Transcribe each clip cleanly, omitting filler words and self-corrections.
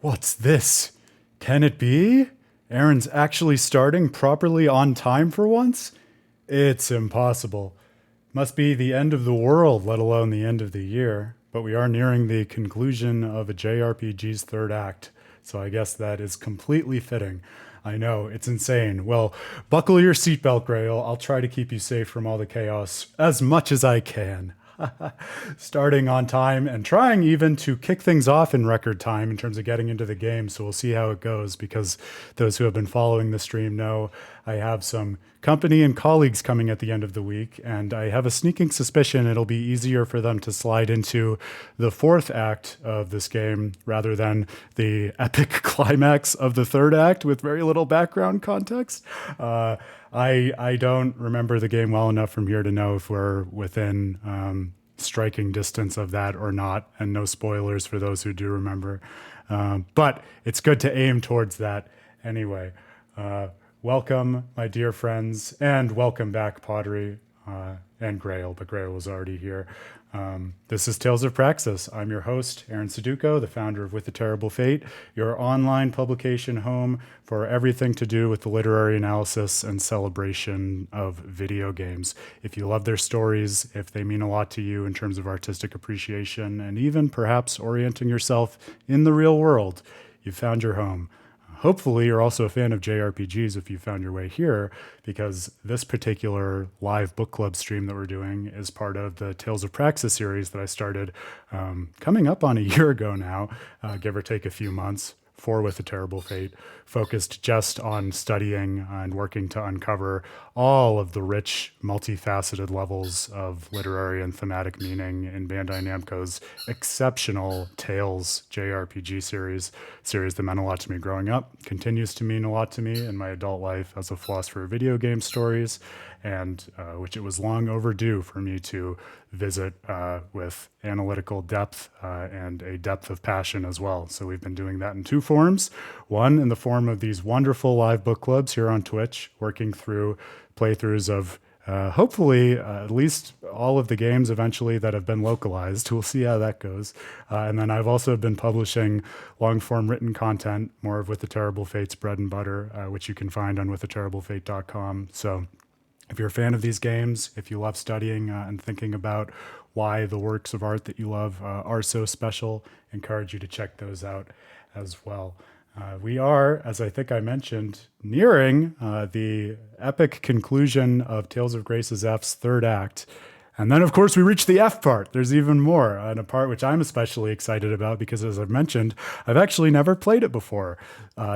What's this? Can it be? Aaron's actually starting properly on time for once? It's impossible. Must be the end of the world, let alone the end of the year. But we are nearing the conclusion of a JRPG's third act, so I guess that is completely fitting. I know, it's insane. Well, buckle your seatbelt, Grail. I'll try to keep you safe from all the chaos as much as I can. Starting on time and trying even to kick things off in record time in terms of getting into the game. So we'll see how it goes, because those who have been following the stream know I have some company and colleagues coming at the end of the week, and I have a sneaking suspicion it'll be easier for them to slide into the fourth act of this game rather than the epic climax of the third act with very little background context. I don't remember the game well enough from here to know if we're within striking distance of that or not, and no spoilers for those who do remember. But it's good to aim towards that anyway. Welcome, my dear friends, and welcome back, Pottery and Grail, but Grail was already here. This is Tales of Praxis. I'm your host, Aaron Suduko, the founder of With a Terrible Fate, your online publication home for everything to do with the literary analysis and celebration of video games. If you love their stories, if they mean a lot to you in terms of artistic appreciation, and even perhaps orienting yourself in the real world, you've found your home. Hopefully, you're also a fan of JRPGs if you found your way here, because this particular live book club stream that we're doing is part of the Tales of Praxis series that I started coming up on a year ago now, give or take a few months, for With a Terrible Fate, focused just on studying and working to uncover all of the rich, multifaceted levels of literary and thematic meaning in Bandai Namco's exceptional Tales JRPG series that meant a lot to me growing up, continues to mean a lot to me in my adult life as a philosopher of video game stories, and which it was long overdue for me to visit with analytical depth and a depth of passion as well. So we've been doing that in two forms. One, in the form of these wonderful live book clubs here on Twitch, working through playthroughs of hopefully at least all of the games eventually that have been localized. We'll see how that goes. And then I've also been publishing long-form written content, more of With the Terrible Fate's bread and butter, which you can find on withaterriblefate.com. So if you're a fan of these games, if you love studying and thinking about why the works of art that you love are so special, I encourage you to check those out as well. We are, as I think I mentioned, nearing the epic conclusion of Tales of Grace's F's third act. And then, of course, we reach the F part. There's even more, and a part which I'm especially excited about because, as I've mentioned, I've actually never played it before.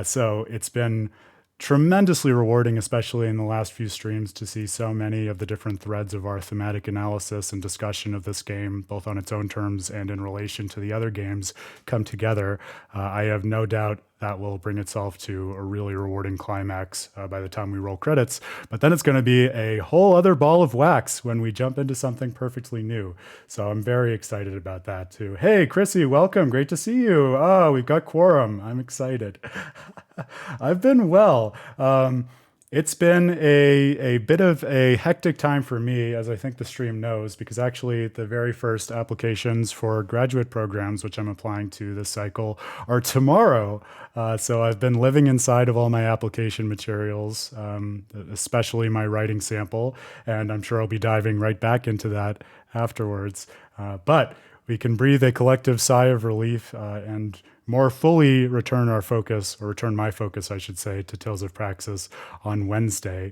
So it's been tremendously rewarding, especially in the last few streams, to see so many of the different threads of our thematic analysis and discussion of this game, both on its own terms and in relation to the other games, come together. I have no doubt that will bring itself to a really rewarding climax by the time we roll credits. But then it's going to be a whole other ball of wax when we jump into something perfectly new. So I'm very excited about that too. Hey, Chrissy, welcome. Great to see you. Oh, we've got quorum. I'm excited. I've been well. It's been a bit of a hectic time for me, as I think the stream knows, because actually the very first applications for graduate programs, which I'm applying to this cycle, are tomorrow. So I've been living inside of all my application materials, especially my writing sample, and I'm sure I'll be diving right back into that afterwards. But we can breathe a collective sigh of relief and more fully return our focus, or return my focus, I should say, to Tales of Praxis on Wednesday,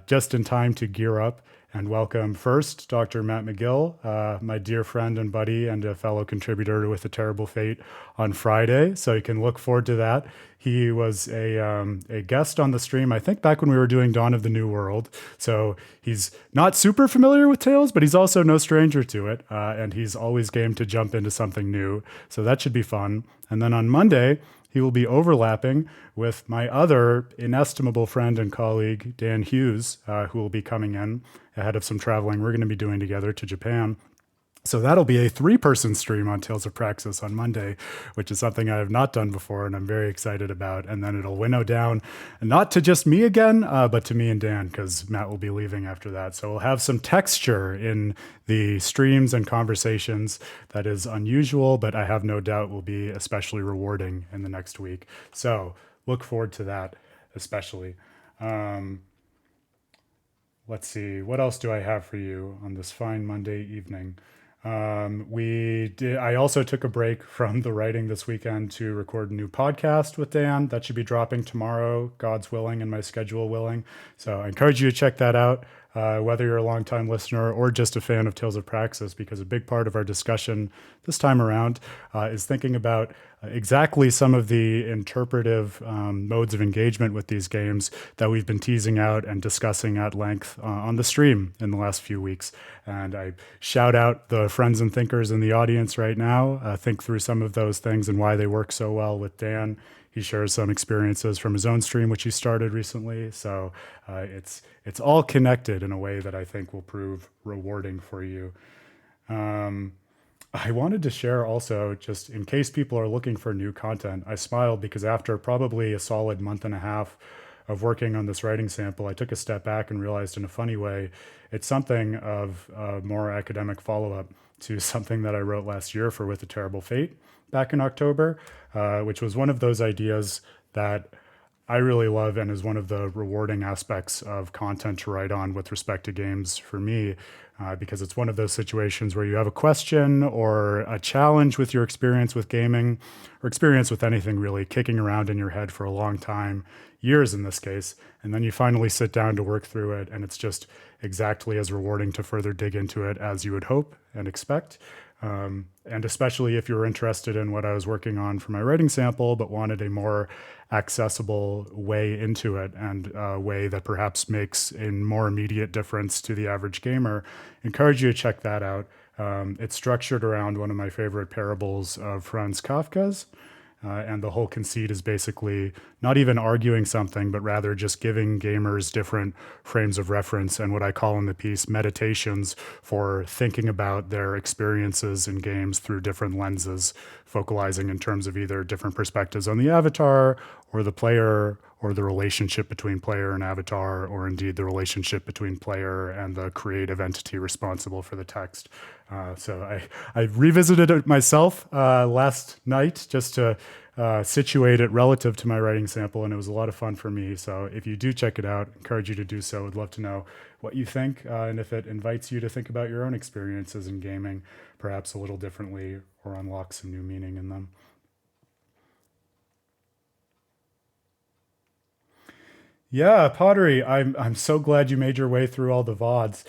just in time to gear up and welcome first Dr. Matt McGill, my dear friend and buddy and a fellow contributor to With a Terrible Fate, on Friday. So you can look forward to that. He was a guest on the stream, I think back when we were doing Dawn of the New World. So he's not super familiar with Tales, but he's also no stranger to it. And he's always game to jump into something new. So that should be fun. And then on Monday, he will be overlapping with my other inestimable friend and colleague, Dan Hughes, who will be coming in ahead of some traveling we're going to be doing together to Japan. So that'll be a 3-person stream on Tales of Praxis on Monday, which is something I have not done before and I'm very excited about. And then it'll winnow down, not to just me again, but to me and Dan, because Matt will be leaving after that. So we'll have some texture in the streams and conversations that is unusual, but I have no doubt will be especially rewarding in the next week. So look forward to that, especially. Let's see, what else do I have for you on this fine Monday evening? I also took a break from the writing this weekend to record a new podcast with Dan that should be dropping tomorrow, God's willing and my schedule willing. So I encourage you to check that out, whether you're a longtime listener or just a fan of Tales of Praxis, because a big part of our discussion this time around is thinking about exactly some of the interpretive modes of engagement with these games that we've been teasing out and discussing at length on the stream in the last few weeks. And I shout out the friends and thinkers in the audience right now, think through some of those things and why they work so well with Dan. He shares some experiences from his own stream, which he started recently. So it's all connected in a way that I think will prove rewarding for you. I wanted to share also, just in case people are looking for new content, I smiled because after probably a solid month and a half of working on this writing sample, I took a step back and realized in a funny way, it's something of a more academic follow-up to something that I wrote last year for With a Terrible Fate back in October, which was one of those ideas that I really love and is one of the rewarding aspects of content to write on with respect to games for me, because it's one of those situations where you have a question or a challenge with your experience with gaming or experience with anything really kicking around in your head for a long time, years in this case, and then you finally sit down to work through it and it's just exactly as rewarding to further dig into it as you would hope and expect. And especially if you're interested in what I was working on for my writing sample, but wanted a more accessible way into it and a way that perhaps makes a more immediate difference to the average gamer, encourage you to check that out. It's structured around one of my favorite parables of Franz Kafka's. And the whole conceit is basically not even arguing something, but rather just giving gamers different frames of reference and what I call in the piece meditations for thinking about their experiences in games through different lenses, focalizing in terms of either different perspectives on the avatar or the player or the relationship between player and avatar, or indeed the relationship between player and the creative entity responsible for the text. So I revisited it myself last night just to situate it relative to my writing sample, and it was a lot of fun for me. So if you do check it out, encourage you to do so. I'd love to know what you think, and if it invites you to think about your own experiences in gaming, perhaps a little differently, or unlock some new meaning in them. Yeah, pottery. I'm so glad you made your way through all the VODs.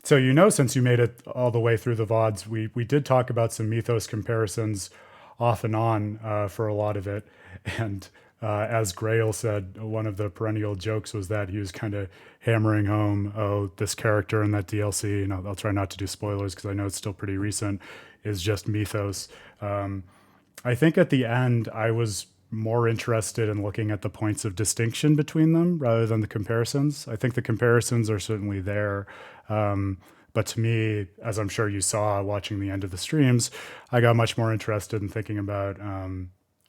So since you made it all the way through the VODs, we did talk about some mythos comparisons off and on for a lot of it. And as Grail said, one of the perennial jokes was that he was kind of hammering home, oh, this character in that DLC, I'll try not to do spoilers because I know it's still pretty recent, is just mythos. I think at the end, I was more interested in looking at the points of distinction between them rather than the comparisons. I think the comparisons are certainly there. But to me, as I'm sure you saw watching the end of the streams, I got much more interested in thinking about,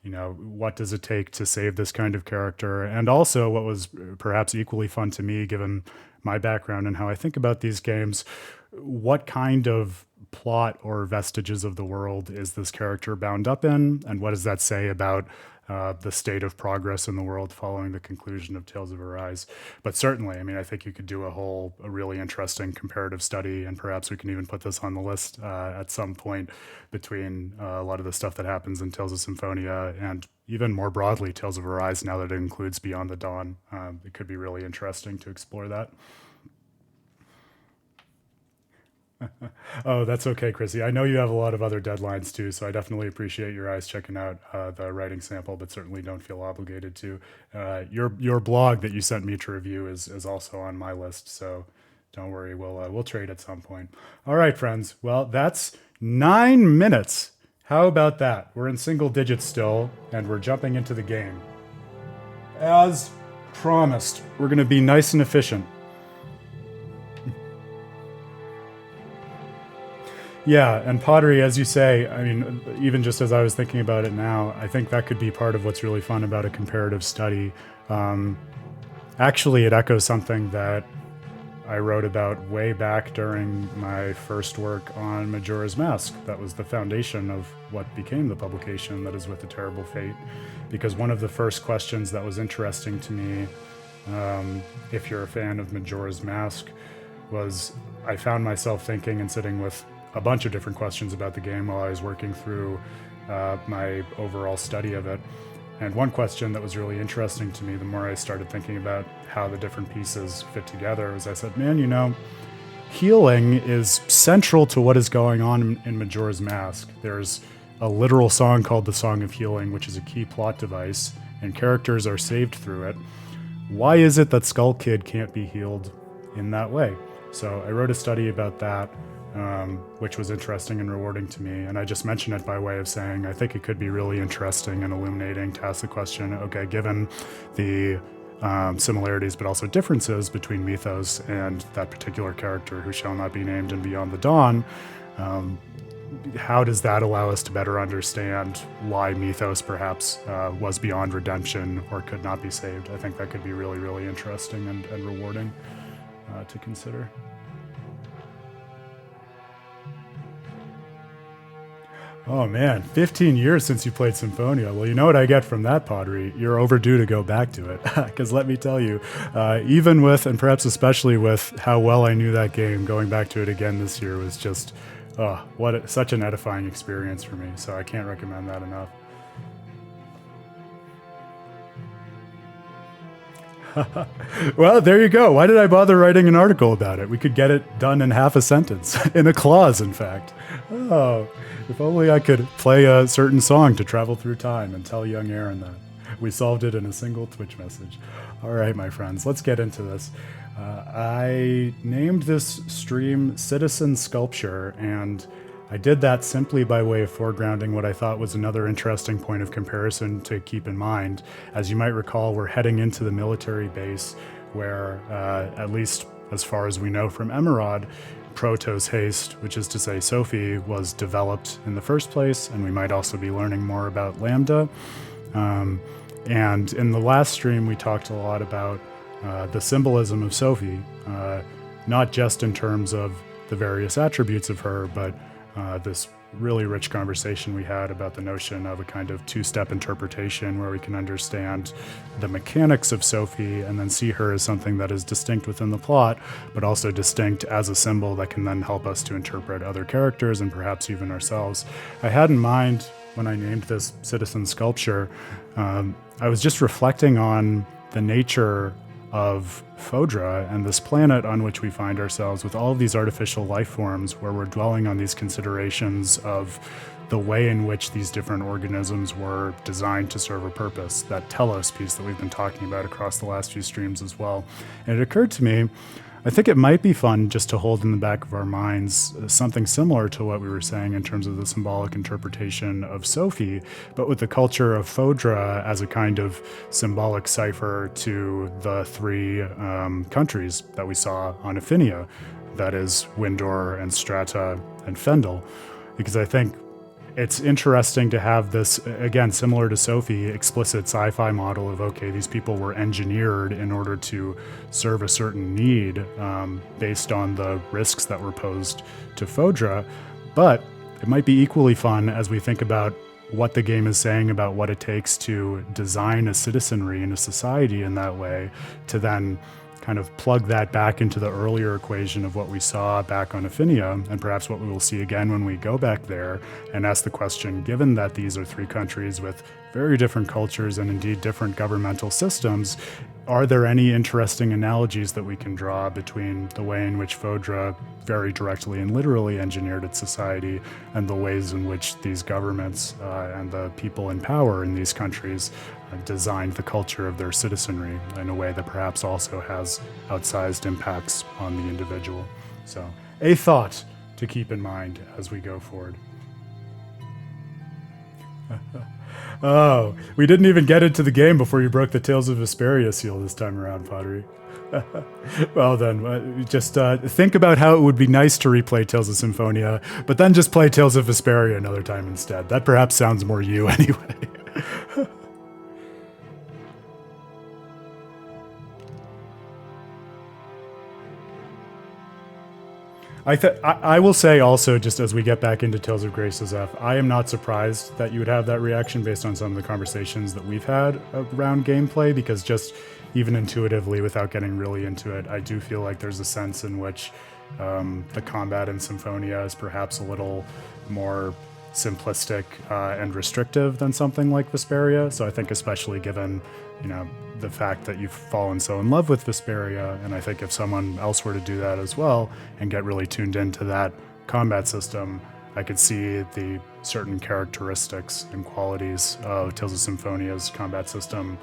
what does it take to save this kind of character? And also what was perhaps equally fun to me, given my background and how I think about these games, what kind of plot or vestiges of the world is this character bound up in? And what does that say about the state of progress in the world following the conclusion of Tales of Arise? But certainly, I think you could do a really interesting comparative study, and perhaps we can even put this on the list at some point between a lot of the stuff that happens in Tales of Symphonia and even more broadly Tales of Arise, now that it includes Beyond the Dawn. It could be really interesting to explore that. Oh, that's okay, Chrissy. I know you have a lot of other deadlines too, so I definitely appreciate your eyes checking out the writing sample, but certainly don't feel obligated to. Your blog that you sent me to review is also on my list, so don't worry. We'll trade at some point. All right, friends. Well, that's 9 minutes. How about that? We're in single digits still, and we're jumping into the game. As promised, we're going to be nice and efficient. Yeah, and pottery, as you say, I mean, even just as I was thinking about it now, I think that could be part of what's really fun about a comparative study. Um, Actually, it echoes something that I wrote about way back during my first work on Majora's Mask. That was the foundation of what became the publication that is With a Terrible Fate. Because one of the first questions that was interesting to me, if you're a fan of Majora's Mask, was I found myself thinking and sitting with a bunch of different questions about the game while I was working through my overall study of it. And one question that was really interesting to me, the more I started thinking about how the different pieces fit together, was I said, man, healing is central to what is going on in Majora's Mask. There's a literal song called the Song of Healing, which is a key plot device, and characters are saved through it. Why is it that Skull Kid can't be healed in that way? So I wrote a study about that, which was interesting and rewarding to me. And I just mention it by way of saying I think it could be really interesting and illuminating to ask the question, okay, given the similarities but also differences between Mythos and that particular character who shall not be named in Beyond the Dawn, how does that allow us to better understand why Mythos perhaps was beyond redemption or could not be saved? I think that could be really, really interesting and rewarding to consider. Oh man, 15 years since you played Symphonia. Well, you know what I get from that, pottery? You're overdue to go back to it. Because let me tell you, even with, and perhaps especially with how well I knew that game, going back to it again this year was just, such an edifying experience for me. So I can't recommend that enough. Well, there you go. Why did I bother writing an article about it? We could get it done in half a sentence, in a clause, in fact. Oh, if only I could play a certain song to travel through time and tell young Aaron that. We solved it in a single Twitch message. All right, my friends, let's get into this. I named this stream Citizen Sculpture, and I did that simply by way of foregrounding what I thought was another interesting point of comparison to keep in mind. As you might recall, we're heading into the military base where, at least as far as we know from Emerald, Proto's Haste, which is to say Sophie, was developed in the first place, and we might also be learning more about Lambda. And in the last stream, we talked a lot about the symbolism of Sophie, not just in terms of the various attributes of her, but this really rich conversation we had about the notion of a kind of two-step interpretation where we can understand the mechanics of Sophie and then see her as something that is distinct within the plot, but also distinct as a symbol that can then help us to interpret other characters and perhaps even ourselves. I had in mind, when I named this Citizen Sculpture, I was just reflecting on the nature of Fodra and this planet on which we find ourselves with all of these artificial life forms where we're dwelling on these considerations of the way in which these different organisms were designed to serve a purpose, that telos piece that we've been talking about across the last few streams as well. And it occurred to me, I think it might be fun just to hold in the back of our minds something similar to what we were saying in terms of the symbolic interpretation of Sophie, but with the culture of Fodra as a kind of symbolic cipher to the three countries that we saw on Affinia, that is Windor and Strata and Fendel, because I think it's interesting to have this, again, similar to Sophie, explicit sci-fi model of, okay, these people were engineered in order to serve a certain need based on the risks that were posed to Fodra. But it might be equally fun as we think about what the game is saying about what it takes to design a citizenry and a society in that way, to then kind of plug that back into the earlier equation of what we saw back on Affinia, and perhaps what we will see again when we go back there, and ask the question, given that these are three countries with very different cultures and indeed different governmental systems, are there any interesting analogies that we can draw between the way in which Fodra very directly and literally engineered its society and the ways in which these governments and the people in power in these countries designed the culture of their citizenry in a way that perhaps also has outsized impacts on the individual. So, a thought to keep in mind as we go forward. Oh, we didn't even get into the game before you broke the Tales of Vesperia seal this time around, Pottery. Well then, just think about how it would be nice to replay Tales of Symphonia, but then just play Tales of Vesperia another time instead. That perhaps sounds more you anyway. I will say also, just as we get back into Tales of Graces F, I am not surprised that you would have that reaction based on some of the conversations that we've had around gameplay, because just even intuitively, without getting really into it, I do feel like there's a sense in which the combat in Symphonia is perhaps a little more simplistic and restrictive than something like Vesperia. So I think especially given, the fact that you've fallen so in love with Vesperia, and I think if someone else were to do that as well and get really tuned into that combat system, I could see the certain characteristics and qualities of Tales of Symphonia's combat system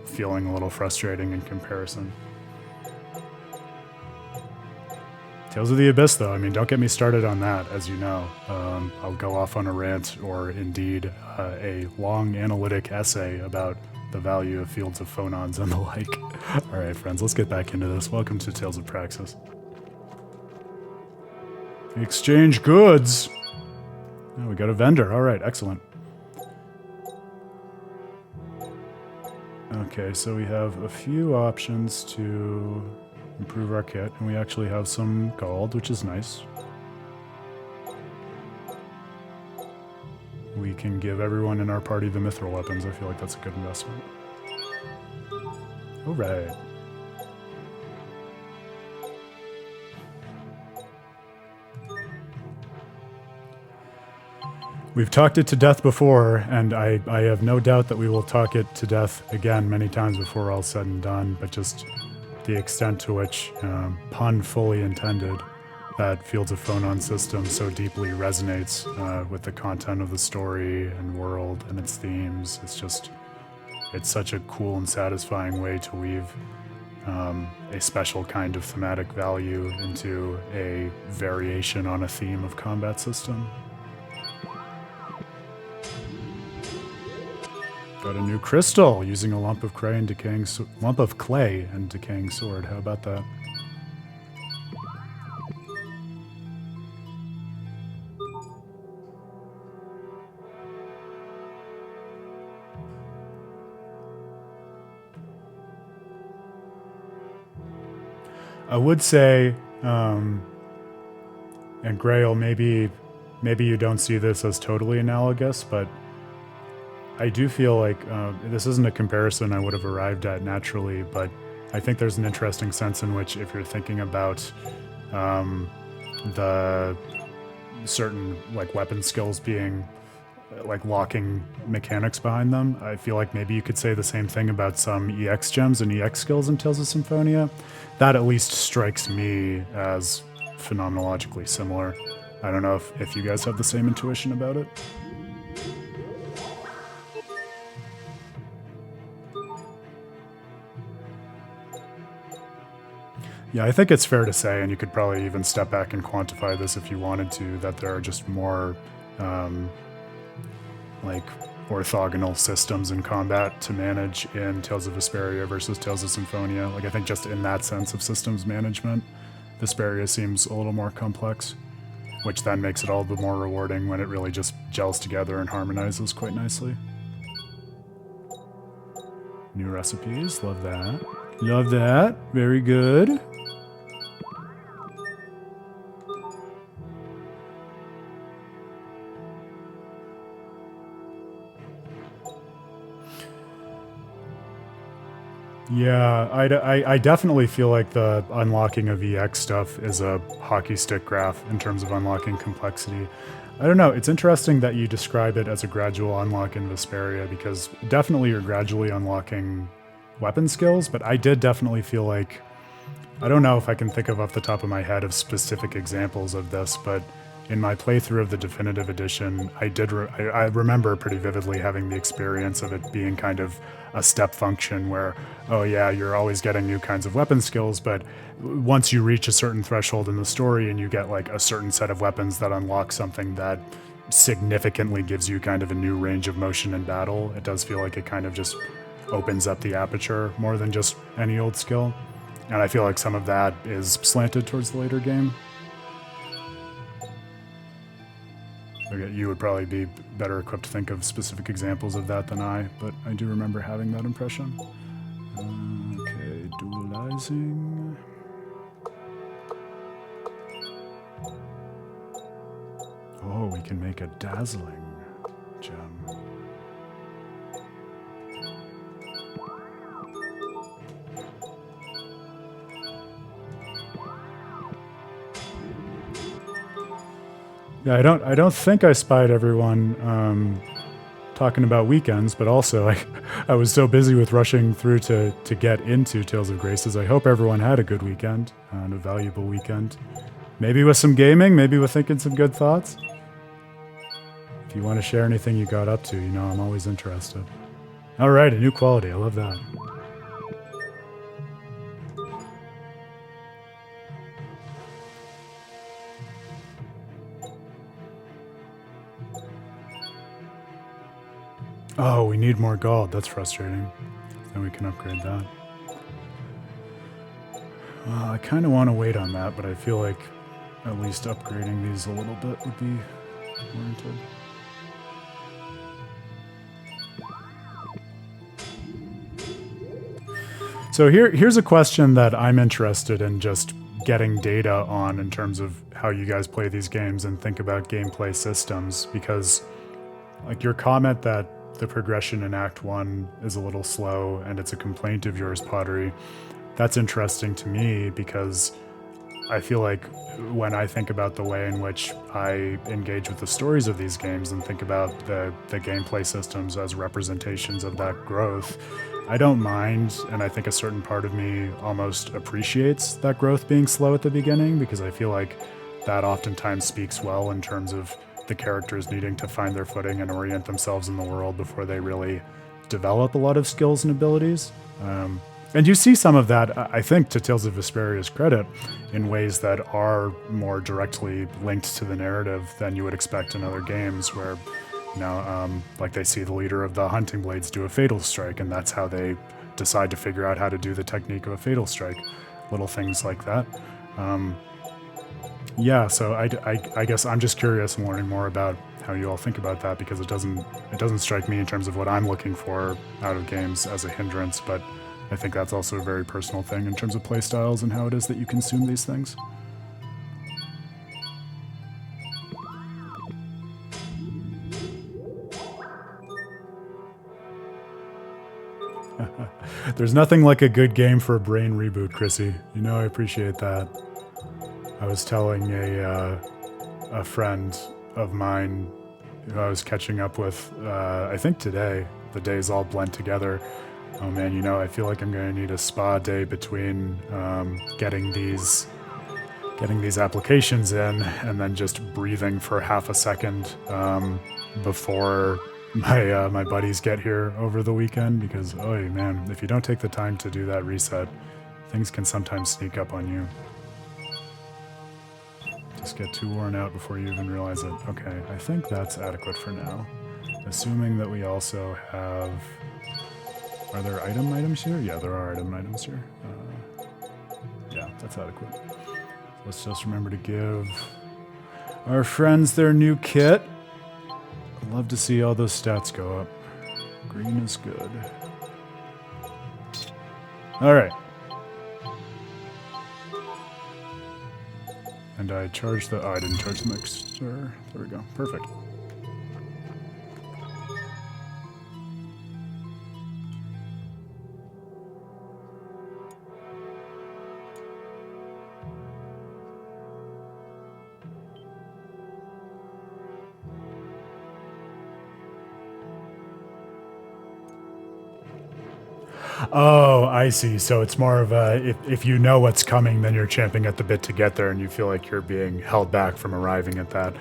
feeling a little frustrating in comparison. Tales of the Abyss, though, don't get me started on that, as you know. I'll go off on a rant or indeed a long analytic essay about the value of fields of phonons and the like. All right, friends, let's get back into this. Welcome to Tales of Praxis. Exchange goods. Oh, we got a vendor. All right, excellent. Okay, so we have a few options to improve our kit, and we actually have some gold, which is nice. We can give everyone in our party the mithril weapons. I feel like that's a good investment. All right. We've talked it to death before, and I have no doubt that we will talk it to death again many times before all said and done, but just the extent to which, pun fully intended, that Fields of Phonon system so deeply resonates with the content of the story and world and its themes. It's such a cool and satisfying way to weave a special kind of thematic value into a variation on a theme of combat system. Got a new crystal using a lump of clay and decaying sword. How about that? I would say, and Grail, maybe you don't see this as totally analogous, but I do feel like this isn't a comparison I would have arrived at naturally, but I think there's an interesting sense in which if you're thinking about the certain weapon skills being locking mechanics behind them, I feel like maybe you could say the same thing about some EX gems and EX skills in Tales of Symphonia. That at least strikes me as phenomenologically similar. I don't know if you guys have the same intuition about it. Yeah, I think it's fair to say, and you could probably even step back and quantify this if you wanted to, that there are just more orthogonal systems in combat to manage in Tales of Vesperia versus Tales of Symphonia. I think just in that sense of systems management, Vesperia seems a little more complex, which then makes it all the more rewarding when it really just gels together and harmonizes quite nicely. New recipes, love that. Love that, very good. Yeah, I definitely feel like the unlocking of EX stuff is a hockey stick graph in terms of unlocking complexity. I don't know, it's interesting that you describe it as a gradual unlock in Vesperia, because definitely you're gradually unlocking weapon skills, but I did definitely feel like, I don't know if I can think of off the top of my head of specific examples of this, but in my playthrough of the definitive edition, I remember pretty vividly having the experience of it being kind of a step function where, oh yeah, you're always getting new kinds of weapon skills, but once you reach a certain threshold in the story and you get a certain set of weapons that unlock something that significantly gives you kind of a new range of motion in battle. It does feel like it kind of just opens up the aperture more than just any old skill. And I feel like some of that is slanted towards the later game. Okay, you would probably be better equipped to think of specific examples of that than I, but I do remember having that impression. Okay, dualizing. Oh, we can make a dazzling gem. Yeah, I don't think I spied everyone talking about weekends, but also I was so busy with rushing through to get into Tales of Graces. I hope everyone had a good weekend and a valuable weekend. Maybe with some gaming, maybe with thinking some good thoughts. If you want to share anything you got up to, you know, I'm always interested. All right, a new quality. I love that. Oh, we need more gold. That's frustrating. Then we can upgrade that. Well, I kind of want to wait on that, but I feel like at least upgrading these a little bit would be warranted. So here's a question that I'm interested in just getting data on in terms of how you guys play these games and think about gameplay systems, because like your comment that the progression in Act 1 is a little slow and it's a complaint of yours, Pottery, that's interesting to me because I feel like when I think about the way in which I engage with the stories of these games and think about the gameplay systems as representations of that growth, I don't mind, and I think a certain part of me almost appreciates that growth being slow at the beginning, because I feel like that oftentimes speaks well in terms of the characters needing to find their footing and orient themselves in the world before they really develop a lot of skills and abilities. And you see some of that, I think, to Tales of Vesperia's credit, in ways that are more directly linked to the narrative than you would expect in other games, where, you know, like they see the leader of the Hunting Blades do a fatal strike, and that's how they decide to figure out how to do the technique of a fatal strike. Little things like that. Yeah, so I guess I'm just curious and learning more about how you all think about that, because it doesn't strike me in terms of what I'm looking for out of games as a hindrance, but I think that's also a very personal thing in terms of play styles and how it is that you consume these things. There's nothing like a good game for a brain reboot, Chrissy. You know I appreciate that. I was telling a friend of mine who I was catching up with, I think today, the days all blend together. Oh man, you know, I feel like I'm going to need a spa day between getting these applications in and then just breathing for half a second before my buddies get here over the weekend, because, oh man, if you don't take the time to do that reset, things can sometimes sneak up on you. Just get too worn out before you even realize it. Okay, I think that's adequate for now. Assuming that we also have... Are there items here? Yeah, there are items here. Yeah, that's adequate. Let's just remember to give our friends their new kit. I'd love to see all those stats go up. Green is good. All right. And I charged the... Oh, I didn't charge the mixer. There we go. Perfect. Oh, I see. So it's more of a, if you know what's coming, then you're champing at the bit to get there, and you feel like you're being held back from arriving at that.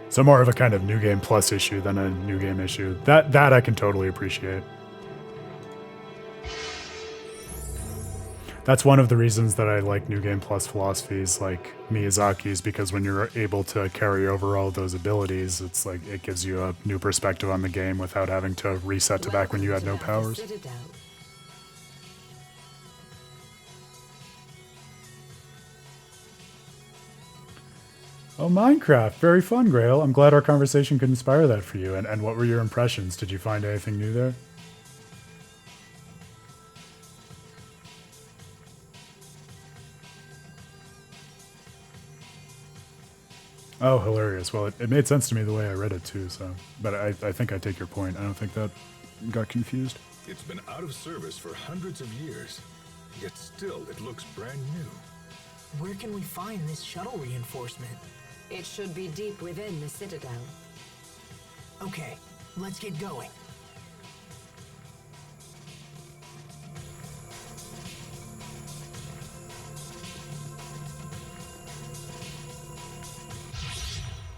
So more of a kind of New Game Plus issue than a New Game issue. That I can totally appreciate. That's one of the reasons that I like New Game Plus philosophies like Miyazaki's, because when you're able to carry over all those abilities, it's like it gives you a new perspective on the game without having to reset to back when you had no powers. Oh, Minecraft. Very fun, Grail. I'm glad our conversation could inspire that for you. And what were your impressions? Did you find anything new there? Oh, hilarious. Well, it made sense to me the way I read it, too, so... But I think I take your point. I don't think that got confused. It's been out of service for hundreds of years, yet still it looks brand new. Where can we find this shuttle reinforcement? It should be deep within the Citadel. Okay, let's get going.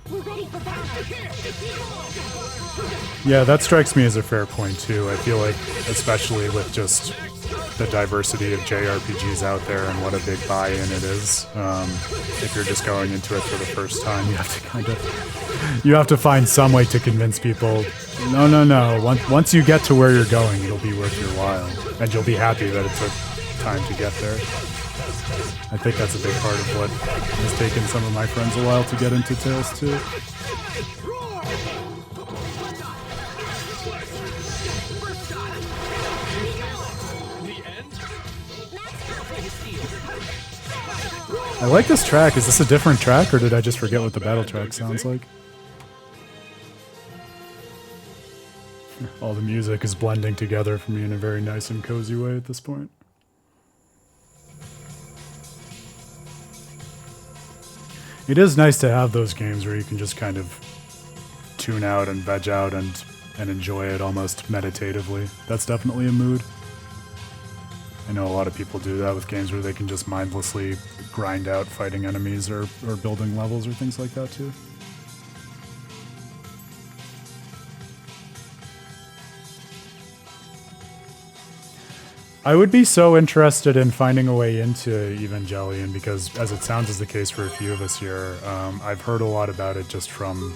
We're ready for battle. Yeah, that strikes me as a fair point, too. I feel like, especially with just the diversity of JRPGs out there and what a big buy-in it is, if you're just going into it for the first time, you have to find some way to convince people, no. Once you get to where you're going, it'll be worth your while, and you'll be happy that it took time to get there. I think that's a big part of what has taken some of my friends a while to get into Tales too. I like this track. Is this a different track, or did I just forget what the battle track sounds like? All the music is blending together for me in a very nice and cozy way at this point. It is nice to have those games where you can just kind of tune out and veg out and enjoy it almost meditatively. That's definitely a mood. I know a lot of people do that with games where they can just mindlessly grind out fighting enemies or building levels or things like that too. I would be so interested in finding a way into Evangelion because, as it sounds is the case for a few of us here, I've heard a lot about it just from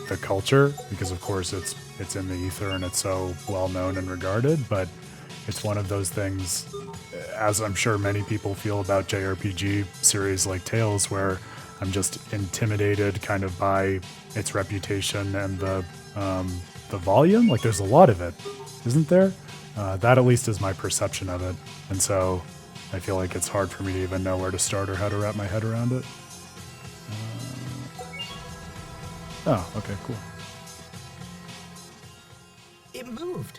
the culture, because of course it's in the ether and it's so well known and regarded, but it's one of those things, as I'm sure many people feel about JRPG series like Tales, where I'm just intimidated kind of by its reputation and the volume. Like, there's a lot of it, isn't there? That at least is my perception of it, and so I feel like it's hard for me to even know where to start or how to wrap my head around it. Oh, okay, cool. It moved.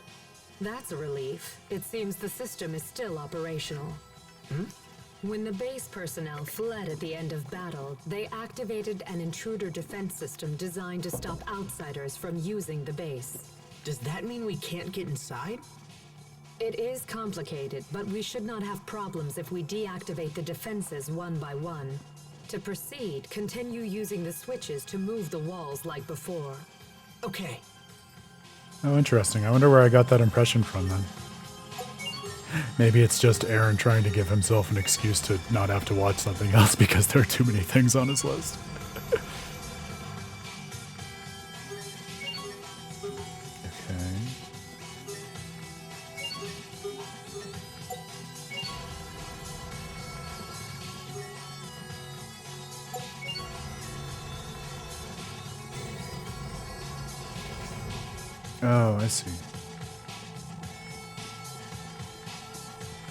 That's a relief. It seems the system is still operational. When the base personnel fled at the end of battle, they activated an intruder defense system designed to stop outsiders from using the base. Does that mean we can't get inside? It is complicated, but we should not have problems if we deactivate the defenses one by one. To proceed, continue using the switches to move the walls like before. Okay. Oh, interesting. I wonder where I got that impression from then. Maybe it's just Aaron trying to give himself an excuse to not have to watch something else because there are too many things on his list. Oh, I see.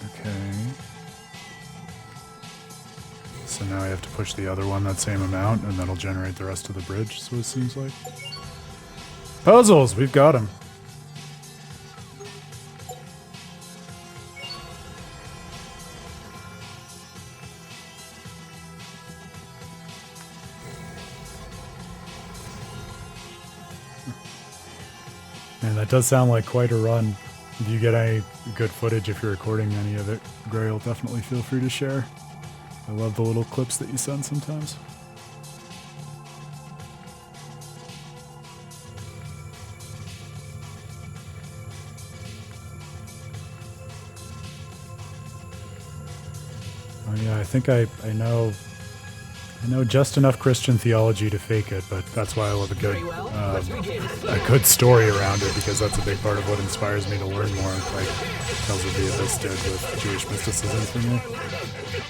Okay. So now I have to push the other one that same amount, and that'll generate the rest of the bridge, so it seems like. Puzzles! We've got them. Man, that does sound like quite a run. If you get any good footage, if you're recording any of it, Grail, definitely feel free to share. I love the little clips that you send sometimes. Oh yeah, I think I know just enough Christian theology to fake it, but that's why I love a good story around it, because that's a big part of what inspires me to learn more, like Tales of the Abyss did with Jewish mysticism for me.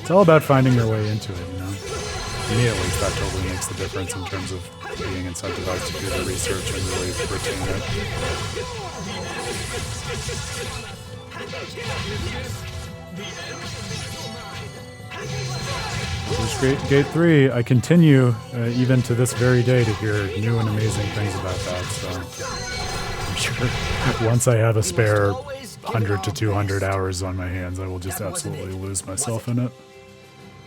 It's all about finding your way into it, you know? For me, at least, that totally makes the difference in terms of being incentivized to do the research and really retain it. Gate 3, I continue, even to this very day, to hear new and amazing things about that, so I'm sure once I have a spare 100 to 200 hours on my hands, I will just absolutely lose myself in it.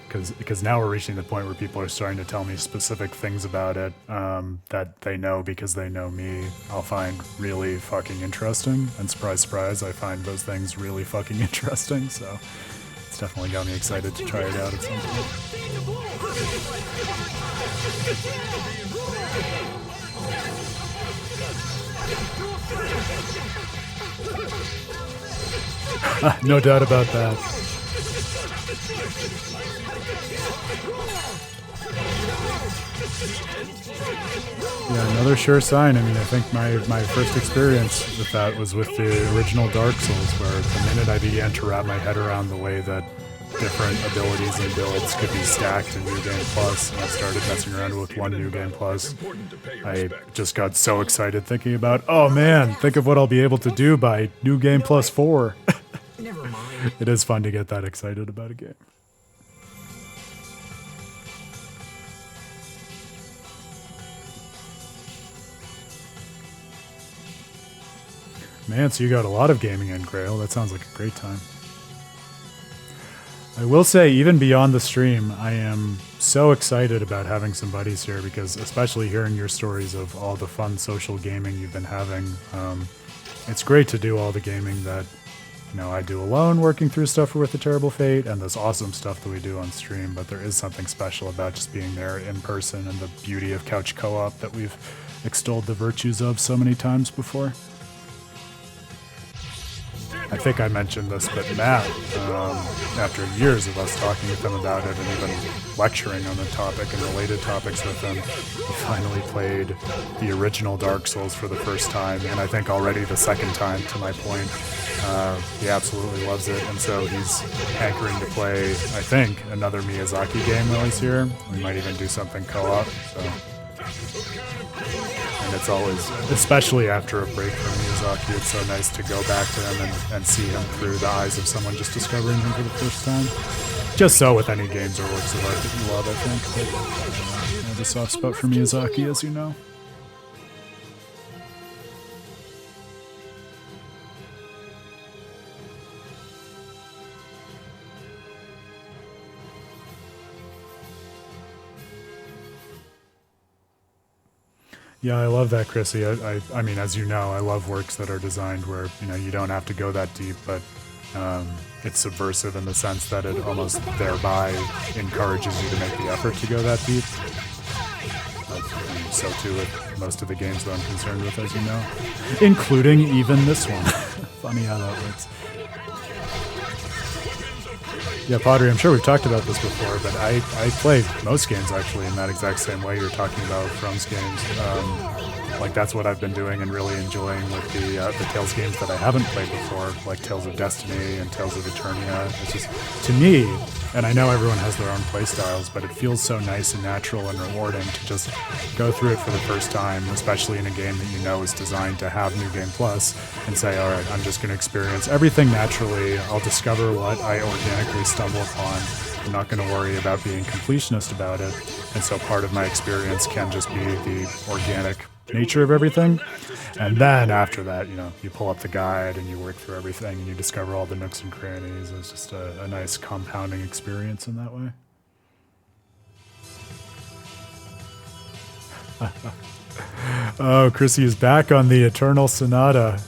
Because now we're reaching the point where people are starting to tell me specific things about it that they know because they know me. I'll find really fucking interesting, and surprise, surprise, I find those things really fucking interesting, so it's definitely got me excited to try it out at some point. No doubt about that. Yeah, another sure sign. I mean, I think my first experience with that was with the original Dark Souls, where the minute I began to wrap my head around the way that different abilities and builds could be stacked in New Game Plus, and I started messing around with one New Game Plus, I just got so excited thinking about, oh man, think of what I'll be able to do by New Game Plus 4. Never mind. It is fun to get that excited about a game. Man, so you got a lot of gaming in, Grail. That sounds like a great time. I will say, even beyond the stream, I am so excited about having some buddies here, because especially hearing your stories of all the fun social gaming you've been having, it's great to do all the gaming that, you know, I do alone, working through stuff for With the Terrible Fate, and this awesome stuff that we do on stream, but there is something special about just being there in person and the beauty of couch co-op that we've extolled the virtues of so many times before. I think I mentioned this, but Matt, after years of us talking with him about it and even lecturing on the topic and related topics with him, he finally played the original Dark Souls for the first time, and I think already the second time, to my point. He absolutely loves it, and so he's hankering to play, I think, another Miyazaki game while he's here. We might even do something co-op, so... And it's always, especially after a break from Miyazaki, it's so nice to go back to him and see him through the eyes of someone just discovering him for the first time. Just so with any games or works of art that you love, I think. But I have a soft spot for Miyazaki, as you know. Yeah, I love that, Chrissy. I mean, as you know, I love works that are designed where, you know, you don't have to go that deep, but it's subversive in the sense that it almost thereby encourages you to make the effort to go that deep. And so too with most of the games that I'm concerned with, as you know, including even this one. Funny how that works. Yeah, Pottery, I'm sure we've talked about this before, but I play most games actually in that exact same way you're talking about From's games. Like, that's what I've been doing and really enjoying with the Tales games that I haven't played before, like Tales of Destiny and Tales of Eternia. It's just, to me, and I know everyone has their own play styles, but it feels so nice and natural and rewarding to just go through it for the first time, especially in a game that you know is designed to have New Game Plus, and say, all right, I'm just going to experience everything naturally. I'll discover what I organically stumble upon. I'm not going to worry about being completionist about it. And so part of my experience can just be the organic nature of everything. And then after that, you know, you pull up the guide and you work through everything and you discover all the nooks and crannies. It's just a nice compounding experience in that way. Oh, Chrissy is back on the Eternal Sonata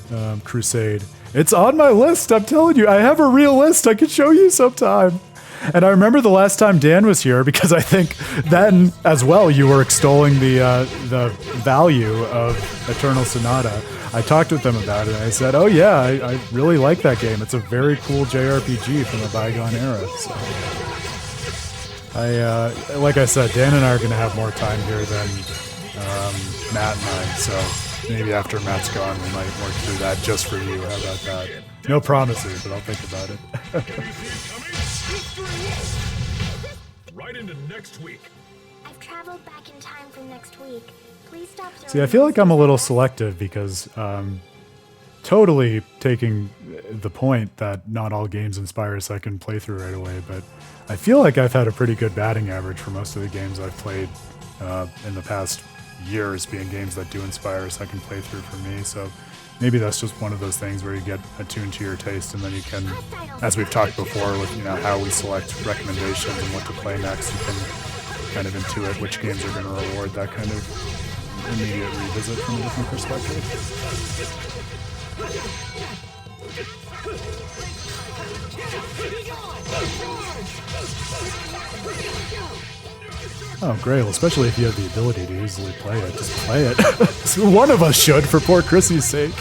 crusade. It's on my list, I'm telling you. I have a real list I could show you sometime. And I remember the last time Dan was here, because I think then as well you were extolling the value of Eternal Sonata. I talked with them about it, and I said, oh yeah, I really like that game. It's a very cool JRPG from a bygone era. So. Like I said, Dan and I are going to have more time here than Matt and I, so maybe after Matt's gone, we might work through that just for you. How about that? No promises, but I'll think about it. Right into next week. I've traveled back in time for next week. Please stop throwing See, I feel like I'm a little monsters at us. selective because totally taking the point that not all games inspire a second playthrough right away, but I feel like I've had a pretty good batting average for most of the games I've played in the past years, being games that do inspire a second playthrough for me. So maybe that's just one of those things where you get attuned to your taste, and then you can, as we've talked before with how we select recommendations and what to play next, you can kind of intuit which games are going to reward that kind of immediate revisit from a different perspective. Oh, Grail, especially if you have the ability to easily play it. Just play it. One of us should, for poor Chrissy's sake.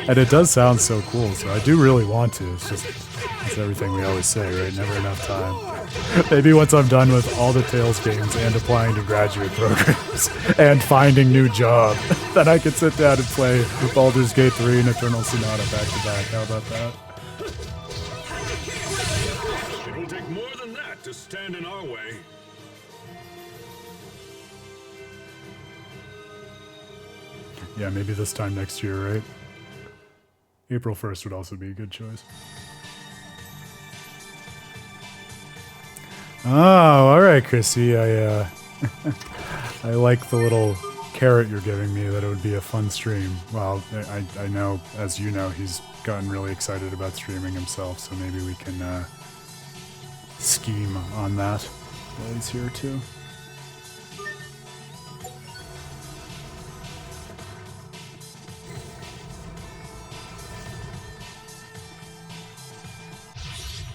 And it does sound so cool, so I do really want to. It's everything we always say, right? Never enough time. Maybe once I'm done with all the Tales games and applying to graduate programs and finding new job, then I could sit down and play Baldur's Gate 3 and Eternal Sonata back to back. How about that? It'll take more than that to stand in our way. Yeah, maybe this time next year, right? April 1st would also be a good choice. Oh, all right, Chrissy. I like the little carrot you're giving me, that it would be a fun stream. Well, I know, as you know, he's gotten really excited about streaming himself, so maybe we can scheme on that while he's here too.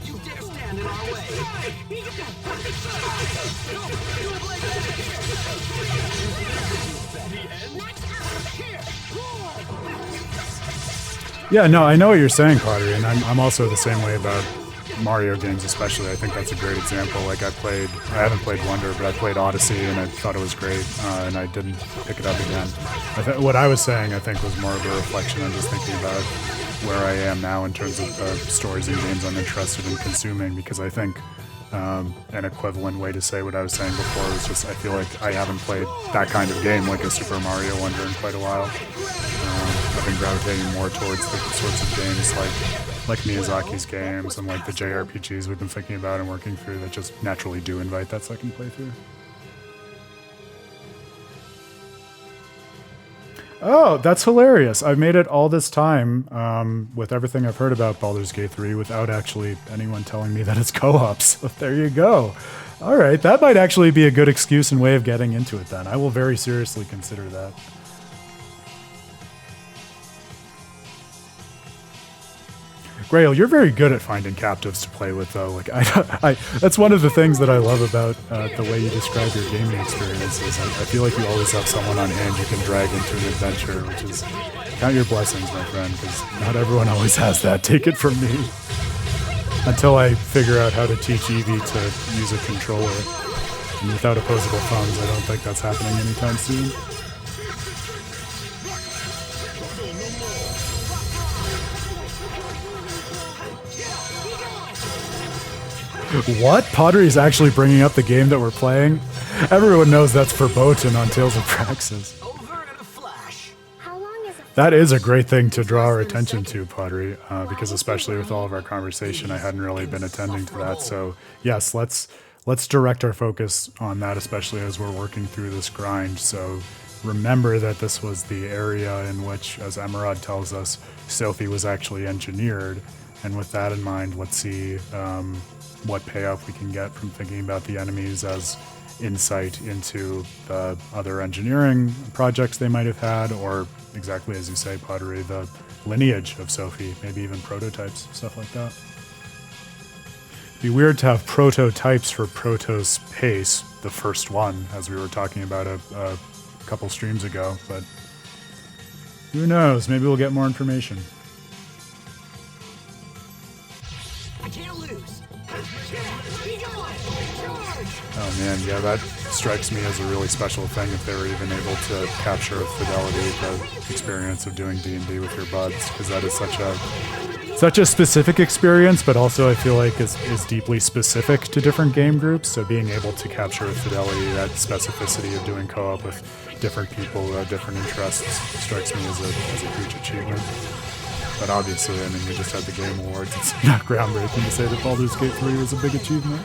You dare stand in our way! Yeah, no, I know what you're saying, Pottery, and I'm also the same way about Mario games especially. I think that's a great example. Like I haven't played Wonder, but I played Odyssey and I thought it was great, and I didn't pick it up again. What I was saying, I think, was more of a reflection on just thinking about where I am now in terms of the stories and games I'm interested in consuming, because I think an equivalent way to say what I was saying before was just I feel like I haven't played that kind of game, like a Super Mario Wonder, in quite a while. I've been gravitating more towards the sorts of games like Miyazaki's games and like the JRPGs we've been thinking about and working through that just naturally do invite that second playthrough. Oh, that's hilarious. I've made it all this time with everything I've heard about Baldur's Gate 3 without actually anyone telling me that it's co-op. So there you go. All right, that might actually be a good excuse and way of getting into it then. I will very seriously consider that. Grail, you're very good at finding captives to play with, though. Like, that's one of the things that I love about the way you describe your gaming experiences. I feel like you always have someone on hand you can drag into an adventure, which is count your blessings, my friend, because not everyone always has that. Take it from me. Until I figure out how to teach Evie to use a controller, and without opposable thumbs, I don't think that's happening anytime soon. What? Pottery is actually bringing up the game that we're playing? Everyone knows that's verboten on Tales of Praxis. Over in a flash. How long is a That is a great thing to draw our attention to, Pottery, because especially with all of our conversation, I hadn't really been attending to that. So yes, let's direct our focus on that, especially as we're working through this grind. So remember that this was the area in which, as Emerald tells us, Sophie was actually engineered. And with that in mind, let's see what payoff we can get from thinking about the enemies as insight into the other engineering projects they might have had, or exactly as you say, Pottery, the lineage of Sophie, maybe even prototypes, stuff like that. It'd be weird to have prototypes for Proto's Pace, the first one, as we were talking about a couple streams ago, but who knows, maybe we'll get more information. I can't lose. Oh man, yeah, that strikes me as a really special thing if they were even able to capture with fidelity the experience of doing D&D with your buds, because that is such a specific experience, but also I feel like is deeply specific to different game groups. So being able to capture with fidelity that specificity of doing co-op with different people who have different interests strikes me as a huge achievement. But obviously, I mean, we just had the Game Awards. It's not groundbreaking to say that Baldur's Gate 3 was a big achievement.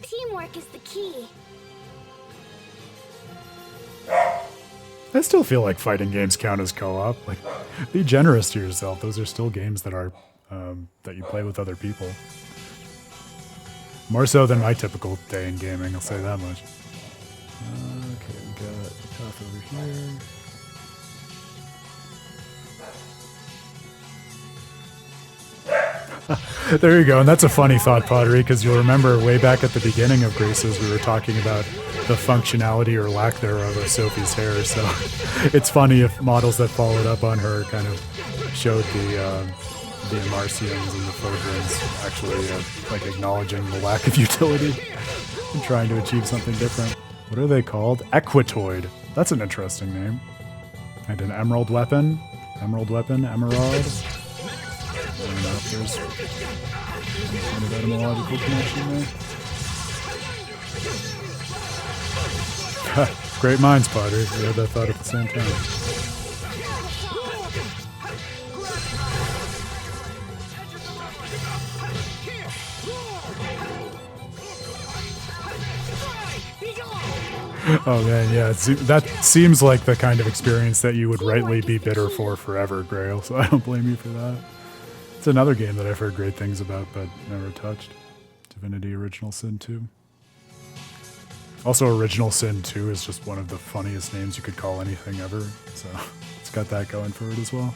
Teamwork is the key. I still feel like fighting games count as co-op. Like, be generous to yourself. Those are still games that are that you play with other people. More so than my typical day in gaming, I'll say that much. Okay, we got a path over here. There you go, and that's a funny thought, Pottery, because you'll remember way back at the beginning of Graces, we were talking about the functionality or lack thereof of Sophie's hair, so it's funny if models that followed up on her kind of showed the Amarcians and the Fodrans actually like acknowledging the lack of utility and trying to achieve something different. What are they called? Equitoid. That's an interesting name. And an emerald weapon. Emerald weapon, emerald. I don't know if there's any kind of etymological connection there. Great minds, Potter. We had that thought at the same time. Oh man, yeah, that seems like the kind of experience that you would rightly be bitter for forever, Grail, so I don't blame you for that. It's another game that I've heard great things about, but never touched. Divinity Original Sin 2. Also, Original Sin 2 is just one of the funniest names you could call anything ever, so it's got that going for it as well.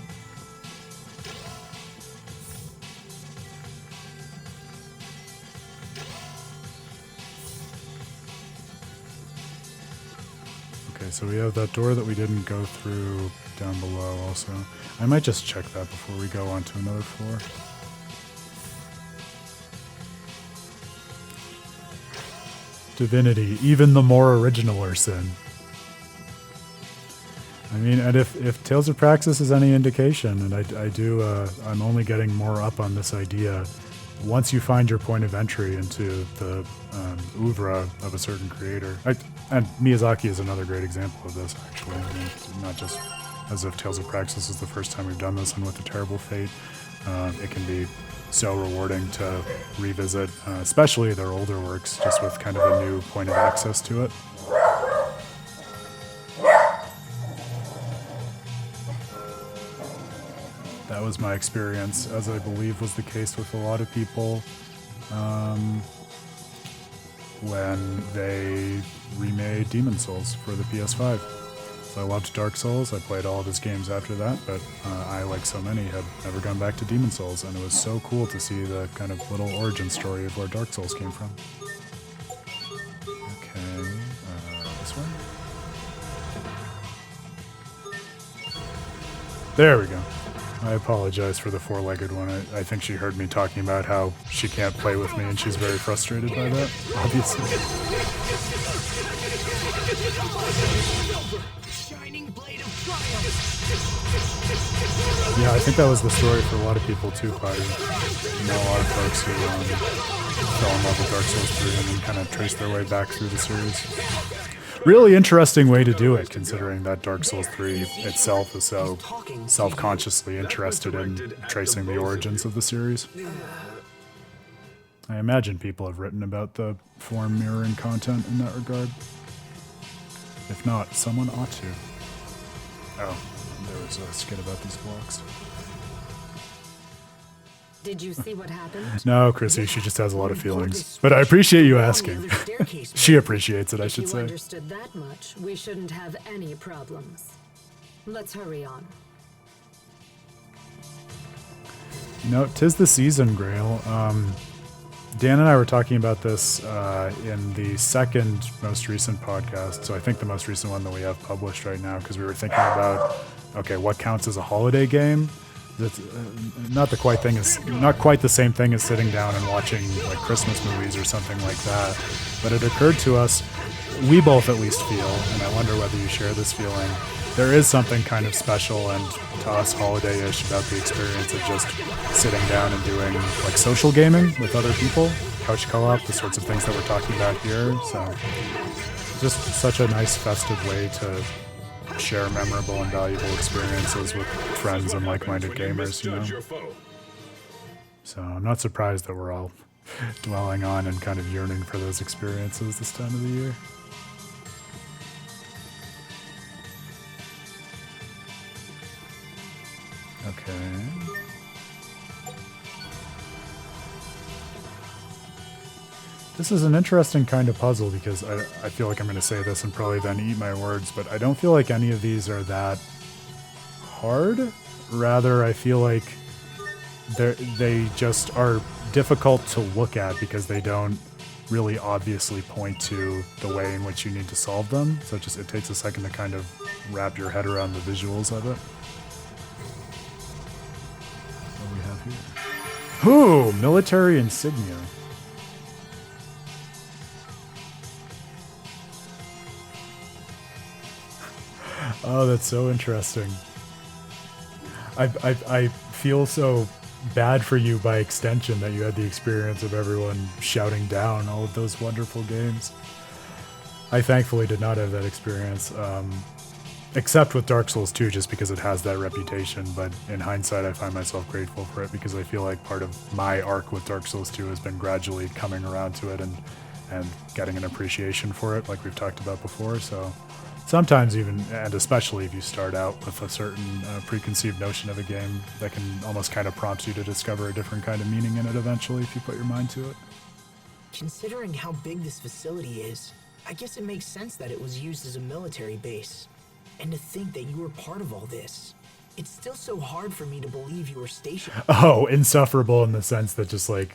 Okay, so we have that door that we didn't go through down below also. I might just check that before we go on to another floor. Divinity, even the more original sin. I mean, and if Tales of Praxis is any indication, and I'm only getting more up on this idea, once you find your point of entry into the oeuvre of a certain creator, and Miyazaki is another great example of this, actually. I mean, not just as if Tales of Praxis is the first time we've done this, and with A Terrible Fate, it can be so rewarding to revisit, especially their older works, just with kind of a new point of access to it. That was my experience, as I believe was the case with a lot of people, when they remade Demon Souls for the PS5. So I loved Dark Souls. I played all of his games after that, but I, like so many, had never gone back to Demon Souls, and it was so cool to see the kind of little origin story of where Dark Souls came from. Okay, this one? There we go. I apologize for the four-legged one. I think she heard me talking about how she can't play with me, and she's very frustrated by that, obviously. Yeah, I think that was the story for a lot of people too, Clyde. You know, a lot of folks who fell in love with Dark Souls 3 and then kind of traced their way back through the series. Really interesting way to do it, considering that Dark Souls 3 itself is so self-consciously interested in tracing the origins of the series. I imagine people have written about the form mirroring content in that regard. If not, someone ought to. Oh, there was a skit about these blocks. Did you see what happened? No, Chrissy, she just has a lot of feelings. But I appreciate you asking. She appreciates it, I should If say. you understood that much, we shouldn't have any problems. Let's hurry on. You know, 'tis the season, Grail. Dan and I were talking about this in the second most recent podcast, so I think the most recent one that we have published right now, because we were thinking about, okay, what counts as a holiday game? That's not quite the same thing as sitting down and watching like Christmas movies or something like that. But it occurred to us, we both at least feel, and I wonder whether you share this feeling, there is something kind of special and to us holiday-ish about the experience of just sitting down and doing like social gaming with other people, couch co-op, the sorts of things that we're talking about here. So just such a nice festive way to share memorable and valuable experiences with friends and like-minded gamers, you know? So I'm not surprised that we're all dwelling on and kind of yearning for those experiences this time of the year. Okay. This is an interesting kind of puzzle because I feel like I'm going to say this and probably then eat my words, but I don't feel like any of these are that hard. Rather, I feel like they just are difficult to look at because they don't really obviously point to the way in which you need to solve them. So it takes a second to kind of wrap your head around the visuals of it. What do we have here? Ooh, military insignia. Oh, that's so interesting. I feel so bad for you by extension that you had the experience of everyone shouting down all of those wonderful games. I thankfully did not have that experience, except with Dark Souls 2, just because it has that reputation. But in hindsight, I find myself grateful for it because I feel like part of my arc with Dark Souls 2 has been gradually coming around to it and getting an appreciation for it, like we've talked about before. So sometimes even, and especially if you start out with a certain preconceived notion of a game, that can almost kind of prompt you to discover a different kind of meaning in it eventually if you put your mind to it. Considering how big this facility is, I guess it makes sense that it was used as a military base. And to think that you were part of all this. It's still so hard for me to believe you were stationed. Oh, insufferable in the sense that just like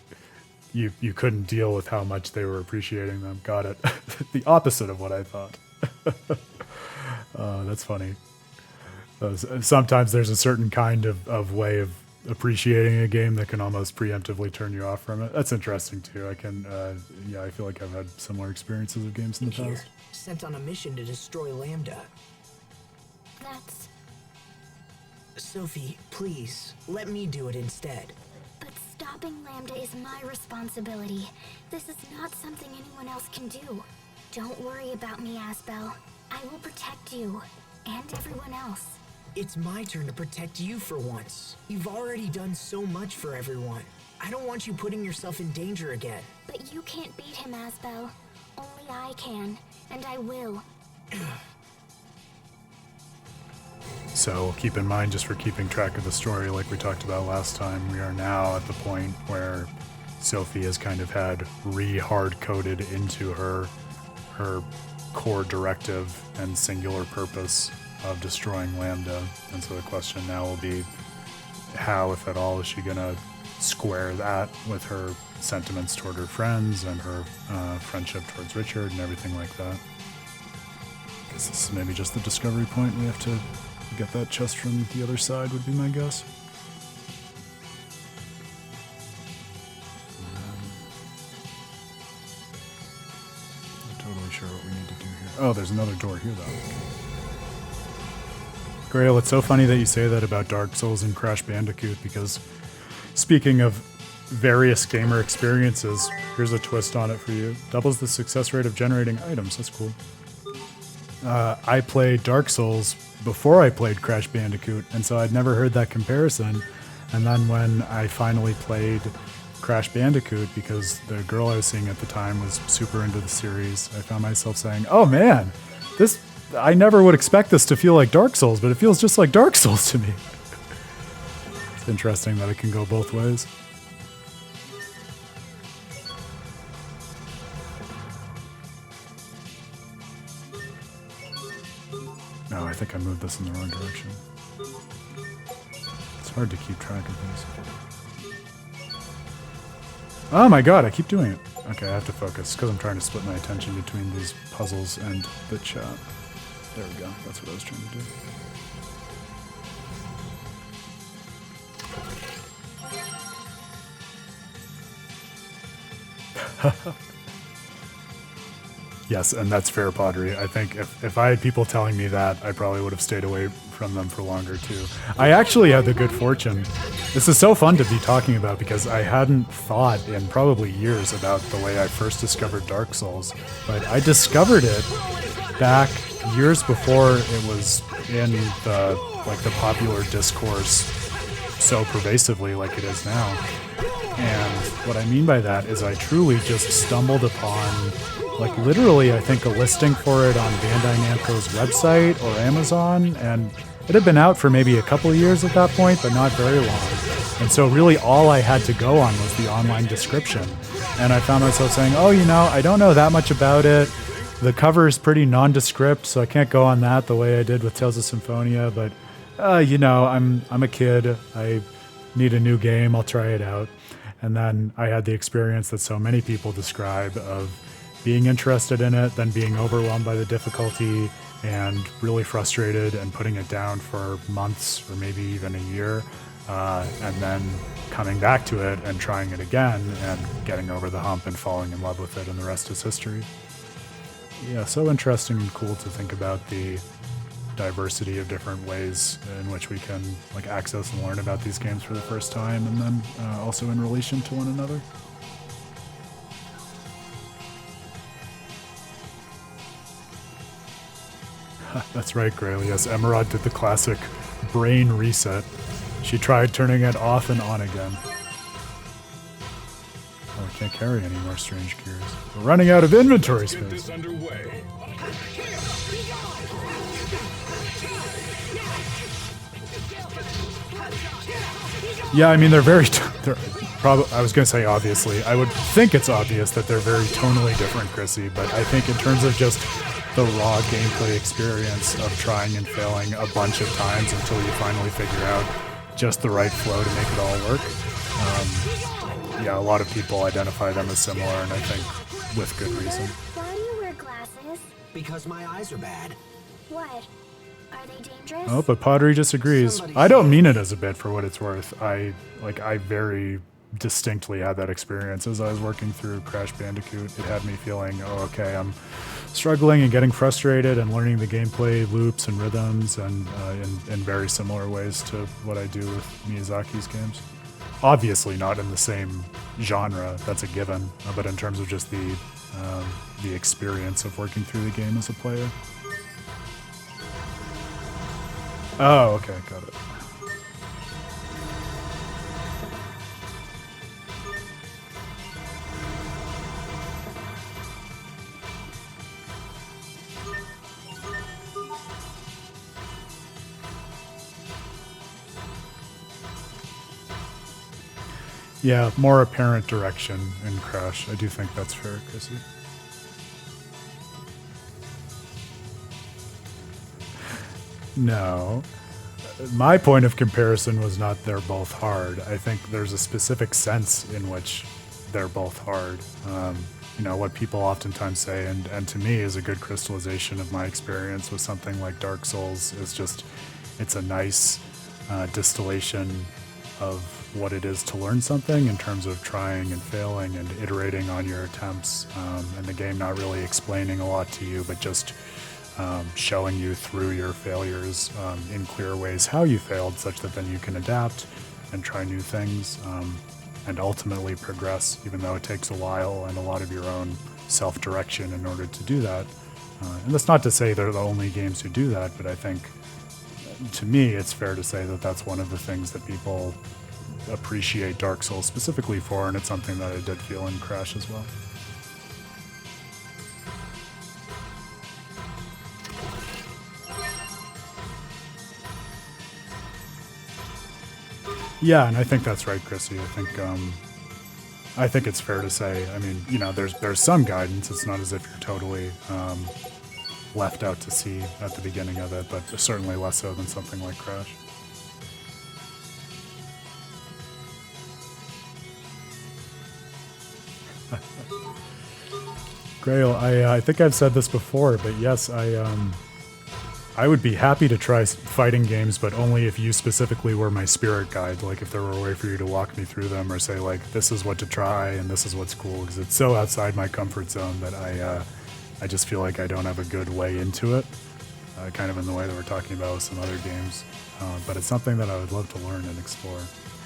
you couldn't deal with how much they were appreciating them. Got it. The opposite of what I thought. That's funny. Sometimes there's a certain kind of way of appreciating a game that can almost preemptively turn you off from it. That's interesting too. I feel like I've had similar experiences of games in the past. Sent on a mission to destroy Lambda. That's... Sophie, please, let me do it instead. But stopping Lambda is my responsibility. This is not something anyone else can do. Don't worry about me, Asbel. I will protect you, and everyone else. It's my turn to protect you for once. You've already done so much for everyone. I don't want you putting yourself in danger again. But you can't beat him, Asbel. Only I can, and I will. So keep in mind, just for keeping track of the story, like we talked about last time, we are now at the point where Sophie has kind of had re-hard-coded into her core directive and singular purpose of destroying Lambda. And so the question now will be, how, if at all, is she going to square that with her sentiments toward her friends and her friendship towards Richard and everything like that? I guess this is maybe just the discovery point. We have to get that chest from the other side, would be my guess. Totally sure what we need to do here. Oh, there's another door here, though. Grail, it's so funny that you say that about Dark Souls and Crash Bandicoot, because speaking of various gamer experiences, here's a twist on it for you. Doubles the success rate of generating items. That's cool. I played Dark Souls before I played Crash Bandicoot, and so I'd never heard that comparison. And then when I finally played Crash Bandicoot, because the girl I was seeing at the time was super into the series, I found myself saying, oh man, I never would expect this to feel like Dark Souls, but it feels just like Dark Souls to me. It's interesting that it can go both ways. No, I think I moved this in the wrong direction. It's hard to keep track of these. Oh my god, I keep doing it. Okay, I have to focus, because I'm trying to split my attention between these puzzles and the chat. There we go, that's what I was trying to do. Yes, and that's fair, Pottery. I think if I had people telling me that, I probably would have stayed away from them for longer, too. I actually had the good fortune. This is so fun to be talking about because I hadn't thought in probably years about the way I first discovered Dark Souls. But I discovered it back years before it was in the popular discourse so pervasively like it is now. And what I mean by that is I truly just stumbled upon, like, literally, I think, a listing for it on Bandai Namco's website or Amazon, and it had been out for maybe a couple of years at that point, but not very long. And so really all I had to go on was the online description. And I found myself saying, oh, I don't know that much about it. The cover is pretty nondescript, so I can't go on that the way I did with Tales of Symphonia, but, I'm a kid. I need a new game. I'll try it out. And then I had the experience that so many people describe of being interested in it, then being overwhelmed by the difficulty and really frustrated and putting it down for months or maybe even a year, and then coming back to it and trying it again and getting over the hump and falling in love with it, and the rest is history. Yeah, so interesting and cool to think about the diversity of different ways in which we can access and learn about these games for the first time, and then also in relation to one another. That's right, Grail. Yes, Emerald did the classic brain reset. She tried turning it off and on again. Oh, we can't carry any more strange gears. We're running out of inventory Get space. this underway. Yeah, I mean, they're I was going to say obviously. I would think it's obvious that they're very tonally different, Chrissy, but I think in terms of just the raw gameplay experience of trying and failing a bunch of times until you finally figure out just the right flow to make it all work. Yeah, a lot of people identify them as similar, and I think with good reason. Why do you wear glasses? Because my eyes are bad. What? Are they dangerous? Oh, but Pottery disagrees. I don't mean it as a bit, for what it's worth. I very distinctly had that experience as I was working through Crash Bandicoot. It had me feeling, oh, okay, I'm struggling and getting frustrated and learning the gameplay loops and rhythms, and in very similar ways to what I do with Miyazaki's games. Obviously not in the same genre, that's a given, but in terms of just the experience of working through the game as a player. Oh, okay, got it. Yeah, more apparent direction in Crash. I do think that's fair, Chrissy. No. My point of comparison was not they're both hard. I think there's a specific sense in which they're both hard. What people oftentimes say, and to me is a good crystallization of my experience with something like Dark Souls, is just, it's a nice distillation of what it is to learn something in terms of trying and failing and iterating on your attempts, and the game not really explaining a lot to you, but just showing you through your failures in clear ways how you failed, such that then you can adapt and try new things, and ultimately progress, even though it takes a while and a lot of your own self-direction in order to do that. And that's not to say they're the only games who do that, but I think, to me, it's fair to say that that's one of the things that people appreciate Dark Souls specifically for, and it's something that I did feel in Crash as well. Yeah, and I think that's right, Chrissy. I think it's fair to say. I mean, there's some guidance. It's not as if you're totally left out to sea at the beginning of it, but certainly less so than something like Crash. Grail, I think I've said this before, but yes, I would be happy to try fighting games, but only if you specifically were my spirit guide. Like if there were a way for you to walk me through them or say like, this is what to try and this is what's cool. Because it's so outside my comfort zone that I just feel like I don't have a good way into it. Kind of in the way that we're talking about with some other games. But it's something that I would love to learn and explore.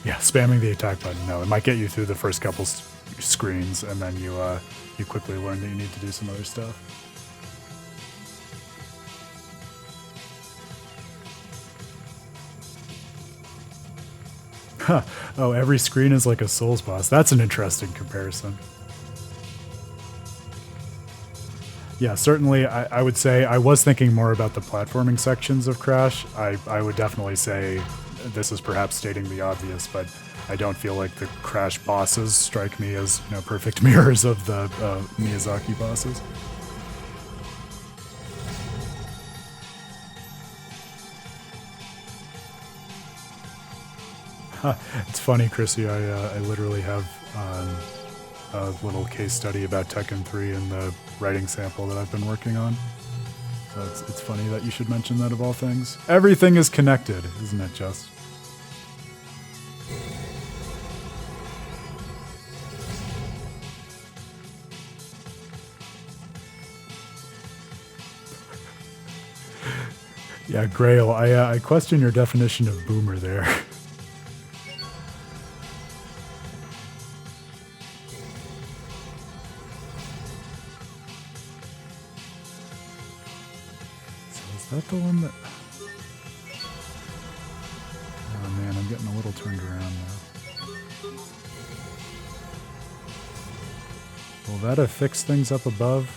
Yeah, spamming the attack button. No, it might get you through the first couple screens, and then you quickly learn that you need to do some other stuff. Huh. Oh, every screen is like a Souls boss. That's an interesting comparison. Yeah, certainly I would say I was thinking more about the platforming sections of Crash. I would definitely say this is perhaps stating the obvious, but I don't feel like the Crash bosses strike me as perfect mirrors of the Miyazaki bosses. It's funny, Chrissy. I literally have a little case study about Tekken 3 in the writing sample that I've been working on. So it's funny that you should mention that of all things. Everything is connected, isn't it, Just? Yeah, Grail, I question your definition of boomer there. Is that the one that... Oh man, I'm getting a little turned around now. Will that have fixed things up above?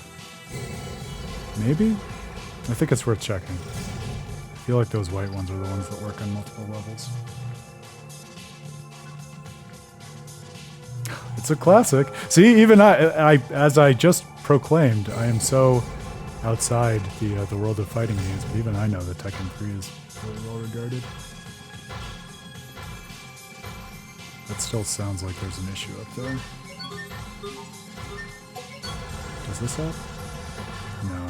Maybe? I think it's worth checking. I feel like those white ones are the ones that work on multiple levels. It's a classic. See, even I as I just proclaimed, I am so outside the world of fighting games, but even I know that Tekken 3 is really well regarded. That still sounds like there's an issue up there. Does this help? No.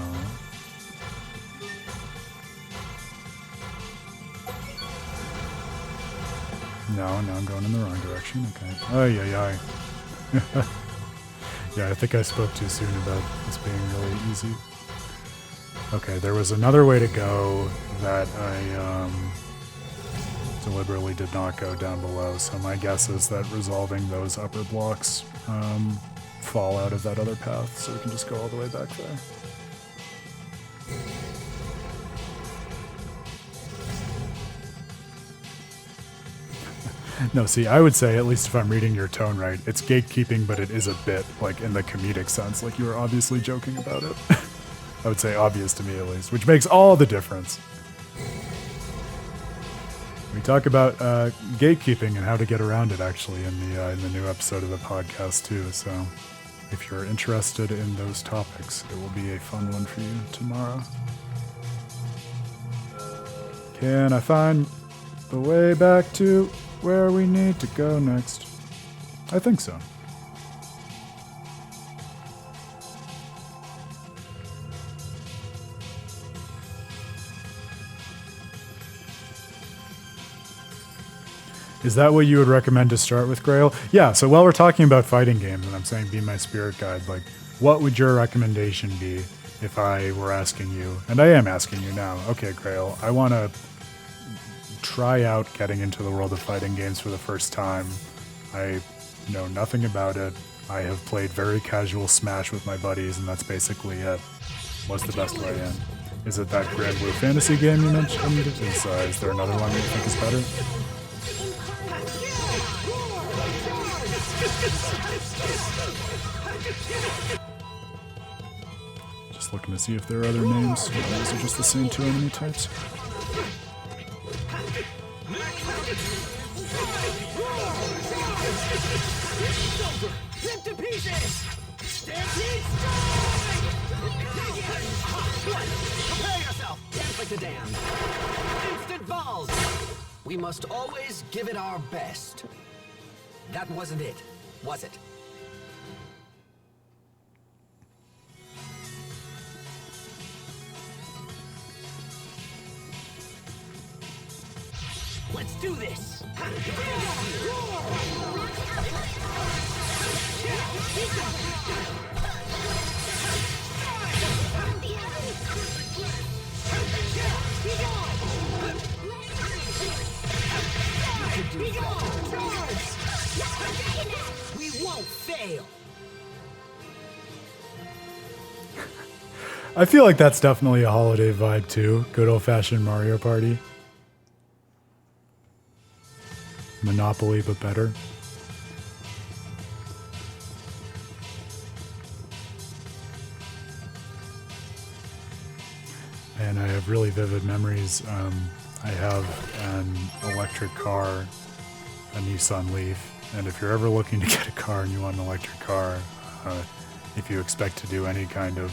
No, I'm going in the wrong direction. Okay. Oh, yeah. Yeah, I think I spoke too soon about this being really easy. Okay, there was another way to go that I deliberately did not go down below, so my guess is that resolving those upper blocks fall out of that other path, so we can just go all the way back there. No, see, I would say, at least if I'm reading your tone right, it's gatekeeping, but it is a bit, like, in the comedic sense, like you were obviously joking about it. I would say obvious to me, at least, which makes all the difference. We talk about gatekeeping and how to get around it, actually, in the new episode of the podcast, too, so if you're interested in those topics, it will be a fun one for you tomorrow. Can I find the way back to where we need to go next? I think so. Is that what you would recommend to start with, Grail? Yeah, so while we're talking about fighting games, and I'm saying be my spirit guide, like, what would your recommendation be if I were asking you, and I am asking you now, okay, Grail, I want to try out getting into the world of fighting games for the first time. I know nothing about it. I have played very casual Smash with my buddies, and that's basically it. What's the best way in? Is it that Grand Blue Fantasy game you mentioned? Is there another one that you think is better? Just looking to see if there are other names. These are just the same two enemy types. Rip to pieces! Stampede Prepare yourself! Dance like the damned. Instant balls! We must always give it our best. That wasn't it, was it? Let's do this! We won't fail! I feel like that's definitely a holiday vibe too. Good old-fashioned Mario Party. Monopoly, but better. And I have really vivid memories. I have an electric car, a Nissan Leaf, and if you're ever looking to get a car and you want an electric car, if you expect to do any kind of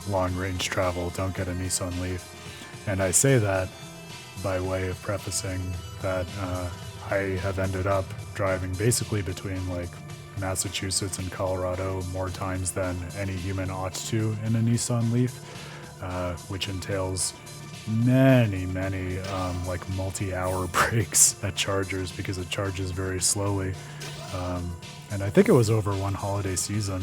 long-range travel, don't get a Nissan Leaf. And I say that by way of prefacing that I have ended up driving basically between like Massachusetts and Colorado more times than any human ought to in a Nissan Leaf, which entails many like multi-hour breaks at chargers because it charges very slowly. And I think it was over one holiday season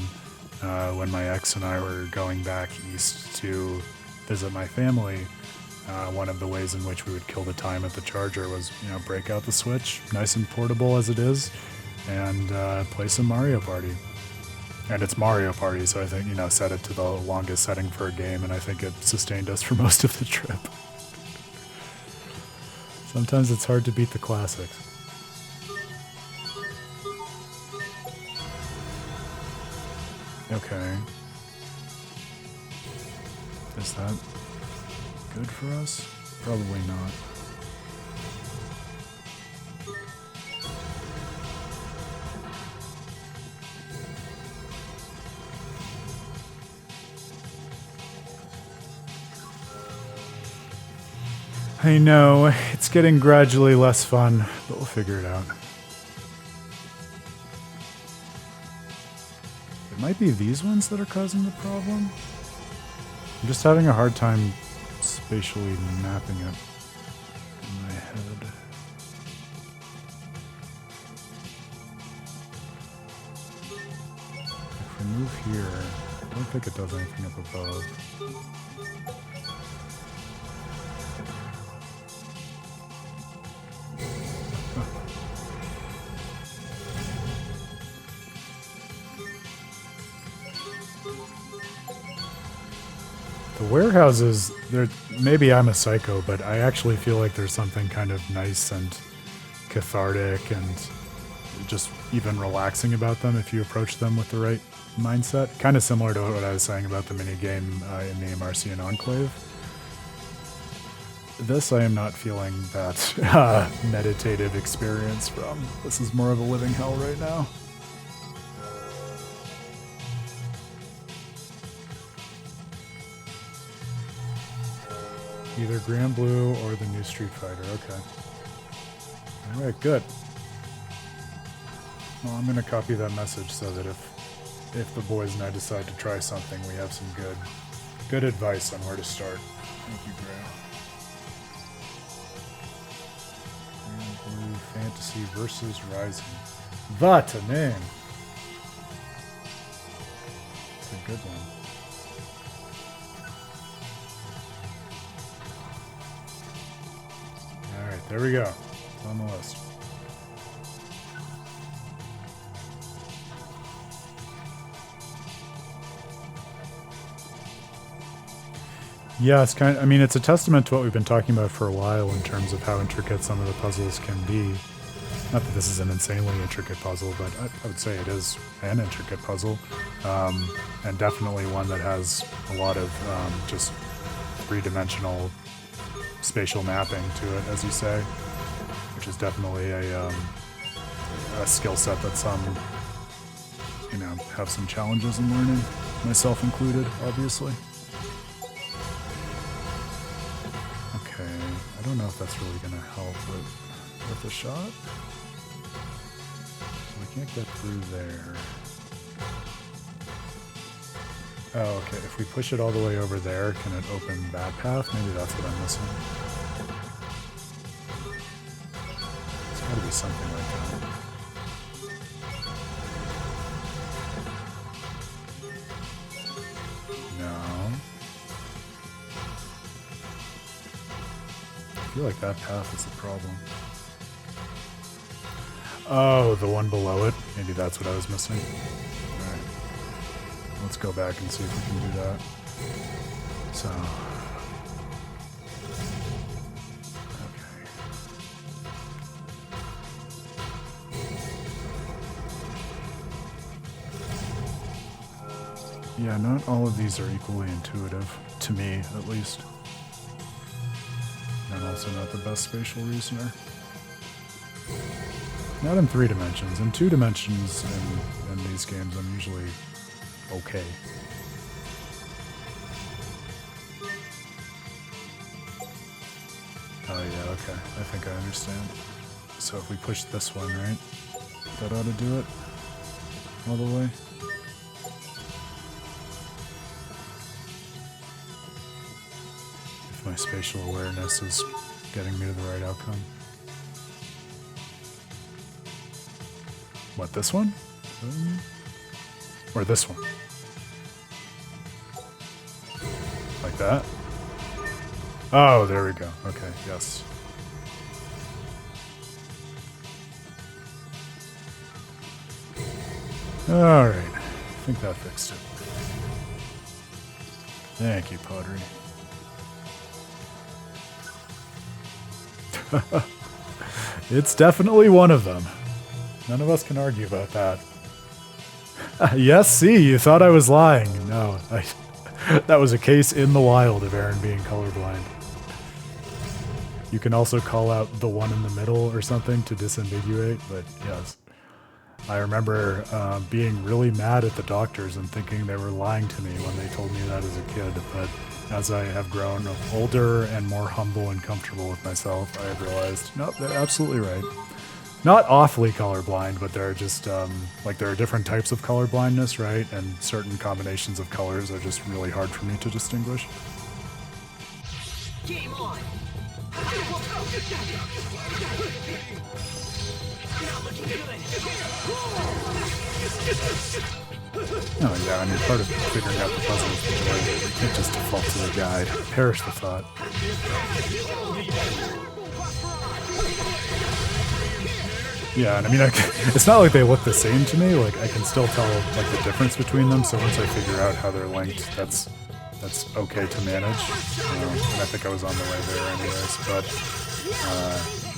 when my ex and I were going back east to visit my family. One of the ways in which we would kill the time at the charger was, break out the Switch, nice and portable as it is, and play some Mario Party. And it's Mario Party, so I think, set it to the longest setting for a game, and I think it sustained us for most of the trip. Sometimes it's hard to beat the classics. Okay. Is that good for us? Probably not. I know, it's getting gradually less fun, but we'll figure it out. It might be these ones that are causing the problem. I'm just having a hard time spatially mapping it in my head. If we move here, I don't think it does anything up above. The warehouses, maybe I'm a psycho, but I actually feel like there's something kind of nice and cathartic and just even relaxing about them if you approach them with the right mindset. Kind of similar to what I was saying about the minigame in the Marcian Enclave. This I am not feeling that meditative experience from. This is more of a living hell right now. Either Grand Blue or the new Street Fighter. Okay. Alright, good. Well, I'm going to copy that message so that if the boys and I decide to try something, we have some good advice on where to start. Thank you, Grail. Grand Blue Fantasy versus Rising. What a name! It's a good one. Alright, there we go. It's on the list. Yeah, it's it's a testament to what we've been talking about for a while in terms of how intricate some of the puzzles can be. Not that this is an insanely intricate puzzle, but I would say it is an intricate puzzle. And definitely one that has a lot of just three-dimensional spatial mapping to it, as you say, which is definitely a skill set that some, have some challenges in learning, myself included, obviously. Okay, I don't know if that's really going to help with the shot. We can't get through there. Oh, okay. If we push it all the way over there, can it open that path? Maybe that's what I'm missing. Gotta be something like that. No. I feel like that path is the problem. Oh, the one below it? Maybe that's what I was missing. Alright. Let's go back and see if we can do that. So... yeah, not all of these are equally intuitive, to me at least. I'm also not the best spatial reasoner. Not in 3 dimensions. In 2 dimensions in these games, I'm usually okay. Oh yeah, okay. I think I understand. So if we push this one, right? That ought to do it all the way. If my spatial awareness is getting me to the right outcome. What, this one? Or this one? Like that? Oh, there we go. Okay, yes. Alright. I think that fixed it. Thank you, Pottery. It's definitely one of them. None of us can argue about that. Yes, see, you thought I was lying. No, that was a case in the wild of Aaron being colorblind. You can also call out the one in the middle or something to disambiguate, but yes. I remember being really mad at the doctors and thinking they were lying to me when they told me that as a kid, but as I have grown older and more humble and comfortable with myself, I have realized, nope, they're absolutely right. Not awfully colorblind, but there are just, like, there are different types of colorblindness, right? And certain combinations of colors are just really hard for me to distinguish. Game on! Oh yeah, I mean, part of figuring out the puzzle is the joy. You can't just default to the guide. Perish the thought. Yeah, and I mean, it's not like they look the same to me. Like, I can still tell, like, the difference between them, so once I figure out how they're linked, that's okay to manage. And I think I was on the way there anyways, but,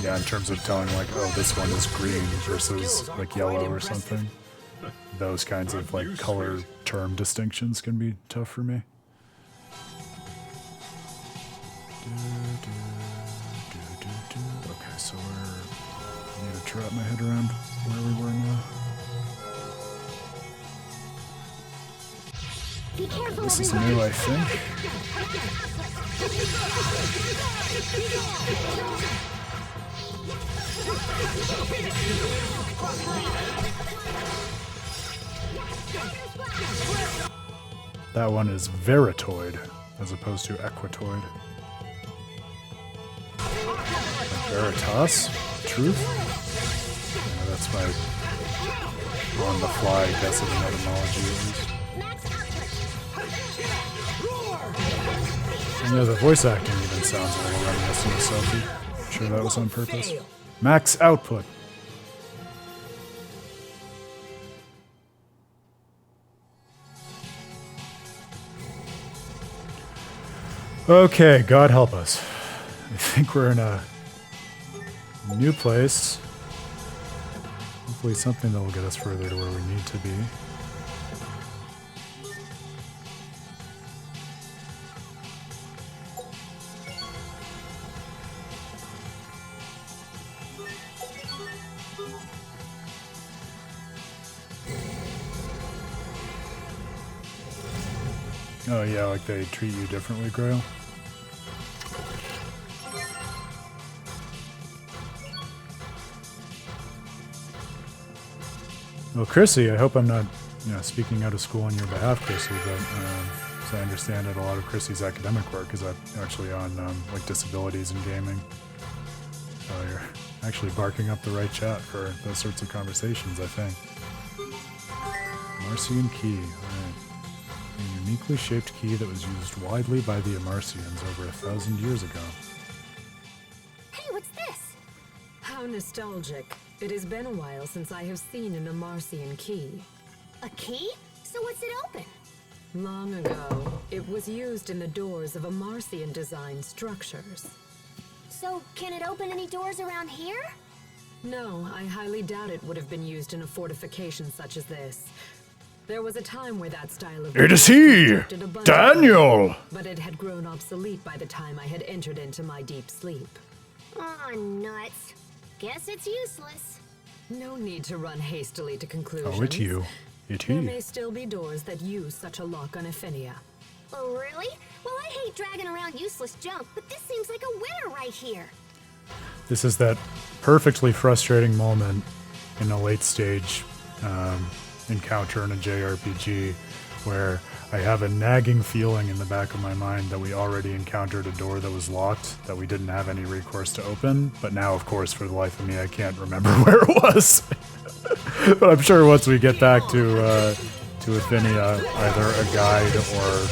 yeah, in terms of telling, like, oh, this one is green versus, like, yellow or something, those kinds of, like, color term distinctions can be tough for me. Okay, so I need to wrap my head around where we were now. Be careful, This is everyone. new, I think. That one is veritoid, as opposed to equatoid. Like veritas? Truth? Yeah, that's my on-the-fly guess of an etymology, at least. And yeah, the voice acting even sounds a little reminiscent of Sophie. I'm sure that was on purpose. Max output. Okay, God help us. I think we're in a new place. Hopefully something that will get us further to where we need to be. Oh yeah, like they treat you differently, Grail? Well, Chrissy, I hope I'm not, speaking out of school on your behalf, Chrissy, but as I understand it, a lot of Chrissy's academic work is actually on, like, disabilities in gaming. Oh, actually barking up the right chat for those sorts of conversations, I think. Marcian key. Alright. A uniquely shaped key that was used widely by the Amarcians over 1,000 years ago. Hey, what's this? How nostalgic. It has been a while since I have seen an Amarcian key. A key? So what's it open? Long ago, it was used in the doors of Amarcian design structures. So, can it open any doors around here? No, I highly doubt it would have been used in a fortification such as this. There was a time where that style of... It is he! constructed a bunch of Daniel! weapons, but it had grown obsolete by the time I had entered into my deep sleep. Aw, nuts. Guess it's useless. No need to run hastily to conclusions. Oh, it's you. It There he. may still be doors that use such a lock on Ephinia. Oh, really? Well, I hate dragging around useless junk, but this seems like a winner right here. This is that perfectly frustrating moment in a late stage encounter in a JRPG where I have a nagging feeling in the back of my mind that we already encountered a door that was locked that we didn't have any recourse to open, but now, of course, for the life of me, I can't remember where it was. But I'm sure once we get back to Ephinia, either a guide or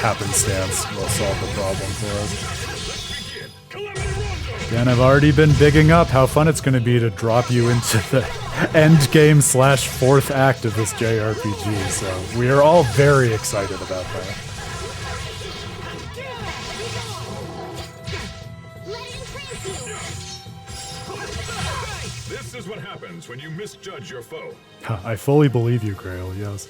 happenstance will solve the problem for us. And I've already been bigging up how fun it's going to be to drop you into the end game / fourth act of this JRPG, so we are all very excited about that. This is what happens when you misjudge your foe. I fully believe you, Grail, yes.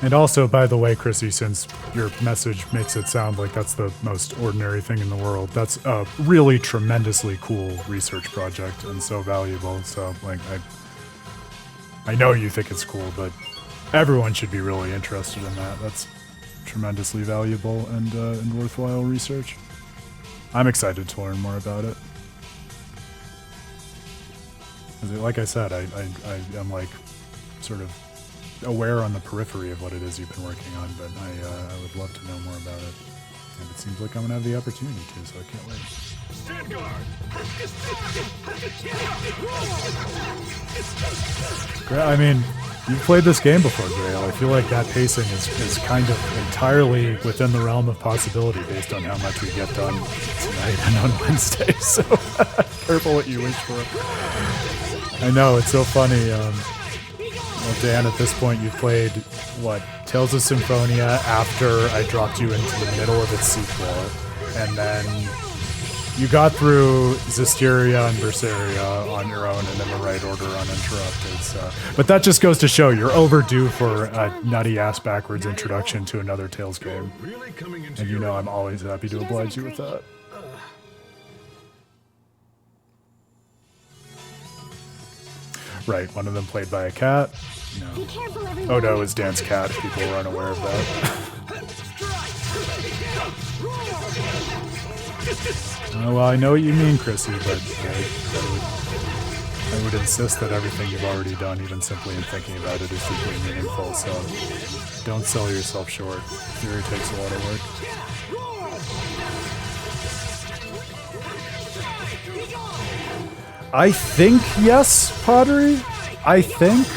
And also, by the way, Chrissy, since your message makes it sound like that's the most ordinary thing in the world, that's a really tremendously cool research project and so valuable. So, like, I know you think it's cool, but everyone should be really interested in that. That's tremendously valuable and worthwhile research. I'm excited to learn more about it. 'Cause like I said, I am like sort of aware on the periphery of what it is you've been working on, but I would love to know more about it. And it seems like I'm gonna have the opportunity to, so I can't wait. Stand guard! I mean, you've played this game before, Grail. I feel like that pacing is kind of entirely within the realm of possibility based on how much we get done tonight and on Wednesday, so careful what you wish for. I know, it's so funny. Well, Dan, at this point, you've played, what, Tales of Symphonia after I dropped you into the middle of its sequel, and then you got through Zestiria and Berseria on your own and in the right order uninterrupted. So. But that just goes to show you're overdue for a nutty-ass backwards introduction to another Tales game. Really coming into And you your know own. I'm always happy to oblige you with that. Right, one of them played by a cat. No. Be careful, everyone. Oh no, it's Dan's cat, if people were unaware of that. Well, I know what you mean, Chrissy, but I would insist that everything you've already done, even simply in thinking about it, is deeply meaningful, so don't sell yourself short. Theory takes a lot of work. I think yes, Pottery. I think.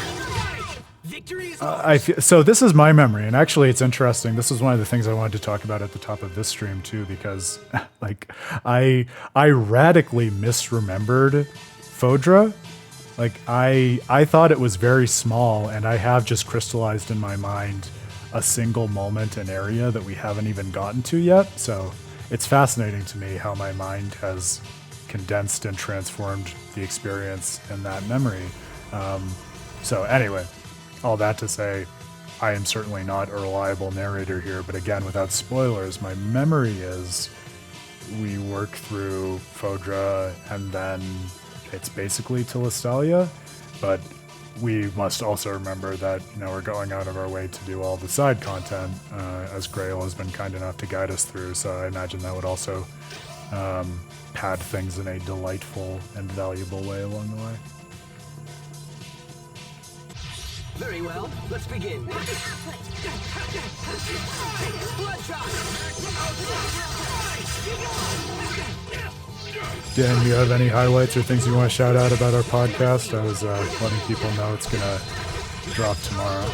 So this is my memory, and actually it's interesting. This is one of the things I wanted to talk about at the top of this stream too, because like I radically misremembered Fodra. Like I thought it was very small, and I have just crystallized in my mind a single moment and area that we haven't even gotten to yet. So it's fascinating to me how my mind has condensed and transformed the experience in that memory. So anyway, all that to say, I am certainly not a reliable narrator here, but again, without spoilers, my memory is we work through Fodra and then it's basically to Lestalia, but we must also remember that, you know, we're going out of our way to do all the side content, as Grail has been kind enough to guide us through, so I imagine that would also pad things in a delightful and valuable way along the way. Very well, let's begin. Bloodshot! Dan, you have any highlights or things you want to shout out about our podcast? I was letting people know it's going to drop tomorrow.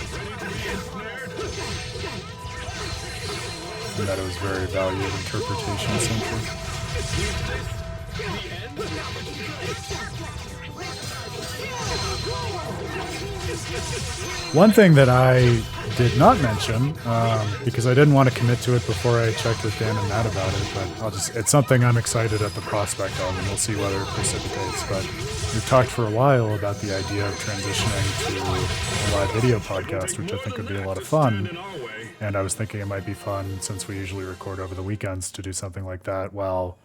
And that it was very valued interpretation centric. One thing that I did not mention, because I didn't want to commit to it before I checked with Dan and Matt about it, but it's something I'm excited at the prospect of, and we'll see whether it precipitates. But we've talked for a while about the idea of transitioning to a live video podcast, which I think would be a lot of fun. And I was thinking it might be fun, since we usually record over the weekends, to do something like that while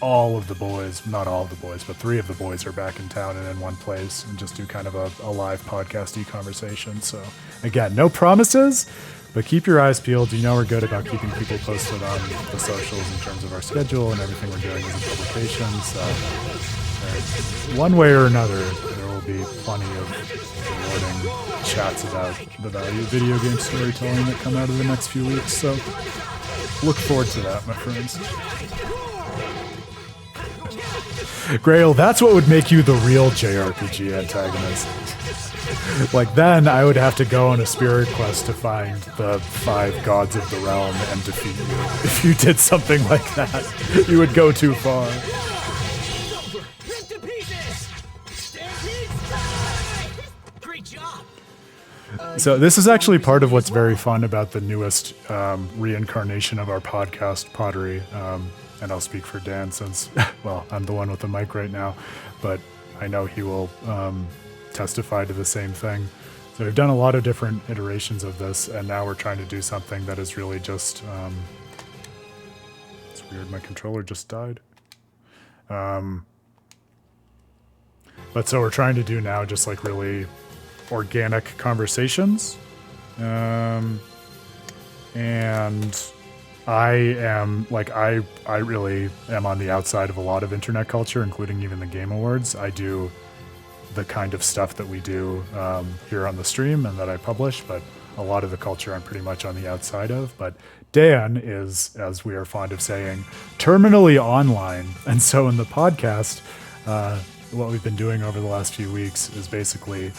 all of the boys, not all of the boys, but 3 of the boys are back in town and in one place, and just do kind of a live podcast-y conversation. So again, no promises, but keep your eyes peeled. You know we're good about keeping people posted on the socials in terms of our schedule and everything we're doing as a publication. So one way or another, there will be plenty of rewarding chats about the value of video game storytelling that come out of the next few weeks. So look forward to that, my friends. Grail, that's what would make you the real JRPG antagonist. Like, then I would have to go on a spirit quest to find the 5 gods of the realm and defeat you. If you did something like that, you would go too far. So this is actually part of what's very fun about the newest reincarnation of our podcast, Pottery. And I'll speak for Dan since, well, I'm the one with the mic right now, but I know he will testify to the same thing. So we've done a lot of different iterations of this, and now we're trying to do something that is really just, it's weird, my controller just died. But so we're trying to do now just like really organic conversations. And I am, like, I really am on the outside of a lot of internet culture, including even the Game Awards. I do the kind of stuff that we do here on the stream and that I publish, but a lot of the culture I'm pretty much on the outside of. But Dan is, as we are fond of saying, terminally online. And so in the podcast, what we've been doing over the last few weeks is basically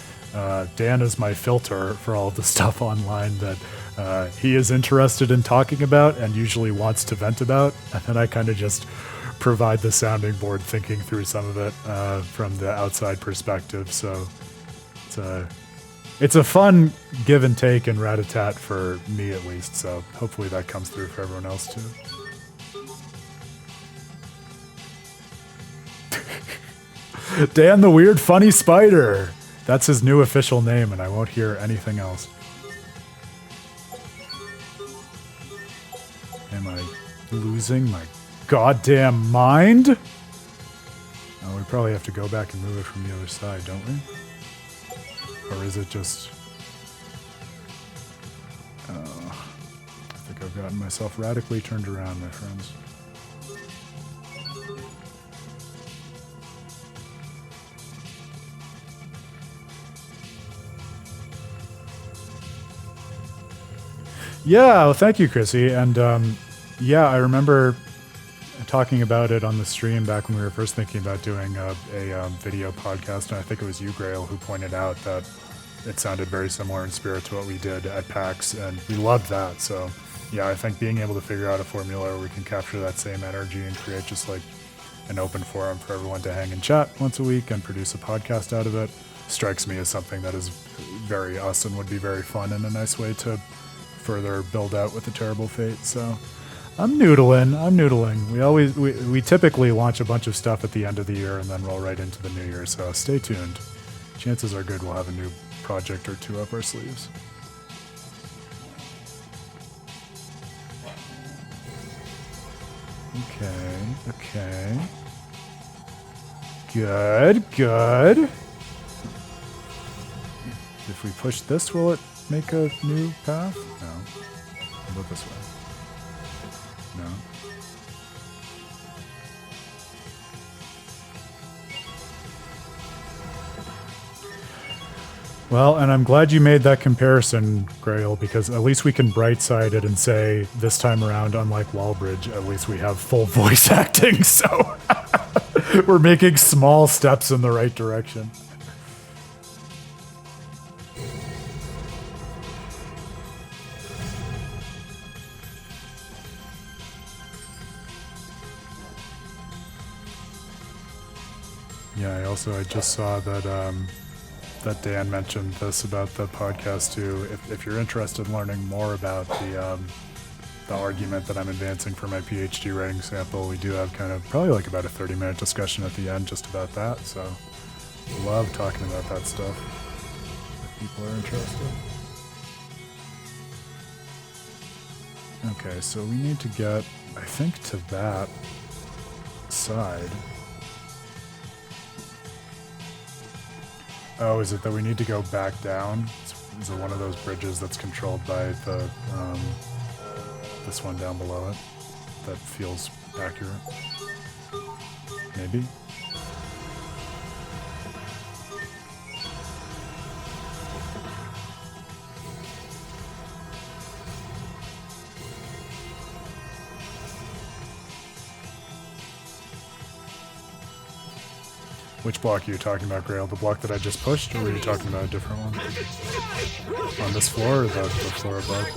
Dan is my filter for all of the stuff online that he is interested in talking about and usually wants to vent about, and then I kind of just provide the sounding board, thinking through some of it from the outside perspective. So it's a fun give and take and rat-a-tat for me, at least. So hopefully that comes through for everyone else too. Dan the Weird Funny Spider. That's his new official name, and I won't hear anything else. Am I losing my goddamn mind? Oh, we probably have to go back and move it from the other side, don't we? Or is it just... I think I've gotten myself radically turned around, my friends. Yeah, well, thank you, Chrissy. And yeah, I remember talking about it on the stream back when we were first thinking about doing a video podcast. And I think it was you, Grail, who pointed out that it sounded very similar in spirit to what we did at PAX. And we loved that. So yeah, I think being able to figure out a formula where we can capture that same energy and create just like an open forum for everyone to hang and chat once a week and produce a podcast out of it strikes me as something that is very us and would be very fun and a nice way to further build out with the Terrible Fate. So I'm noodling. We typically launch a bunch of stuff at the end of the year and then roll right into the new year. So stay tuned. Chances are good we'll have a new project or 2 up our sleeves. Okay. Good. If we push this, will it make a new path? No. I'll go this way. No. Well, and I'm glad you made that comparison, Grail, because at least we can bright-side it and say, this time around, unlike Wallbridge, at least we have full voice acting, so we're making small steps in the right direction. Yeah, I just saw that that Dan mentioned this about the podcast too. If you're interested in learning more about the argument that I'm advancing for my PhD writing sample, we do have kind of probably like about a 30-minute discussion at the end just about that. So love talking about that stuff if people are interested. Okay, so we need to get, I think, to that side. Oh, is it that we need to go back down? Is it one of those bridges that's controlled by the this one down below it? That feels accurate. Maybe? Which block are you talking about, Grail? The block that I just pushed, or were you talking about a different one? On this floor, or the floor above?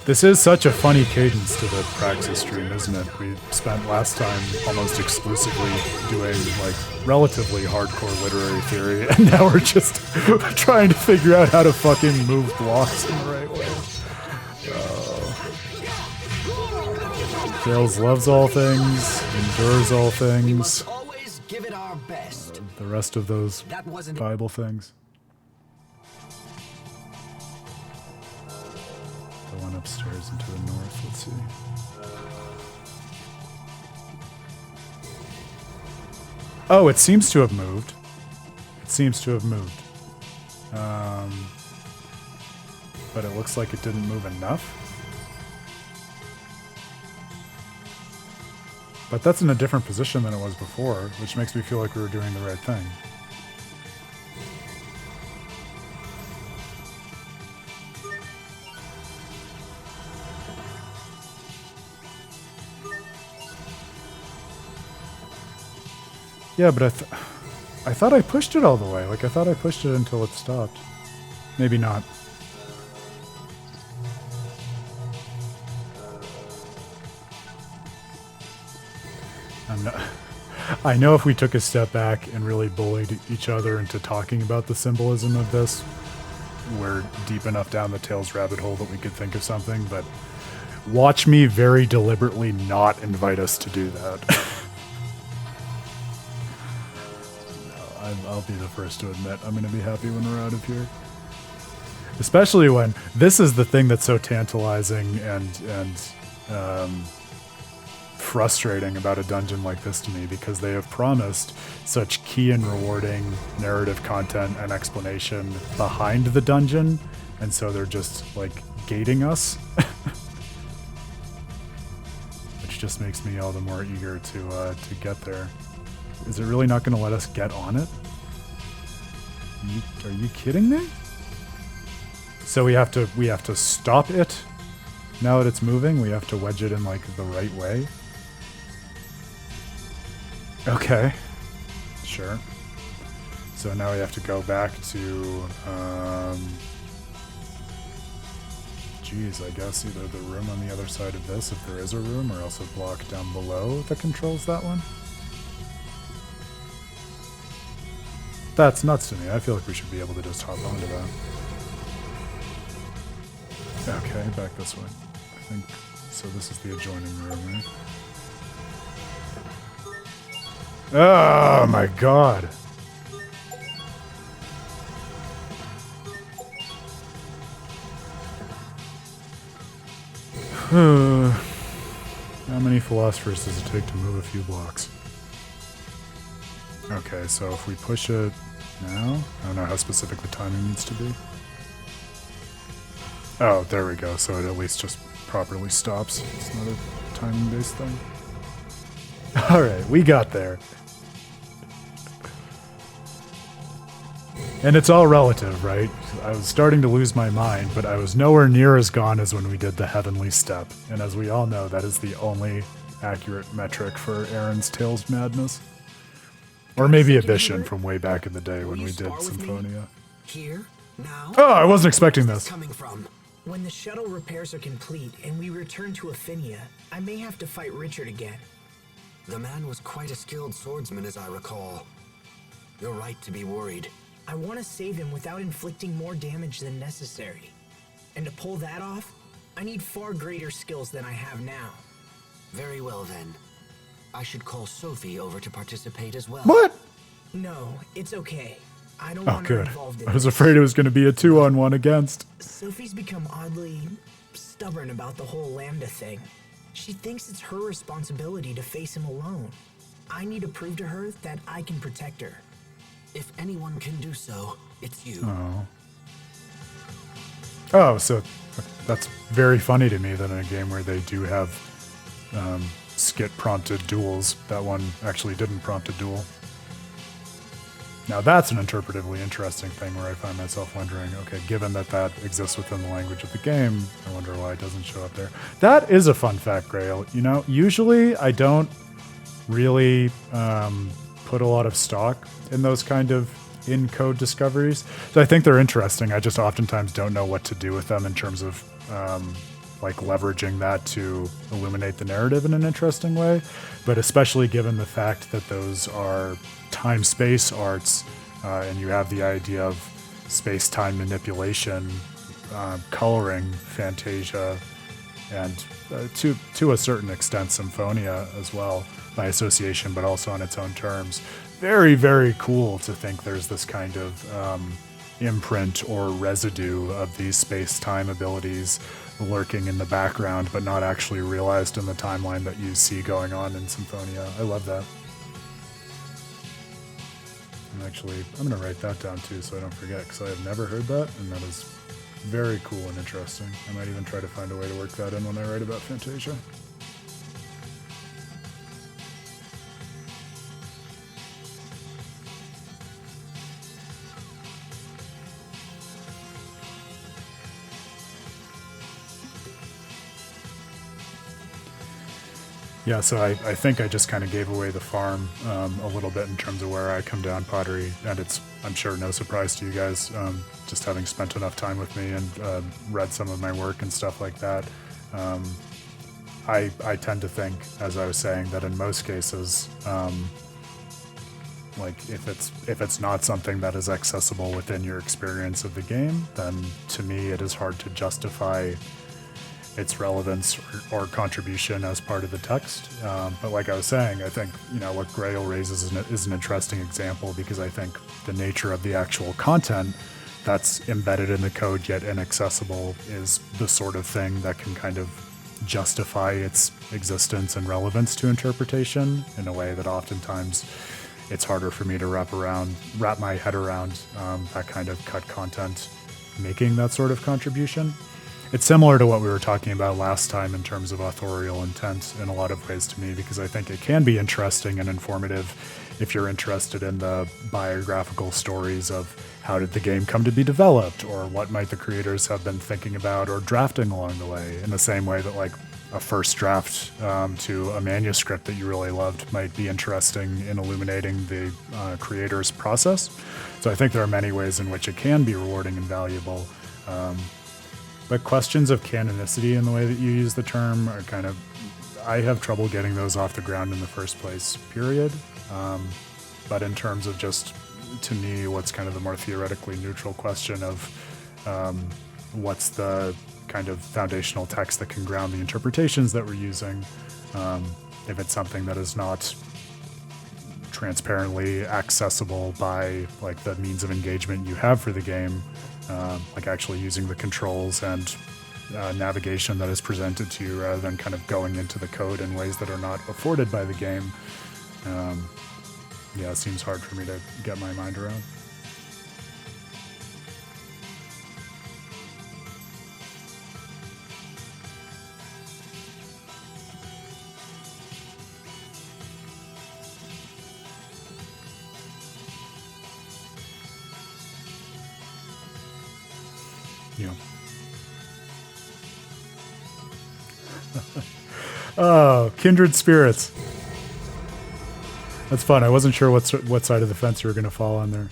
This is such a funny cadence to the Praxis stream, isn't it? We spent last time almost exclusively doing, like, relatively hardcore literary theory, and now we're just trying to figure out how to fucking move blocks in the right way. Trails loves all things, endures all things. We must always give it our best. The rest of those Bible things. The one upstairs and to the north, let's see. Oh, it seems to have moved. It seems to have moved. But it looks like it didn't move enough. But that's in a different position than it was before, which makes me feel like we were doing the right thing. Yeah, but I thought I pushed it all the way. Like, I thought I pushed it until it stopped. Maybe not. I know if we took a step back and really bullied each other into talking about the symbolism of this, we're deep enough down the Tales rabbit hole that we could think of something, but watch me very deliberately not invite us to do that. I'll be the first to admit I'm going to be happy when we're out of here. Especially when this is the thing that's so tantalizing and frustrating about a dungeon like this to me, because they have promised such key and rewarding narrative content and explanation behind the dungeon, and so they're just like gating us. Which just makes me all the more eager to get there. Is it really not going to let us get on it? Are you kidding me? So we have to stop it. Now that it's moving, we have to wedge it in like the right way. Okay. Sure. So now we have to go back to geez, I guess either the room on the other side of this, if there is a room, or else a block down below that controls that one. That's nuts to me. I feel like we should be able to just hop onto that. Okay, back this way. I think, so this is the adjoining room, right? Oh my god! How many philosophers does it take to move a few blocks? Okay, so if we push it now, I don't know how specific the timing needs to be. Oh, there we go, so it at least just properly stops. It's not a timing-based thing. Alright, we got there. And it's all relative, right? I was starting to lose my mind, but I was nowhere near as gone as when we did the heavenly step. And as we all know, that is the only accurate metric for Aaron's Tales madness. Or maybe a vision from way back in the day when we did Symphonia. Here? Now? Oh, I wasn't expecting Where's this. coming from? When the shuttle repairs are complete and we return to Affinia, I may have to fight Richard again. The man was quite a skilled swordsman, as I recall. You're right to be worried. I want to save him without inflicting more damage than necessary. And to pull that off, I need far greater skills than I have now. Very well, then. I should call Sophie over to participate as well. What? No, it's okay. I don't Oh, want her good. involved in I was this. afraid it was going to be a 2-on-1 against. Sophie's become oddly stubborn about the whole Lambda thing. She thinks it's her responsibility to face him alone. I need to prove to her that I can protect her. If anyone can do so, it's you. Oh, so that's very funny to me that in a game where they do have skit-prompted duels, that one actually didn't prompt a duel. Now that's an interpretively interesting thing where I find myself wondering, okay, given that that exists within the language of the game, I wonder why it doesn't show up there. That is a fun fact, Grail. You know, usually I don't really put a lot of stock in those kind of in-code discoveries. So I think they're interesting. I just oftentimes don't know what to do with them in terms of like leveraging that to illuminate the narrative in an interesting way. But especially given the fact that those are time-space arts, and you have the idea of space-time manipulation, coloring Fantasia, and to a certain extent Symphonia as well, by association, but also on its own terms. Very, very cool to think there's this kind of imprint or residue of these space-time abilities lurking in the background, but not actually realized in the timeline that you see going on in Symphonia. I love that. I'm going to write that down too so I don't forget, because I have never heard that, and that is very cool and interesting. I might even try to find a way to work that in when I write about Fantasia. Yeah, so I think I just kind of gave away the farm a little bit in terms of where I come down pottery, and it's, I'm sure, no surprise to you guys, just having spent enough time with me and read some of my work and stuff like that. I tend to think, as I was saying, that in most cases, like if it's not something that is accessible within your experience of the game, then to me it is hard to justify its relevance or contribution as part of the text. But like I was saying, I think, you know, what Grail raises is an interesting example, because I think the nature of the actual content that's embedded in the code yet inaccessible is the sort of thing that can kind of justify its existence and relevance to interpretation in a way that oftentimes it's harder for me to wrap my head around that kind of cut content making that sort of contribution. It's similar to what we were talking about last time in terms of authorial intent in a lot of ways to me, because I think it can be interesting and informative if you're interested in the biographical stories of how did the game come to be developed, or what might the creators have been thinking about or drafting along the way, in the same way that like a first draft to a manuscript that you really loved might be interesting in illuminating the creator's process. So I think there are many ways in which it can be rewarding and valuable. But questions of canonicity in the way that you use the term are kind of, I have trouble getting those off the ground in the first place, period. But in terms of just, to me, what's kind of the more theoretically neutral question of what's the kind of foundational text that can ground the interpretations that we're using, if it's something that is not transparently accessible by like the means of engagement you have for the game, like actually using the controls and navigation that is presented to you rather than kind of going into the code in ways that are not afforded by the game. Yeah, it seems hard for me to get my mind around. you. Oh, kindred spirits. That's fun. I wasn't sure what side of the fence you were going to fall on there.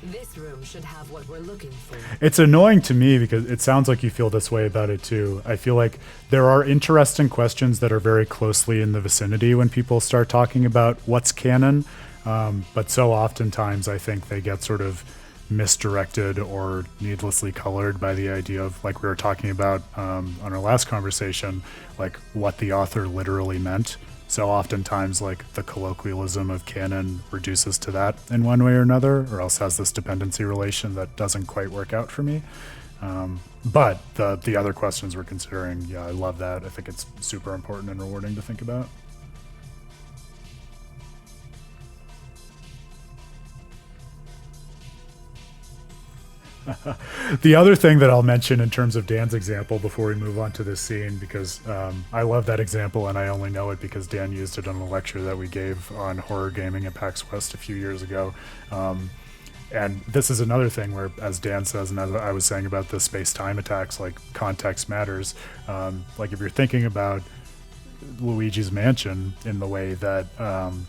This room should have what we're looking for. It's annoying to me because it sounds like you feel this way about it too. I feel like there are interesting questions that are very closely in the vicinity when people start talking about what's canon, but so oftentimes I think they get sort of misdirected or needlessly colored by the idea of, like we were talking about on our last conversation, like what the author literally meant. So oftentimes, like, the colloquialism of canon reduces to that in one way or another, or else has this dependency relation that doesn't quite work out for me. But the other questions we're considering, yeah, I love that. I think it's super important and rewarding to think about. The other thing that I'll mention in terms of Dan's example before we move on to this scene, because I love that example and I only know it because Dan used it on a lecture that we gave on horror gaming at PAX West a few years ago. And this is another thing where, as Dan says, and as I was saying about the space-time attacks, like, context matters. Like, if you're thinking about Luigi's Mansion in the way that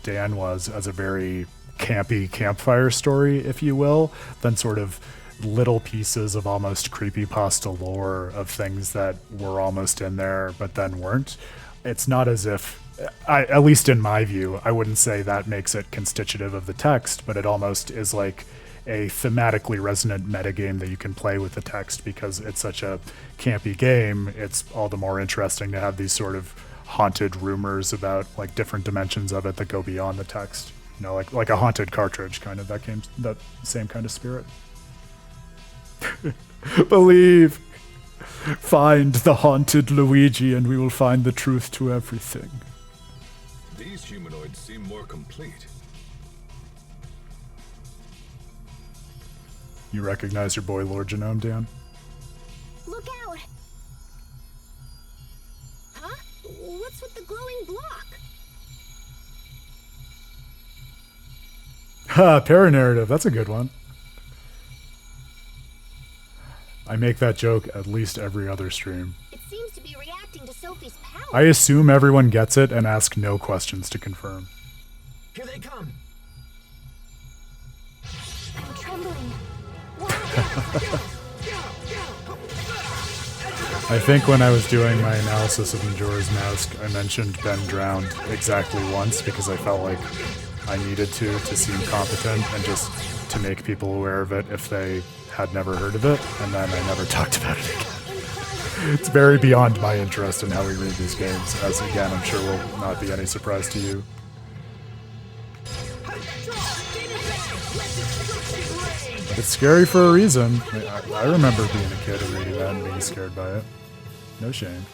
Dan was, as a very campy campfire story, if you will, then sort of little pieces of almost creepypasta lore of things that were almost in there but then weren't. It's not as if, at least in my view, I wouldn't say that makes it constitutive of the text, but it almost is like a thematically resonant metagame that you can play with the text. Because it's such a campy game, it's all the more interesting to have these sort of haunted rumors about, like, different dimensions of it that go beyond the text. You know, like a haunted cartridge, kind of, that same kind of spirit. Believe. Find the haunted Luigi and we will find the truth to everything. These humanoids seem more complete. You recognize your boy Lord Genome, Dan? Look out! Huh? What's with the glowing block? Ha, paranarrative. That's a good one. I make that joke at least every other stream. It seems to be reacting to Sophie's power. I assume everyone gets it and ask no questions to confirm. Here they come. I'm trembling. I think when I was doing my analysis of Majora's Mask, I mentioned Ben drowned exactly once because I felt like I needed to seem competent and just to make people aware of it if they had never heard of it, and then I never talked about it again. It's very beyond my interest in how we read these games, as again, I'm sure will not be any surprise to you. But it's scary for a reason. I remember being a kid and reading that and being scared by it. No shame.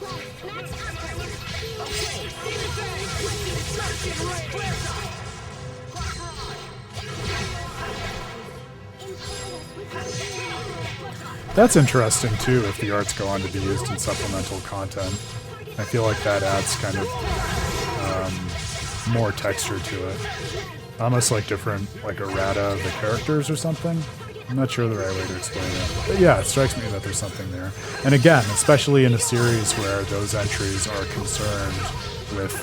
That's interesting too, if the arts go on to be used in supplemental content. I feel like that adds kind of more texture to it. Almost like different, like errata of the characters or something. I'm not sure the right way to explain it. But yeah, it strikes me that there's something there. And again, especially in a series where those entries are concerned with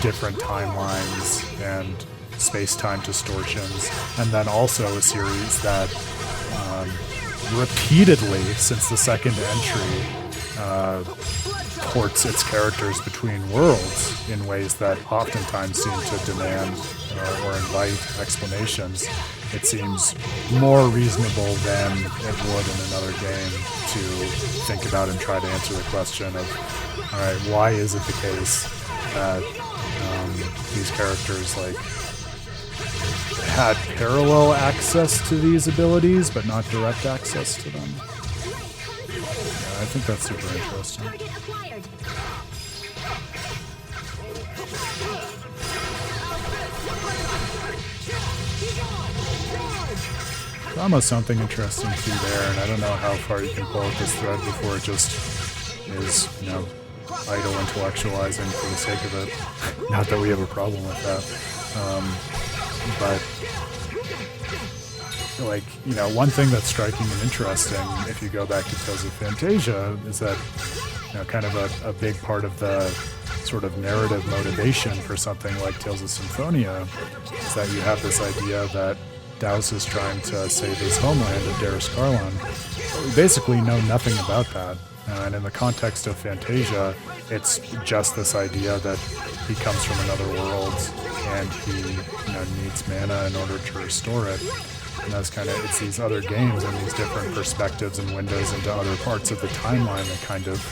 different timelines and space-time distortions, and then also a series that repeatedly, since the second entry, ports its characters between worlds in ways that oftentimes seem to demand or invite explanations. It seems more reasonable than it would in another game to think about and try to answer the question of, all right, why is it the case that these characters, like, had parallel access to these abilities, but not direct access to them? Yeah, I think that's super interesting. Almost something interesting too there, and I don't know how far you can pull at this thread before it just is, you know, idle intellectualizing for the sake of it. Not that we have a problem with that. But like, you know, one thing that's striking and interesting if you go back to Tales of Fantasia is that, you know, kind of a big part of the sort of narrative motivation for something like Tales of Symphonia is that you have this idea that Daus is trying to save his homeland of Daris Karlan. But we basically know nothing about that. And in the context of Fantasia, it's just this idea that he comes from another world and he, you know, needs mana in order to restore it. And that's kind of, it's these other games and these different perspectives and windows into other parts of the timeline that kind of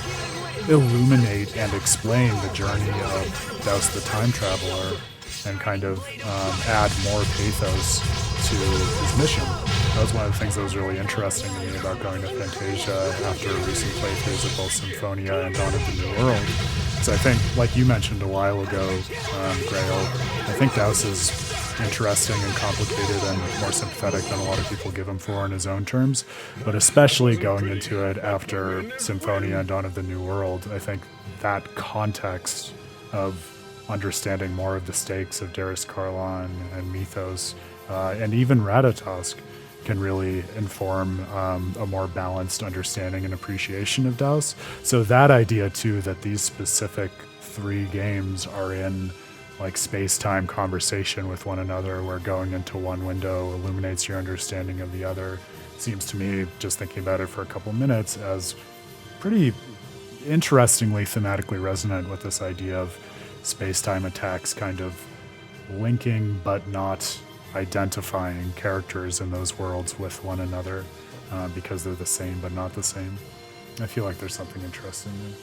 illuminate and explain the journey of Daus the Time Traveler and kind of add more pathos to his mission. That was one of the things that was really interesting to me about going to Fantasia after recent playthroughs of both Symphonia and Dawn of the New World. Because I think, like you mentioned a while ago, Grail, I think Daus is interesting and complicated and more sympathetic than a lot of people give him for in his own terms. But especially going into it after Symphonia and Dawn of the New World, I think that context of understanding more of the stakes of Daris Karlan and Mythos, and even Ratatosk, can really inform a more balanced understanding and appreciation of Daus. So that idea too, that these specific 3 games are in like space-time conversation with one another, where going into one window illuminates your understanding of the other, seems to me, just thinking about it for a couple minutes, as pretty interestingly thematically resonant with this idea of space-time attacks kind of linking but not identifying characters in those worlds with one another because they're the same but not the same. I feel like there's something interesting there.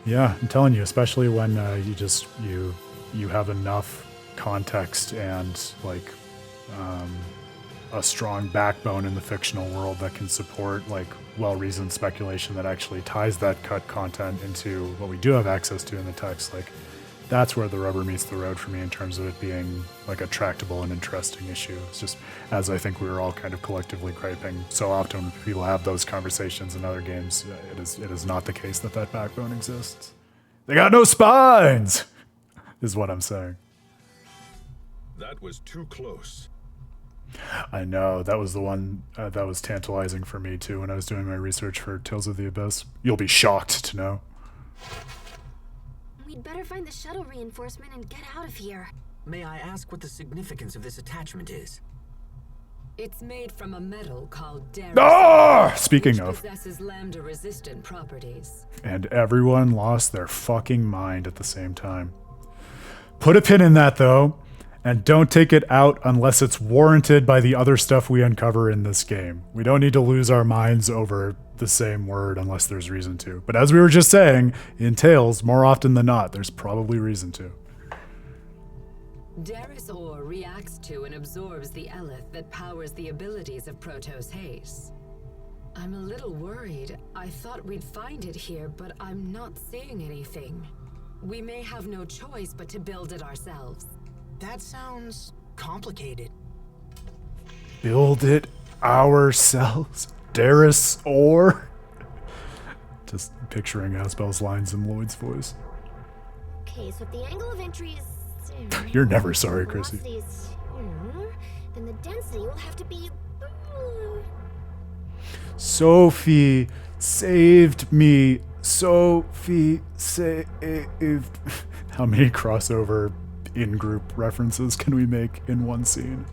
Yeah, I'm telling you, especially when you have enough context and like a strong backbone in the fictional world that can support like well-reasoned speculation that actually ties that cut content into what we do have access to in the text. Like, that's where the rubber meets the road for me in terms of it being like a tractable and interesting issue. It's just, as I think we were all kind of collectively griping, so often when people have those conversations in other games, it is not the case that that backbone exists. They got no spines, is what I'm saying. That was too close. I know, that was the one that was tantalizing for me too when I was doing my research for Tales of the Abyss. You'll be shocked to know. We'd better find the shuttle reinforcement and get out of here. May I ask what the significance of this attachment is? It's made from a metal called Dein. Speaking which of, possesses Lambda-resistant properties. and everyone lost their fucking mind at the same time. Put a pin in that though, and don't take it out unless it's warranted by the other stuff we uncover in this game. We don't need to lose our minds over the same word unless there's reason to. But as we were just saying, in Tales, more often than not, there's probably reason to. Daris ore reacts to and absorbs the eleth that powers the abilities of Protoss Haze. I'm a little worried. I thought we'd find it here, but I'm not seeing anything. We may have no choice but to build it ourselves. That sounds complicated. Build it ourselves. Daris ore. Just picturing Asbel's lines in Lloyd's voice. Okay, so if the angle of entry is... You're never sorry, Chrissy. velocity is here, then the density will have to be... Sophie saved me. Sophie saved. How many crossover in-group references can we make in one scene?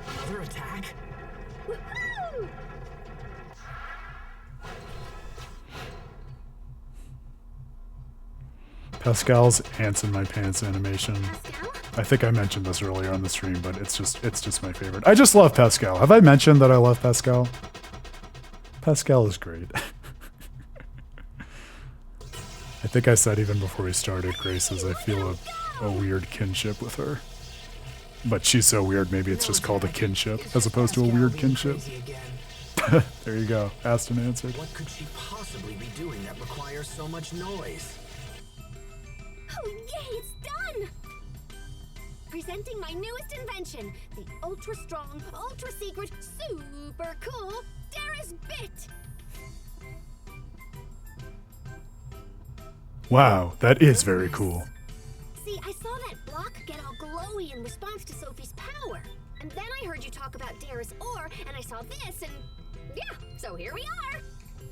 Another attack? Woohoo! Pascal's ants in my pants animation. Pascal? I think I mentioned this earlier on the stream, but it's just my favorite. I just love Pascal. Have I mentioned that I love Pascal? Pascal is great. I think I said even before we started, Grace, as I feel a weird kinship with her. But she's so weird, maybe it's just called a kinship, as opposed to a weird kinship. There you go. Asked and answered. What could she possibly be doing that requires so much noise? Oh, yay, it's done! Presenting my newest invention, the ultra-strong, ultra-secret, super cool Daris Bit! Wow, that is very cool. See, I saw that block get all glowy in response to Sophie's power. And then I heard you talk about Darius Ore, and I saw this, and yeah, so here we are.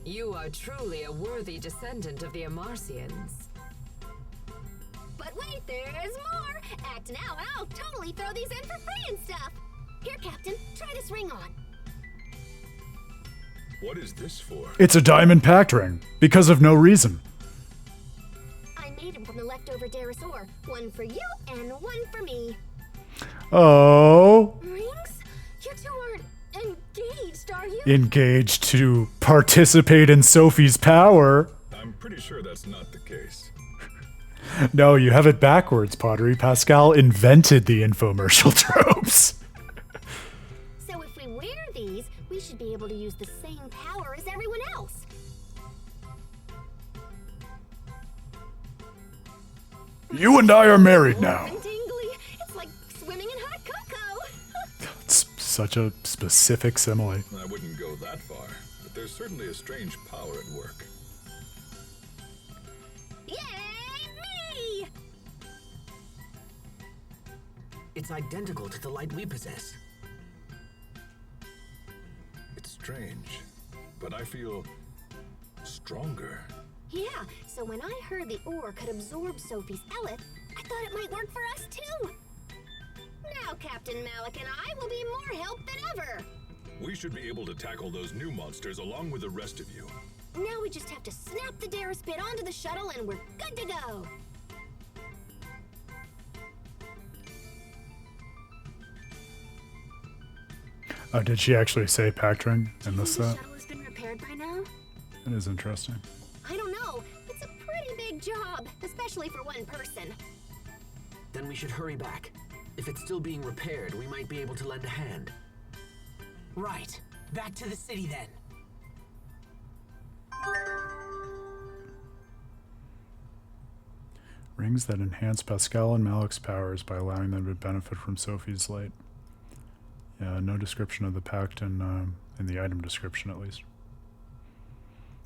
You are truly a worthy descendant of the Amarcians. But wait, there's more. Act now, and I'll totally throw these in for free and stuff. Here, Captain, try this ring on. What is this for? It's a diamond pact ring, because of no reason. I made them from the leftover Darius Ore. One for you, and one for me. Oh. Rings? You two aren't engaged, are you? Engaged to participate in Sophie's power. I'm pretty sure that's not the case. No, you have it backwards, Pottery. Pascal invented the infomercial tropes. So if we wear these, we should be able to use the same power as everyone else. You and I are married now. And tingly. It's like swimming in hot cocoa. It's such a specific simile. I wouldn't go that far, but there's certainly a strange power at work. Yay, me! It's identical to the light we possess. It's strange, but I feel stronger. Yeah, so when I heard the ore could absorb Sophie's Elith, I thought it might work for us too. Now Captain Malik and I will be more help than ever. We should be able to tackle those new monsters along with the rest of you. Now we just have to snap the Darius bit onto the shuttle and we're good to go. Oh, did she actually say pact ring in this The set? shuttle has been repaired by now? That is interesting. I don't know. It's a pretty big job, especially for one person. Then we should hurry back. If it's still being repaired, we might be able to lend a hand. Right. Back to the city then. Rings that enhance Pascal and Malik's powers by allowing them to benefit from Sophie's light. Yeah, no description of the pact in the item description, at least.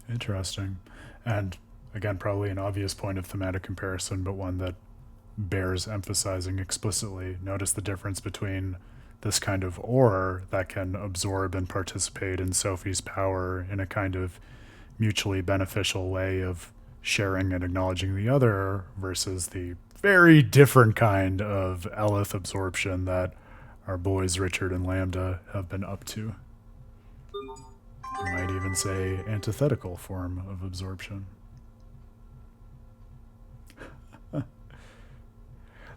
Interesting. And again, probably an obvious point of thematic comparison, but one that bears emphasizing explicitly. Notice the difference between this kind of ore that can absorb and participate in Sophie's power in a kind of mutually beneficial way of sharing and acknowledging the other versus the very different kind of Elith absorption that our boys Richard and Lambda have been up to. You might even say antithetical form of absorption.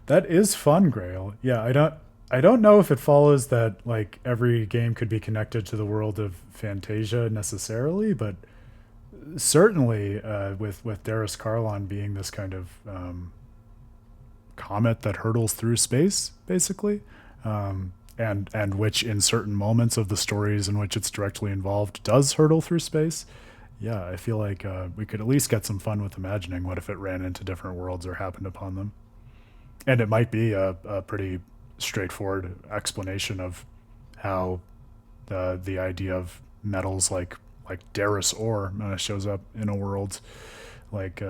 That is fun, Grail. Yeah, I don't know if it follows that like every game could be connected to the world of Fantasia necessarily, but certainly with Darius Carlon being this kind of comet that hurtles through space, basically, and which in certain moments of the stories in which it's directly involved does hurtle through space. Yeah, I feel like we could at least get some fun with imagining what if it ran into different worlds or happened upon them. And it might be a pretty straightforward explanation of how the idea of metals like Darius ore shows up in a world like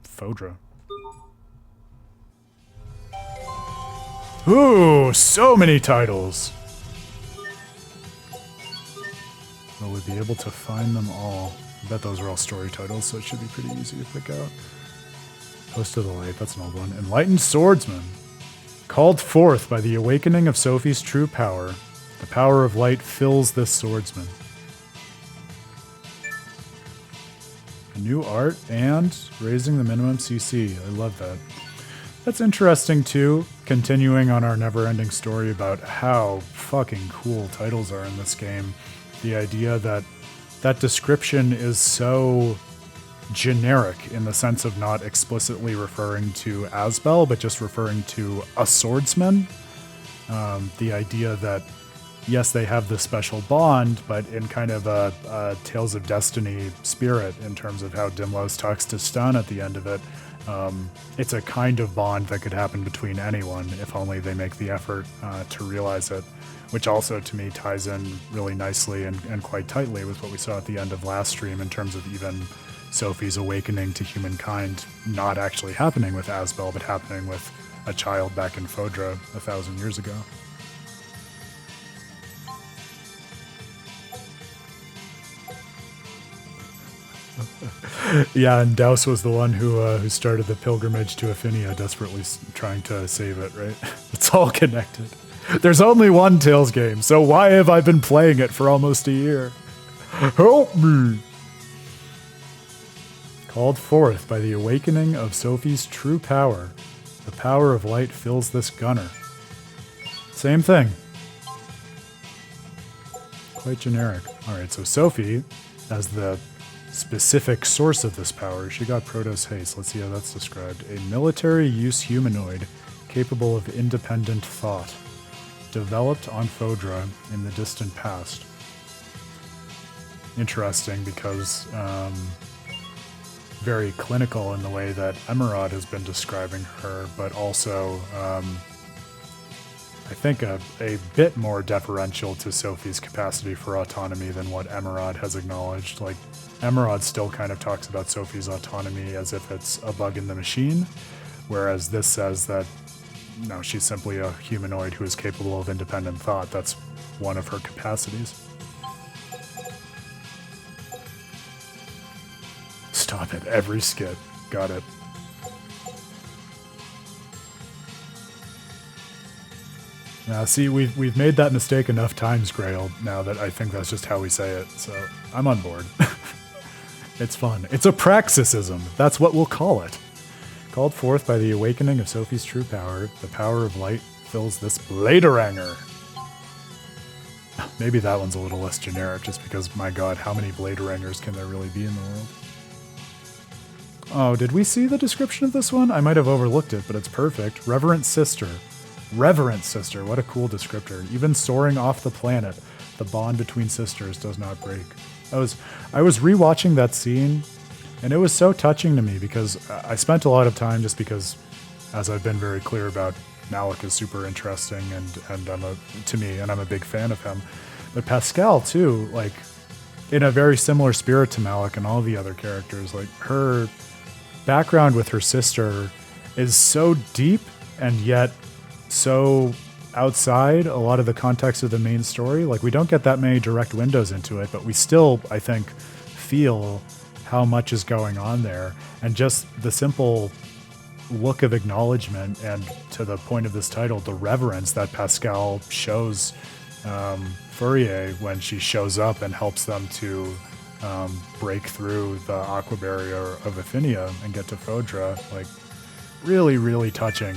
Fodra. Ooh, so many titles. Will we be able to find them all? I bet those are all story titles, so it should be pretty easy to pick out. Close to the Light, that's an old one. Enlightened Swordsman. Called forth by the awakening of Sophie's true power, the power of light fills this swordsman. A new art and raising the minimum CC. I love that. That's interesting too, continuing on our never-ending story about how fucking cool titles are in this game. The idea that that description is so generic in the sense of not explicitly referring to Asbel, but just referring to a swordsman. The idea that, yes, they have this special bond, but in kind of a Tales of Destiny spirit in terms of how Dymlos talks to Stan at the end of it. It's a kind of bond that could happen between anyone if only they make the effort to realize it, which also to me ties in really nicely and quite tightly with what we saw at the end of last stream in terms of even Sophie's awakening to humankind not actually happening with Asbel, but happening with a child back in Fodra 1,000 years ago. Yeah, and Daus was the one who started the pilgrimage to Aphinia, desperately trying to save it, right? It's all connected. There's only one Tales game, so why have I been playing it for almost a year? Help me! Called forth by the awakening of Sophie's true power, the power of light fills this gunner. Same thing. Quite generic. Alright, so Sophie, as the specific source of this power, she got Protos Haste. Let's see how that's described. A military-use humanoid capable of independent thought. Developed on Fodra in the distant past. Interesting because very clinical in the way that Emerald has been describing her, but also I think a bit more deferential to Sophie's capacity for autonomy than what Emerald has acknowledged. Like, Emerald still kind of talks about Sophie's autonomy as if it's a bug in the machine, whereas this says that no, she's simply a humanoid who is capable of independent thought. That's one of her capacities. Stop it. Every skit. Got it. Now, see, we've made that mistake enough times, Grail, now that I think that's just how we say it, so I'm on board. It's fun. It's a praxisism. That's what we'll call it. Called forth by the awakening of Sophie's true power, the power of light fills this bladeranger. Maybe that one's a little less generic, just because, my god, how many bladerangers can there really be in the world? Oh, did we see the description of this one? I might have overlooked it, but it's perfect. Reverent Sister. Reverent Sister, what a cool descriptor. Even soaring off the planet, the bond between sisters does not break. I was rewatching that scene, and it was so touching to me because I spent a lot of time, just because, as I've been very clear about, Malik is super interesting and I'm a big fan of him. But Pascal too, like, in a very similar spirit to Malik and all the other characters, like, her background with her sister is so deep and yet so outside a lot of the context of the main story. Like, we don't get that many direct windows into it, but we still, I think, feel how much is going on there. And just the simple look of acknowledgement, and to the point of this title, the reverence that Pascal shows Fourier when she shows up and helps them to break through the aqua barrier of Aphinia and get to Fodra. Like, really, really touching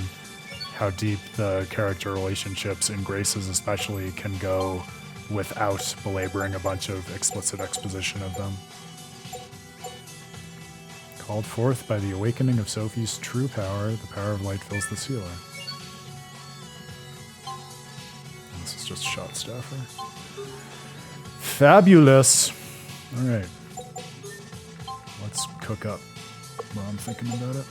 how deep the character relationships in Graces especially can go without belaboring a bunch of explicit exposition of them. Called forth by the awakening of Sophie's true power, the power of light fills the sealer. And this is just shot staffer. Fabulous! Alright. Let's cook up while I'm thinking about it.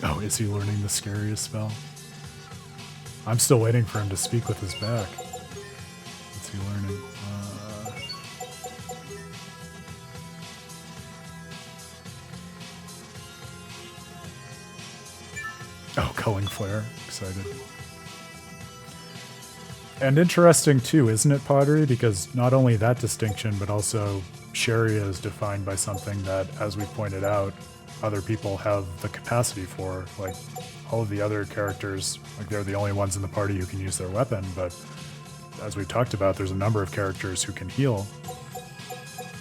Oh, is he learning the scariest spell? I'm still waiting for him to speak with his back. What's he learning? Oh, Culling Flare. Excited. And interesting too, isn't it, Pottery? Because not only that distinction, but also Sharia is defined by something that, as we pointed out, other people have the capacity for. Like, all of the other characters, like, they're the only ones in the party who can use their weapon, but as we've talked about, there's a number of characters who can heal.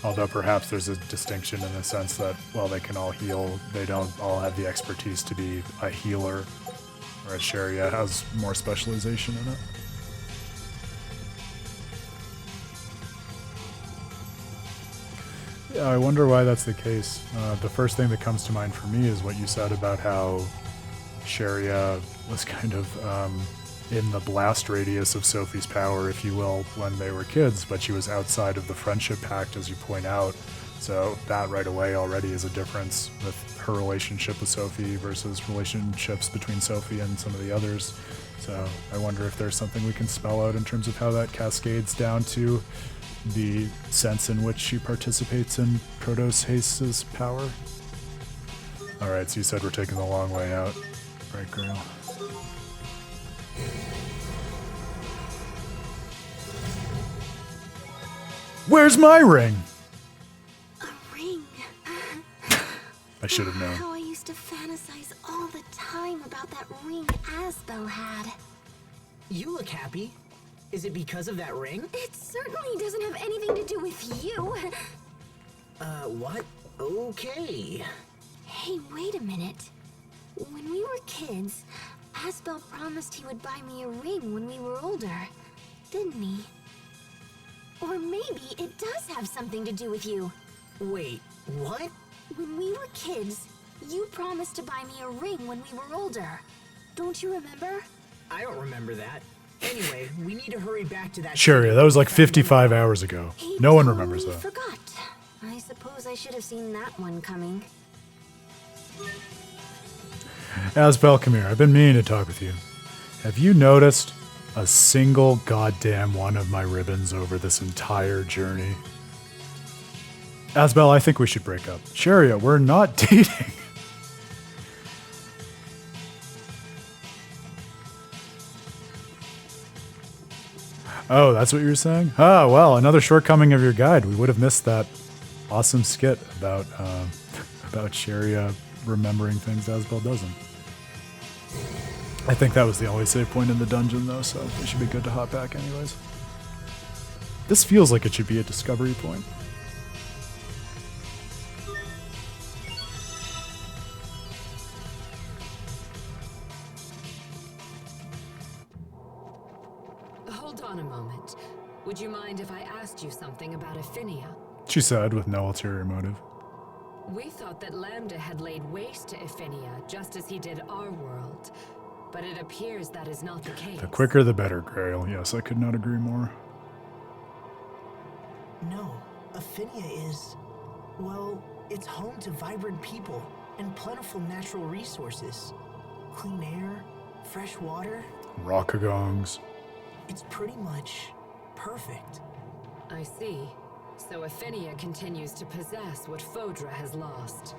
Although perhaps there's a distinction in the sense that, well, they can all heal, they don't all have the expertise to be a healer, whereas Sharia has more specialization in it. Yeah, I wonder why that's the case. The first thing that comes to mind for me is what you said about how Sharia was kind of in the blast radius of Sophie's power, if you will, when they were kids, but she was outside of the friendship pact, as you point out. So that right away already is a difference with her relationship with Sophie versus relationships between Sophie and some of the others. So I wonder if there's something we can spell out in terms of how that cascades down to the sense in which she participates in Protos Haste's power. Alright, so you said we're taking the long way out. Right, girl? Where's my ring? A ring. I should have known. How I used to fantasize all the time about that ring Asbel had. You look happy. Is it because of that ring? It certainly doesn't have anything to do with you. What? Okay. Hey, wait a minute. When we were kids, Asbel promised he would buy me a ring when we were older, didn't he? Or maybe it does have something to do with you. Wait, what? When we were kids, you promised to buy me a ring when we were older. Don't you remember? I don't remember that. Anyway, we need to hurry back to that. Sure, yeah, that was like 55 hours ago. He No one totally remembers that. Forgot. I suppose I should have seen that one coming. Asbel, come here. I've been meaning to talk with you. Have you noticed a single goddamn one of my ribbons over this entire journey? Asbel, I think we should break up. Sharia, we're not dating. Oh, that's what you were saying? Oh, well, another shortcoming of your guide. We would have missed that awesome skit about Sharia remembering things Asbel doesn't. I think that was the only save point in the dungeon, though, so it should be good to hop back anyways. This feels like it should be a discovery point. Hold on a moment. Would you mind if I asked you something about Aphinia? She said, with no ulterior motive. We thought that Lambda had laid waste to Aphinia, just as he did our world. But it appears that is not the case. The quicker the better, Grail. Yes, I could not agree more. No, Aphinia is... well, it's home to vibrant people and plentiful natural resources. Clean air, fresh water. Rockagongs. It's pretty much perfect. I see. So Aphinia continues to possess what Fodra has lost.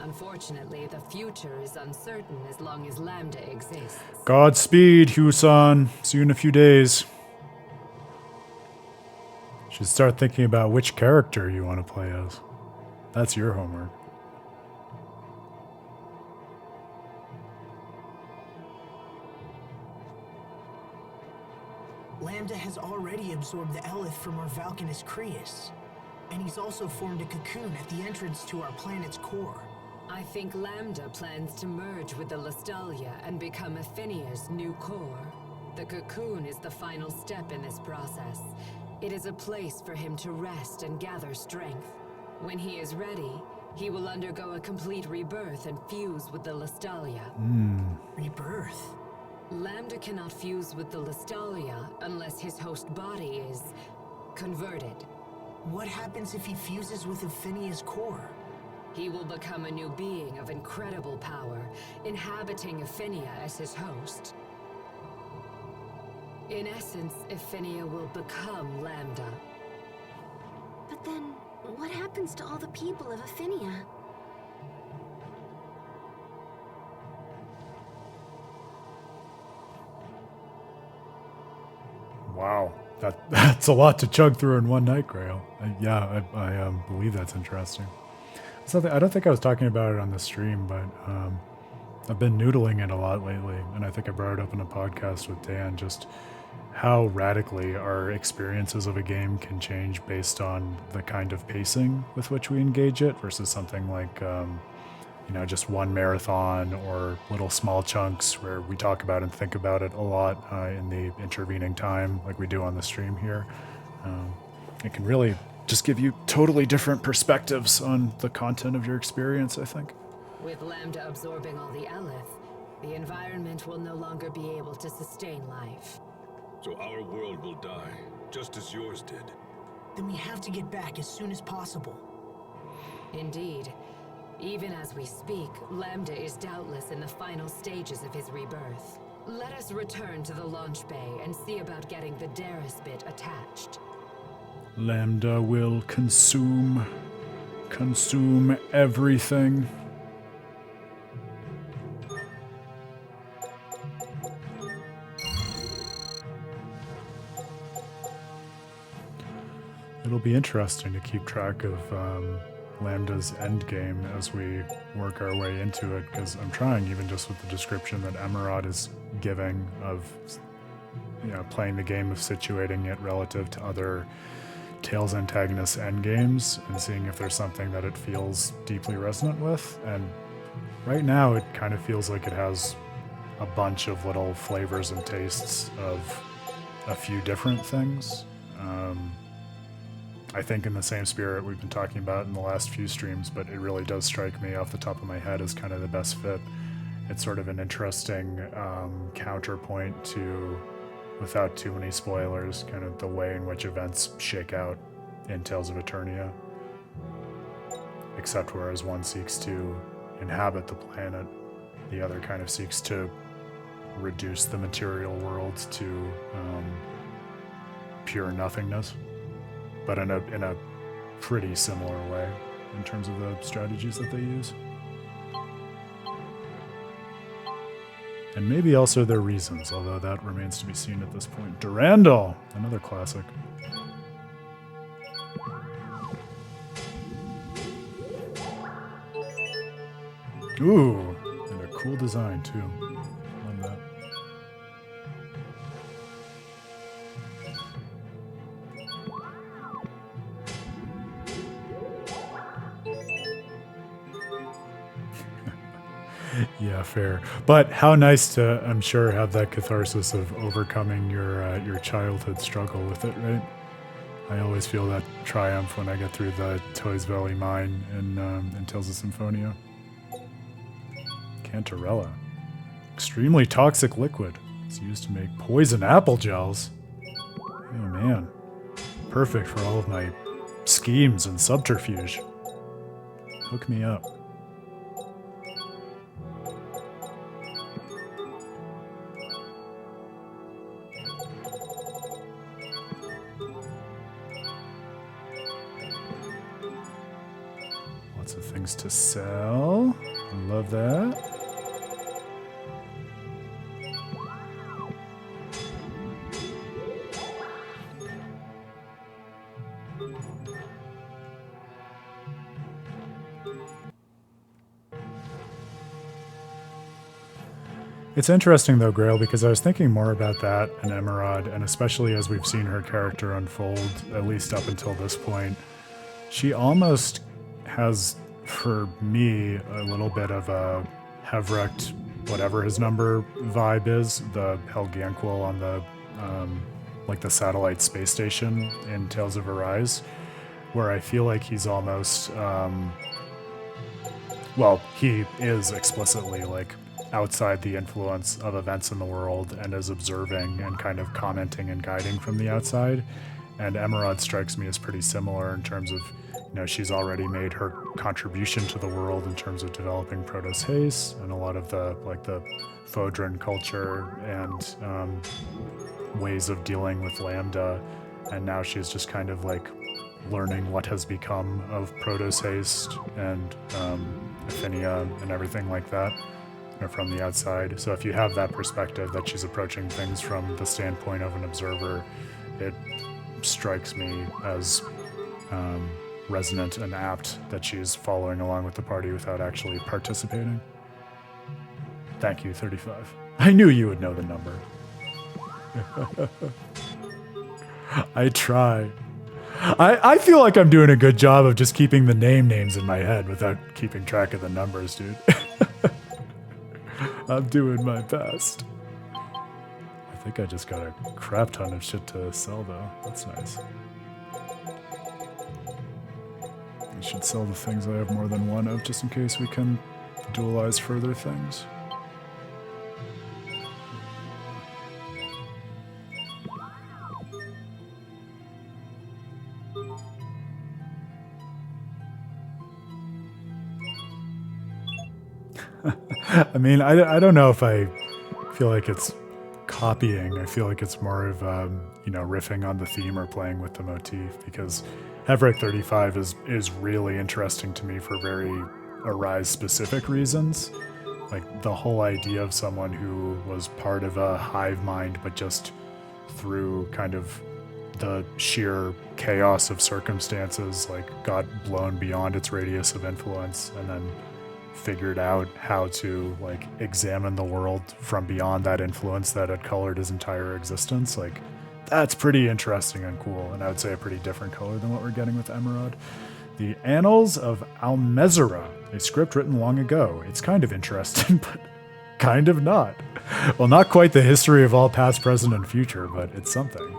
Unfortunately, the future is uncertain as long as Lambda exists. Godspeed, Husan. See you in a few days. Should start thinking about which character you want to play as. That's your homework. Lambda has already absorbed the Elith from our Valkanus Creus, and he's also formed a cocoon at the entrance to our planet's core. I think Lambda plans to merge with the Lestalia and become Aphinia's new core. The cocoon is the final step in this process. It is a place for him to rest and gather strength. When he is ready, he will undergo a complete rebirth and fuse with the Lestalia. Rebirth? Lambda cannot fuse with the Lestalia unless his host body is converted. What happens if he fuses with Aphinia's core? He will become a new being of incredible power, inhabiting Aphinia as his host. In essence, Aphinia will become Lambda. But then, what happens to all the people of Aphinia? Wow. That's a lot to chug through in one night, Grail. I believe that's interesting. I don't think I was talking about it on the stream, but I've been noodling it a lot lately, and I think I brought it up in a podcast with Dan, just how radically our experiences of a game can change based on the kind of pacing with which we engage it versus something like, just one marathon or little small chunks where we talk about and think about it a lot in the intervening time like we do on the stream here. It can really just give you totally different perspectives on the content of your experience, I think. With Lambda absorbing all the Elith, the environment will no longer be able to sustain life. So our world will die, just as yours did. then we have to get back as soon as possible. Indeed. Even as we speak, Lambda is doubtless in the final stages of his rebirth. Let us return to the launch bay and see about getting the Darius bit attached. Lambda will consume everything. It'll be interesting to keep track of Lambda's endgame as we work our way into it, because I'm trying, even just with the description that Emerald is giving of, you know, playing the game of situating it relative to other Tales antagonists endgames and seeing if there's something that it feels deeply resonant with. And right now it kind of feels like it has a bunch of little flavors and tastes of a few different things. I think in the same spirit we've been talking about in the last few streams, but it really does strike me off the top of my head as kind of the best fit. It's sort of an interesting counterpoint to, without too many spoilers, kind of the way in which events shake out in Tales of Eternia. Except whereas one seeks to inhabit the planet, the other kind of seeks to reduce the material world to pure nothingness. But in a pretty similar way in terms of the strategies that they use. And maybe also their reasons, although that remains to be seen at this point. Durandal, another classic. Ooh, and a cool design too. Love that. Yeah, fair. But how nice to, I'm sure, have that catharsis of overcoming your childhood struggle with it, right? I always feel that triumph when I get through the Toys Valley mine in Tales of Symphonia. Cantarella. Extremely toxic liquid. It's used to make poison apple gels. Oh man. Perfect for all of my schemes and subterfuge. Hook me up. Lots of things to sell. I love that. It's interesting though, Grail, because I was thinking more about that and Emerald, and especially as we've seen her character unfold, at least up until this point, she almost has, for me, a little bit of a Hevrecht, whatever his number vibe is, the Helganquil on the, like the satellite space station in Tales of Arise, where I feel like he's almost, well, he is explicitly like outside the influence of events in the world and is observing and kind of commenting and guiding from the outside. And Emerald strikes me as pretty similar in terms of, you know, she's already made her contribution to the world in terms of developing Protos Haste and a lot of the, like the Fodran culture and ways of dealing with Lambda. And now she's just kind of like learning what has become of Protos Haste and Affinia and everything like that, you know, from the outside. So if you have that perspective that she's approaching things from the standpoint of an observer, it strikes me as resonant and apt that she's following along with the party without actually participating. Thank you, 35. I knew you would know the number. I try. I feel like I'm doing a good job of just keeping the names in my head without keeping track of the numbers, dude. I'm doing my best. I think I just got a crap ton of shit to sell, though. That's nice. I should sell the things I have more than one of, just in case we can dualize further things. I mean, I don't know if I feel like it's copying. I feel like it's more of, riffing on the theme or playing with the motif, because Headfirst 35 is really interesting to me for very Arise-specific reasons. Like, the whole idea of someone who was part of a hive mind, but just through kind of the sheer chaos of circumstances, like, got blown beyond its radius of influence, and then figured out how to, like, examine the world from beyond that influence that had colored his entire existence. Like, that's pretty interesting and cool, and I would say a pretty different color than what we're getting with Emerald. The Annals of Almezera, a script written long ago. It's kind of interesting, but kind of not. Well, not quite the history of all past, present, and future, but it's something.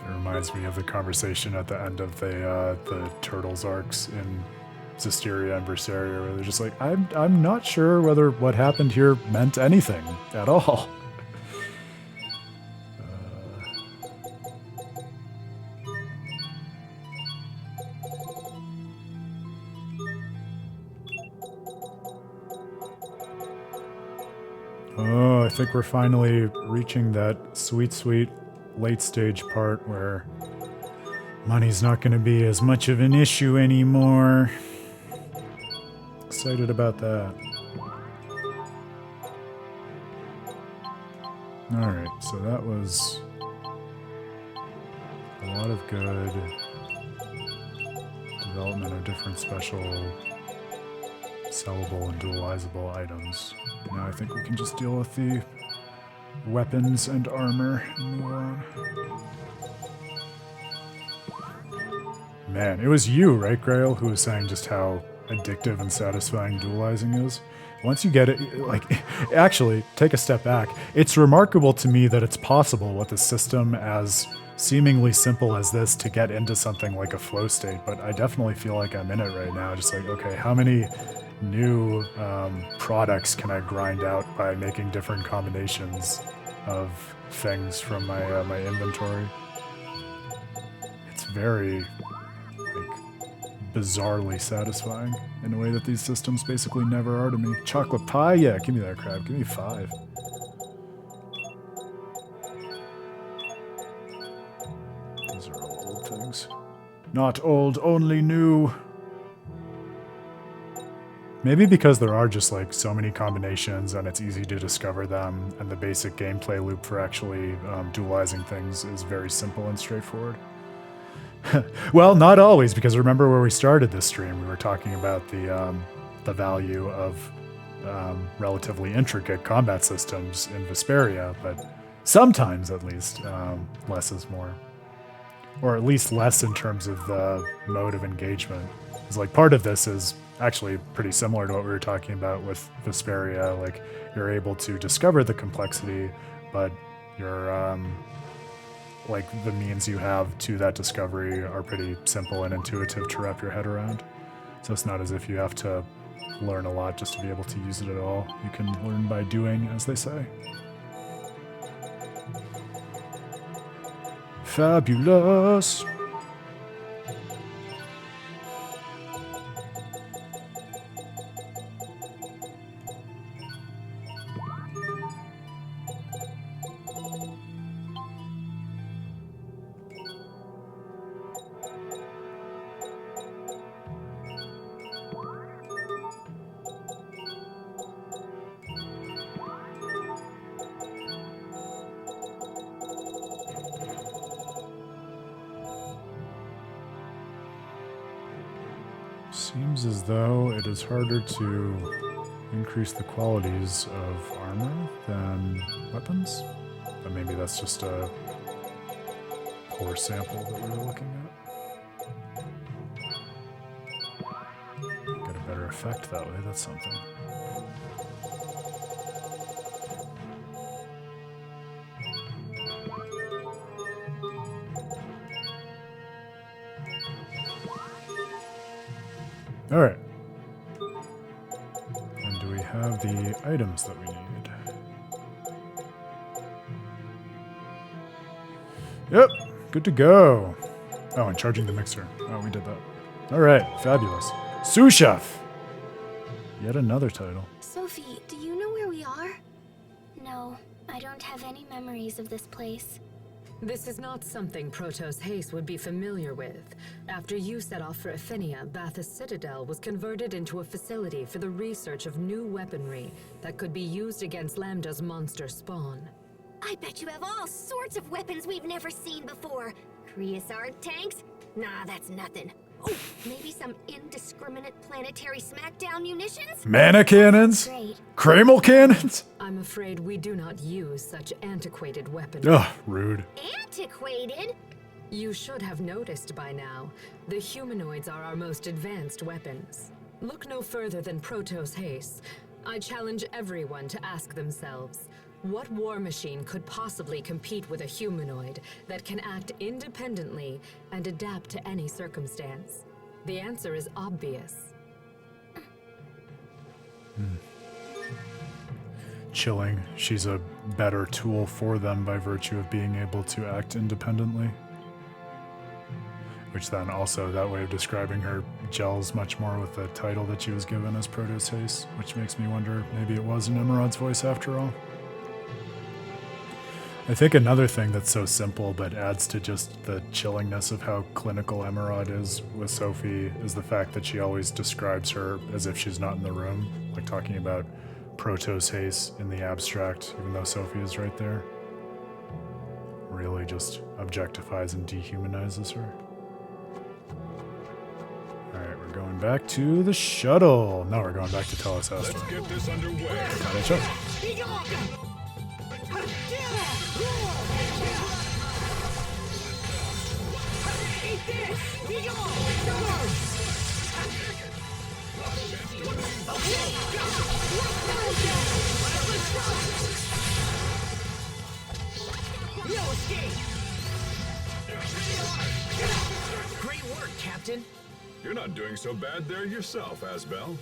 It reminds me of the conversation at the end of the Turtles arcs in Zestiria and Vesperia, where they're just like, I'm not sure whether what happened here meant anything at all. Oh, I think we're finally reaching that sweet, sweet late stage part where money's not going to be as much of an issue anymore. Excited about that. Alright, so that was a lot of good development of different special sellable and dualizable items. Now I think we can just deal with the weapons and armor and move on. Man, it was you, right, Grail, who was saying just how addictive and satisfying dualizing is? Once you get it, like, actually, take a step back. It's remarkable to me that it's possible with a system as seemingly simple as this to get into something like a flow state, but I definitely feel like I'm in it right now. Just like, okay, how many new products can I grind out by making different combinations of things from my my inventory? It's very, like, bizarrely satisfying in a way that these systems basically never are to me. Chocolate pie? Yeah, give me that crap. Give me 5. These are all old things. Not old, only new. Maybe because there are just, like, so many combinations and it's easy to discover them, and the basic gameplay loop for actually dualizing things is very simple and straightforward. Well, not always, because remember where we started this stream, we were talking about the value of relatively intricate combat systems in Vesperia, but sometimes, at least, less is more. Or at least less in terms of the mode of engagement. It's like part of this is actually pretty similar to what we were talking about with Vesperia. Like, you're able to discover the complexity, but you're like, the means you have to that discovery are pretty simple and intuitive to wrap your head around. So it's not as if you have to learn a lot just to be able to use it at all. You can learn by doing, as they say. Fabulous! Seems as though it is harder to increase the qualities of armor than weapons. But maybe that's just a poor sample that we were looking at. Get a better effect that way, that's something. Alright. And do we have the items that we need? Yep, good to go. Oh, and charging the mixer. Oh, we did that. All right, fabulous. Sous chef. Yet another title. Sophie, do you know where we are? No, I don't have any memories of this place. This is not something Protos Haste would be familiar with. After you set off for Ephenia, Bathus Citadel was converted into a facility for the research of new weaponry that could be used against Lambda's monster spawn. I bet you have all sorts of weapons we've never seen before. Creosote tanks? Nah, that's nothing. Oh, maybe some indiscriminate planetary smackdown munitions? Mana cannons? Great. Kramal cannons? I'm afraid we do not use such antiquated weapons. Ugh, rude. Antiquated? You should have noticed by now, the humanoids are our most advanced weapons. Look no further than Protos Haste. I challenge everyone to ask themselves, what war machine could possibly compete with a humanoid that can act independently and adapt to any circumstance? The answer is obvious. Chilling. She's a better tool for them by virtue of being able to act independently. Which then also, that way of describing her gels much more with the title that she was given as Protos Haste, which makes me wonder, maybe it was Nimrod's voice after all. I think another thing that's so simple but adds to just the chillingness of how clinical Emerald is with Sophie is the fact that she always describes her as if she's not in the room, like talking about Protos Haste in the abstract, even though Sophie is right there. Really just objectifies and dehumanizes her. Alright, we're going back to the shuttle. No, we're going back to Telos Astral. Let's get this underway. Got it, check. Great work, Captain. You're not doing so bad there yourself, Asbel.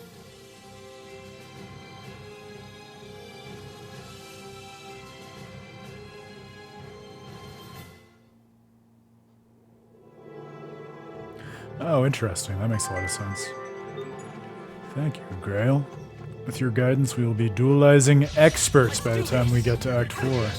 Oh, interesting. That makes a lot of sense. Thank you, Grail. With your guidance, we will be dualizing experts by the time we get to Act 4.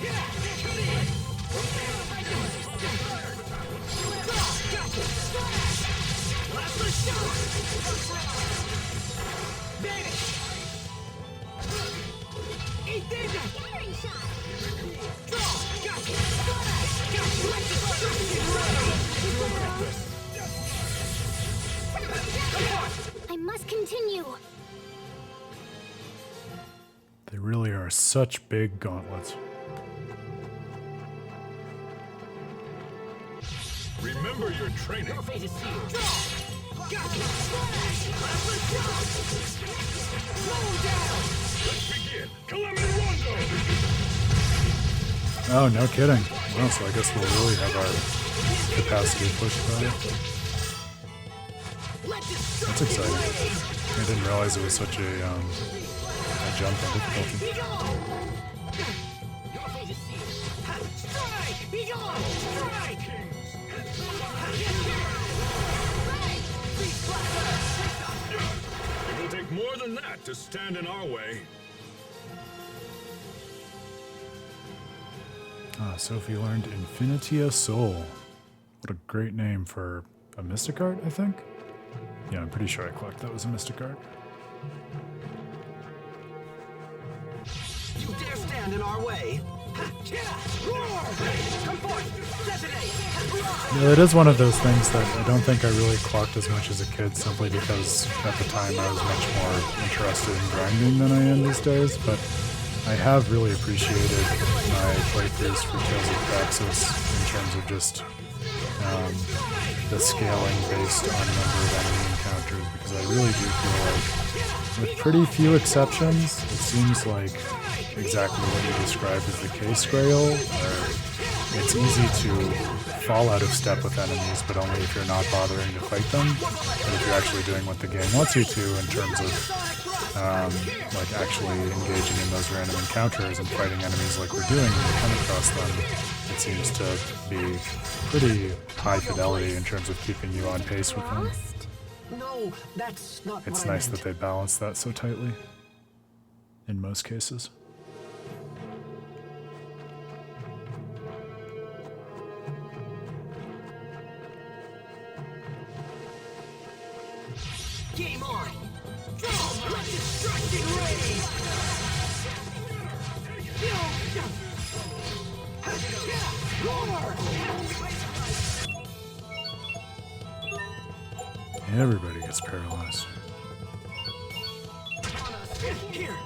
I must continue. They really are such big gauntlets. Remember your training. Your fate is sealed. Let's begin. Calamity Rondo. Oh, no kidding. Well, so I guess we'll really have our capacity pushed by it. That's exciting. I didn't realize it was such a jump in difficulty. Your fate is sealed. Strike! Be gone! Strike! It will take more than that to stand in our way. Ah, Sophie learned Infinitia Soul. What a great name for a Mystic Art, I think? Yeah, I'm pretty sure I clocked that was a Mystic Art. You dare stand in our way? Roar! Come forth! Detonate! Yeah, it is one of those things that I don't think I really clocked as much as a kid, simply because at the time I was much more interested in grinding than I am these days, but I have really appreciated my playthroughs for Tales of Praxis in terms of just the scaling based on number of enemy encounters, because I really do feel like, with pretty few exceptions, it seems like exactly what you described is the case, Grail, where it's easy to fall out of step with enemies, but only if you're not bothering to fight them, but if you're actually doing what the game wants you to in terms of like actually engaging in those random encounters and fighting enemies like we're doing when we come across them. It seems to be pretty high fidelity in terms of keeping you on pace with them. No, that's not It's what I nice meant. that they balance that so tightly in most cases. Game on! Let destruction rain! Everybody gets paralyzed. Here!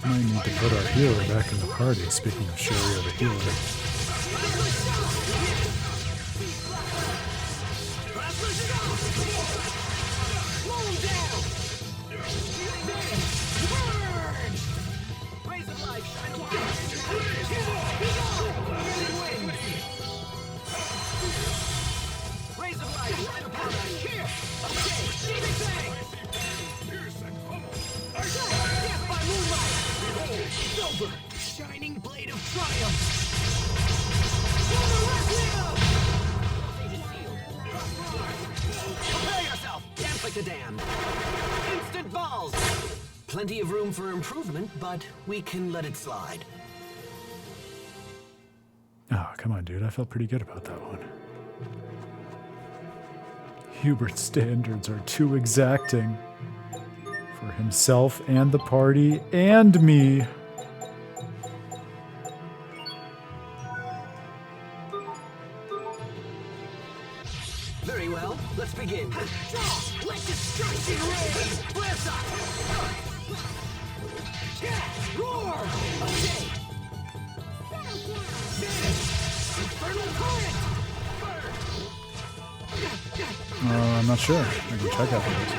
I need to put our healer back in the party, speaking of Sharia the healer. Shining blade of triumph! Prepare yourself! Dance like the damned! Instant balls! Plenty of room for improvement, but we can let it slide. Oh, come on, dude. I felt pretty good about that one. Hubert's standards are too exacting. For himself and the party and me. Very well, let's begin. Let destruction rain! Blast up! Roar! Okay! Infernal current! I'm not sure. I can check after this.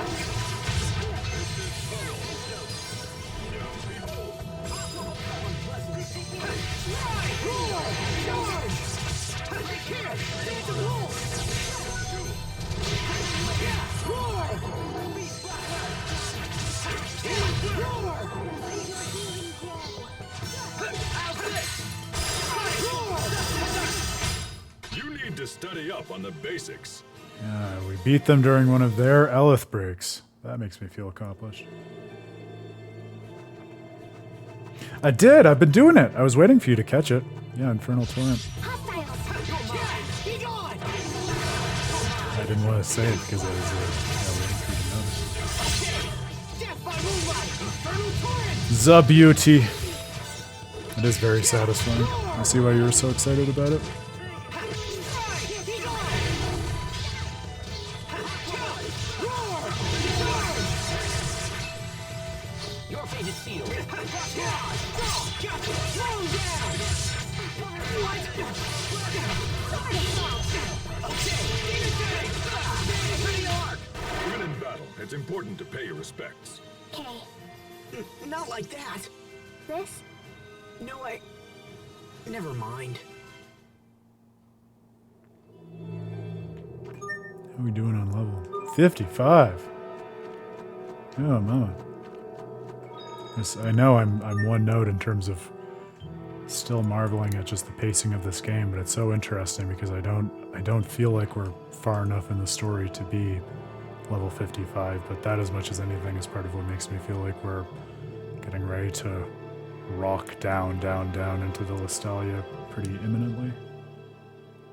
You need to study up on the basics. Yeah, we beat them during one of their Elith breaks. That makes me feel accomplished. I did! I've been doing it! I was waiting for you to catch it. Yeah, Infernal Torrent. I didn't want to say it because I was waiting for you to notice. The beauty. It is very satisfying. I see why you were so excited about it. Your fate is sealed. Even in battle, it's important to pay your respects. Okay, Not like that. this? No, never mind. How are we doing on level? 55. Oh, mama. Yes, I know I'm one note in terms of still marveling at just the pacing of this game, but it's so interesting because I don't feel like we're far enough in the story to be level 55, but that as much as anything is part of what makes me feel like we're getting ready to rock down into the Lestalia pretty imminently.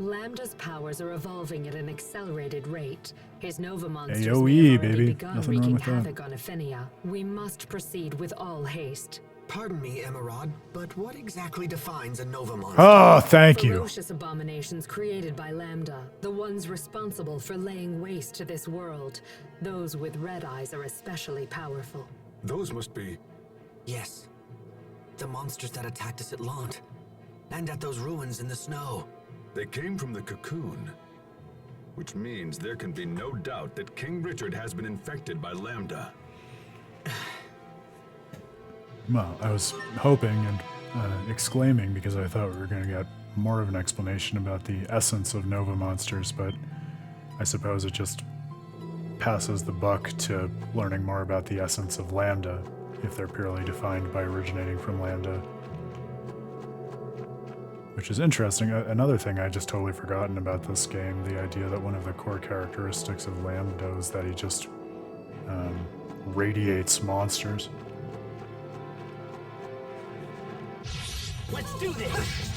Lambda's powers are evolving at an accelerated rate. His Nova monsters AoE, may have already baby. begun Nothing wrong wreaking with that. havoc on Ephenia. We must proceed with all haste. Pardon me, Emerald, but what exactly defines a Nova monster? Oh, thank you. Ferocious abominations created by Lambda, the ones responsible for laying waste to this world. Those with red eyes are especially powerful. Those must be... Yes. The monsters that attacked us at Lant. And at those ruins in the snow. They came from the Cocoon. Which means there can be no doubt that King Richard has been infected by Lambda. Well, I was hoping and exclaiming because I thought we were going to get more of an explanation about the essence of Nova monsters, but I suppose it just passes the buck to learning more about the essence of Lambda, if they're purely defined by originating from Lambda. Which is interesting. Another thing I just totally forgotten about this game, the idea that one of the core characteristics of Lambda is that he just radiates monsters. Let's do this!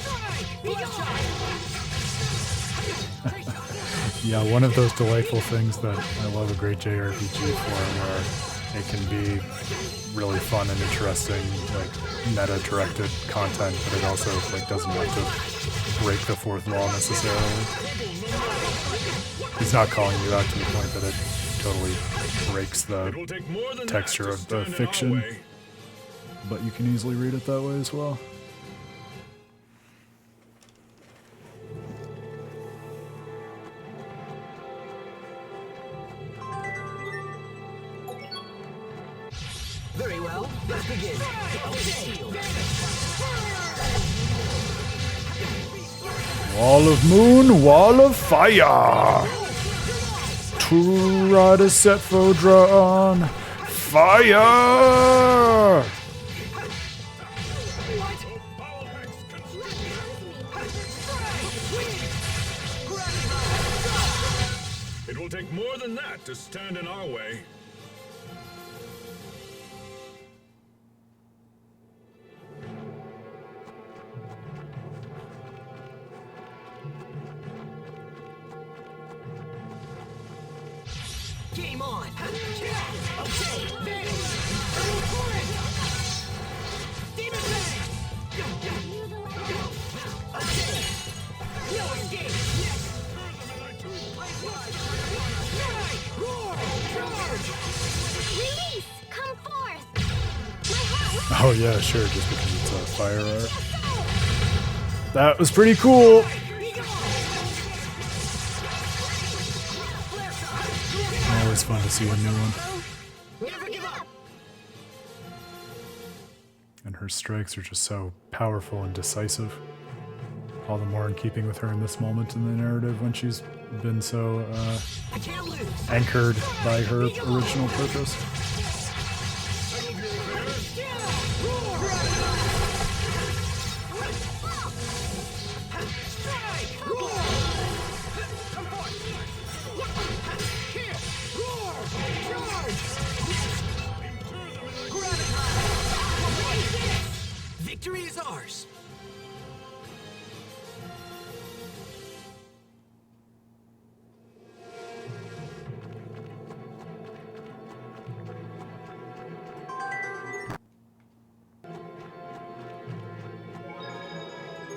Yeah, one of those delightful things that I love a great JRPG for, where it can be really fun and interesting, like meta-directed content, but it also like doesn't have to break the fourth wall necessarily. He's not calling you out to the point that it totally breaks the texture of the fiction, but you can easily read it that way as well. Very well, let's begin. Wall of moon, wall of fire! Try to set Fodra on fire! It will take more than that to stand in our way. Game on! Okay, vanish! Demon Bang! Okay! No escape! Roar! Charge! Release! Come forth! My heart Oh yeah, sure, just because it's a fire art. That was pretty cool! Always fun to see a new one. Never give up! And her strikes are just so powerful and decisive. All the more in keeping with her in this moment in the narrative when she's been so I can't lose! anchored by her original purpose. Victory is ours!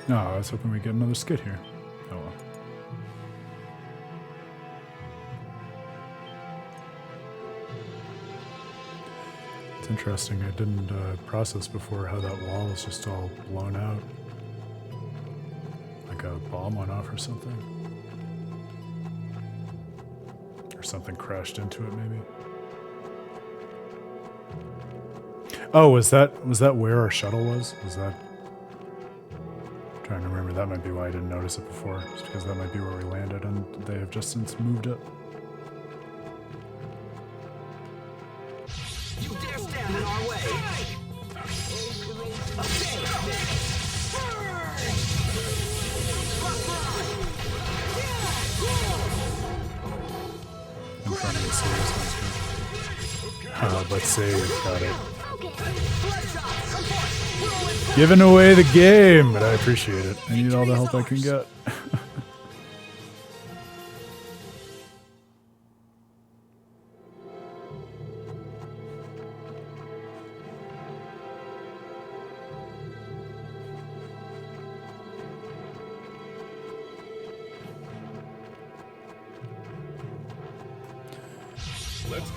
No, I was hoping we'd get another skit here. Oh well. It's interesting, I didn't process before how that wall is just all blown out. Like a bomb went off or something. Or something crashed into it, maybe. Oh, was that where our shuttle was? Was that... I'm trying to remember, that might be why I didn't notice it before. Just because that might be where we landed and they have just since moved it. You dare stand in our way! I'm trying to get serious ones. Let's save, got it. Giving away the game, but I appreciate it. I need all the help I can get.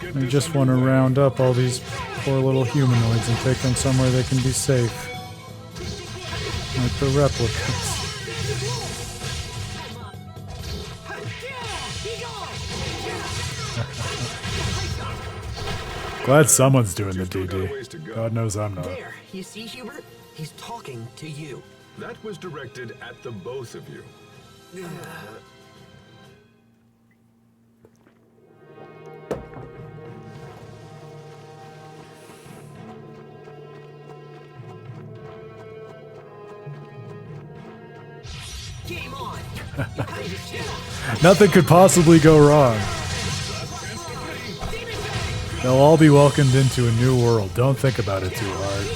I just want to round up all these poor little humanoids and take them somewhere they can be safe. Like the replicas. Glad someone's doing the DD. God knows I'm not. There, you see, Hubert? He's talking to you. That was directed at the both of you. Game on! Nothing could possibly go wrong. They'll all be welcomed into a new world. Don't think about it too hard.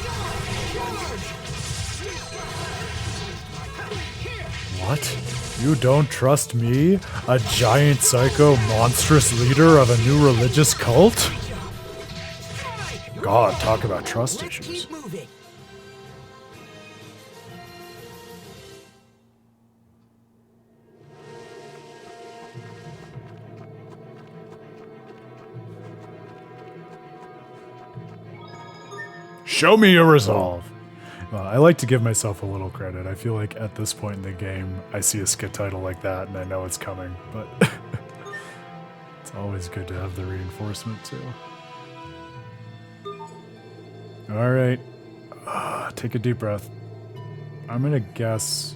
What? You don't trust me? A giant psycho monstrous leader of a new religious cult? God, talk about trust issues. Keep moving. Show me your resolve. Well, I like to give myself a little credit. I feel like at this point in the game, I see a skit title like that and I know it's coming, but it's always good to have the reinforcement too. All right, take a deep breath. I'm gonna guess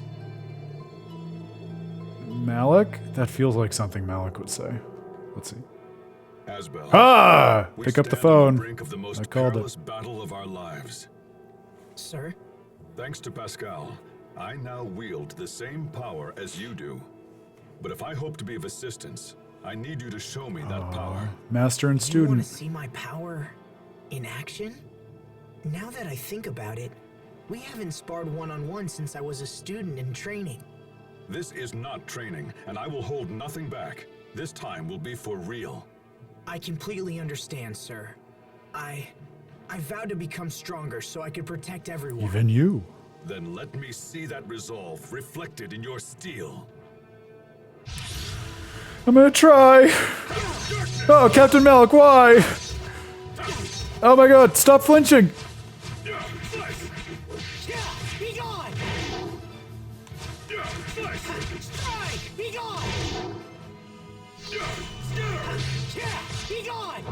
Malik? That feels like something Malik would say. Let's see. Asbel, Ah! we Pick up the stand on phone. brink of the most I called perilous it. battle of our lives. Sir? Thanks to Pascal, I now wield the same power as you do. But if I hope to be of assistance, I need you to show me that power. Master and You want to student. see my power in action? Now that I think about it, we haven't sparred one-on-one since I was a student in training. This is not training, and I will hold nothing back. This time will be for real. I completely understand, sir. I vowed to become stronger so I could protect everyone. Even you. Then let me see that resolve reflected in your steel. I'm gonna try. Oh, Captain Malik, why? Oh my god, stop flinching. Be gone! Strike! Be gone! Be gone!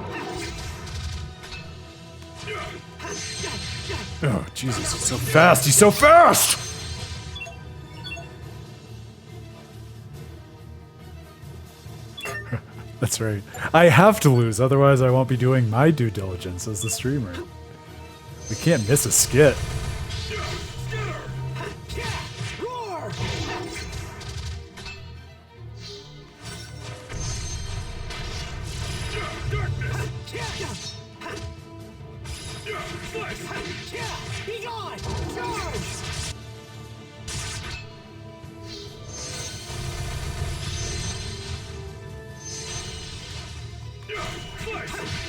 Oh, Jesus, he's so fast. He's so fast. That's right. I have to lose, otherwise I won't be doing my due diligence as the streamer. We can't miss a skit. Roar! Be gone! Charge!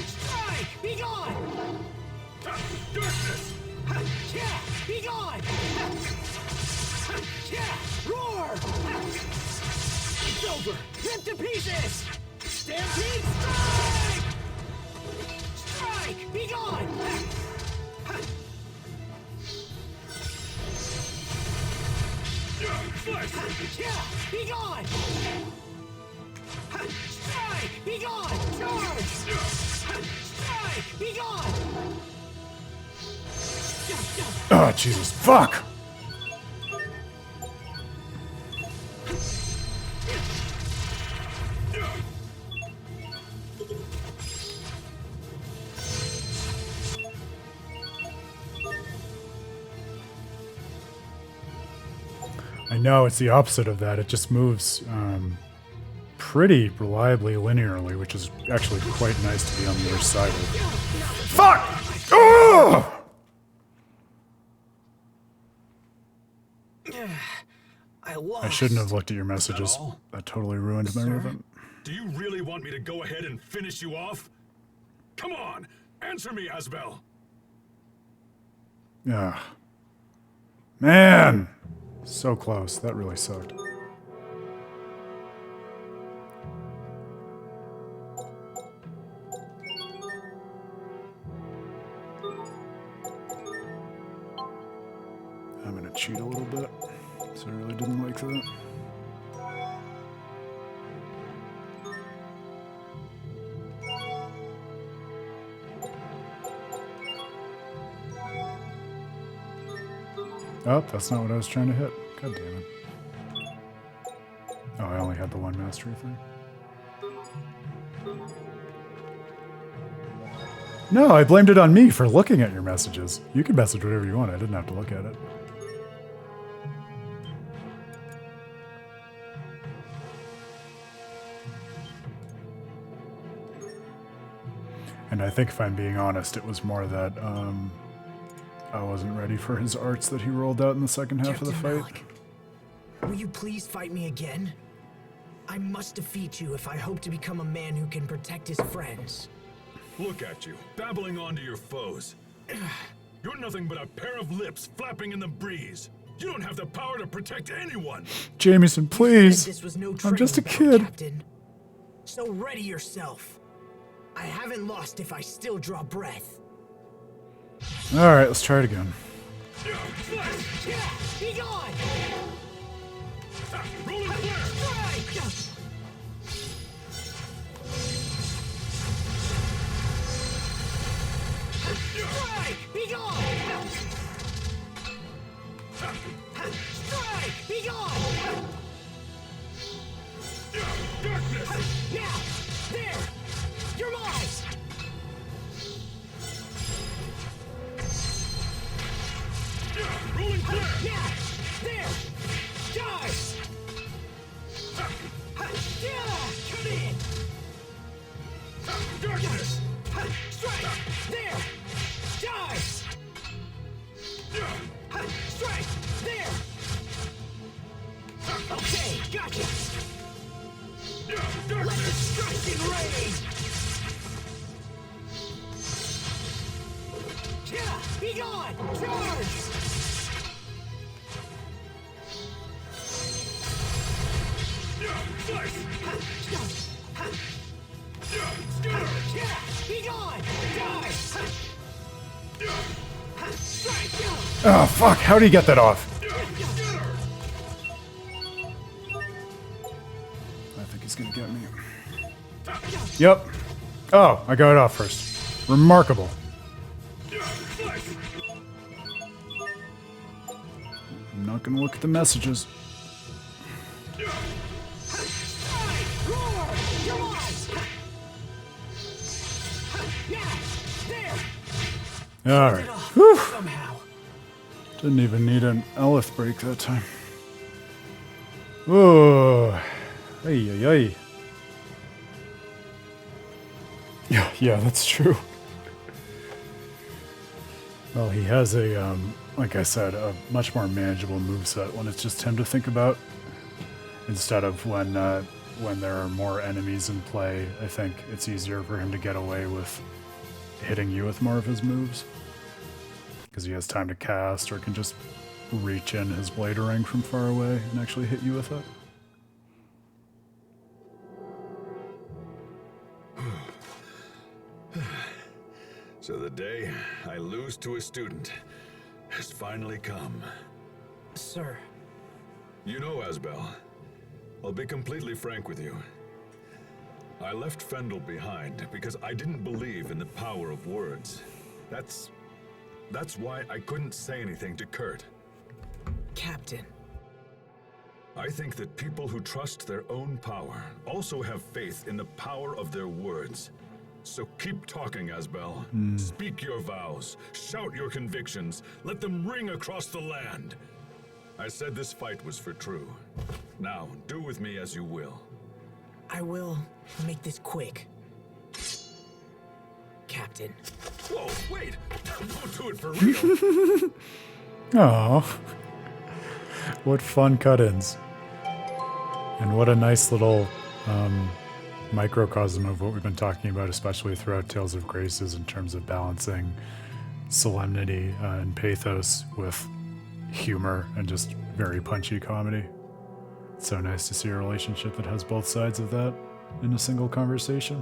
Strike! Be gone! Darkness! Be gone! Roar! It's over! Rip to pieces! Stampede strike! Strike! Be gone! Be gone! Strike! Be gone! Charge! Strike! Be gone! Oh, Jesus, fuck. I know, it's the opposite of that. It just moves pretty reliably linearly, which is actually quite nice to be on the other side of it. Fuck! Oh! I lost. I shouldn't have looked at your messages. all? That totally ruined my rhythm. Do you really want me to go ahead and finish you off? Come on! Answer me, Asbel! Yeah. Man! So close. That really sucked. I'm gonna cheat a little bit. So I really didn't like that. Oh, that's not what I was trying to hit. God damn it. Oh, I only had the one mastery thing. No, I blamed it on me for looking at your messages. You can message whatever you want. I didn't have to look at it. And I think if I'm being honest, it was more that I wasn't ready for his arts that he rolled out in the second half of the Captain fight. Malik, will you please fight me again? I must defeat you if I hope to become a man who can protect his friends. Look at you, babbling on to your foes. You're nothing but a pair of lips flapping in the breeze. You don't have the power to protect anyone. Jameson, please. This was no I'm just a training kid. battle, Captain. So ready yourself. I haven't lost if I still draw breath. Alright, let's try it again. Yeah, be gone! Rolling flare! Strike! Be gone! Strike! Be gone! Darkness! Now! There! You're mine! Rolling flare! Now! There! Die! Come in! Darkness! Strike! There! Die! Strike! There! Okay, gotcha! Let the Darkness! striking rain! Yeah! Be gone! Charge! Slice! Yeah! Be gone! Die! Strike! Oh, fuck. How do you get that off? I think he's gonna get me. Yep. Oh, I got it off first. Remarkable. I'm not gonna look at the messages. Roar! You're mine! Yeah! There! Alright. It off Whew. somehow. Didn't even need an Elith break that time. Oh. Ay, ay, ay. Yeah, that's true. Well, he has a, like I said, a much more manageable moveset when it's just him to think about. Instead of when there are more enemies in play, I think it's easier for him to get away with hitting you with more of his moves. Because he has time to cast or can just reach in his blade ring from far away and actually hit you with it. So the day I lose to a student has finally come. Sir, You know, Asbel, I'll be completely frank with you. I left Fendel behind because I didn't believe in the power of words. That's why I couldn't say anything to Kurt. Captain. I think that people who trust their own power also have faith in the power of their words. So keep talking, Asbel. Speak your vows. Shout your convictions. Let them ring across the land. I said this fight was for true. Now, do with me as you will. I will make this quick. Captain. Whoa, wait! Don't do it for real! Aww. What fun cut-ins. And what a nice little microcosm of what we've been talking about, especially throughout Tales of Graces, in terms of balancing solemnity and pathos with humor and just very punchy comedy. It's so nice to see a relationship that has both sides of that in a single conversation.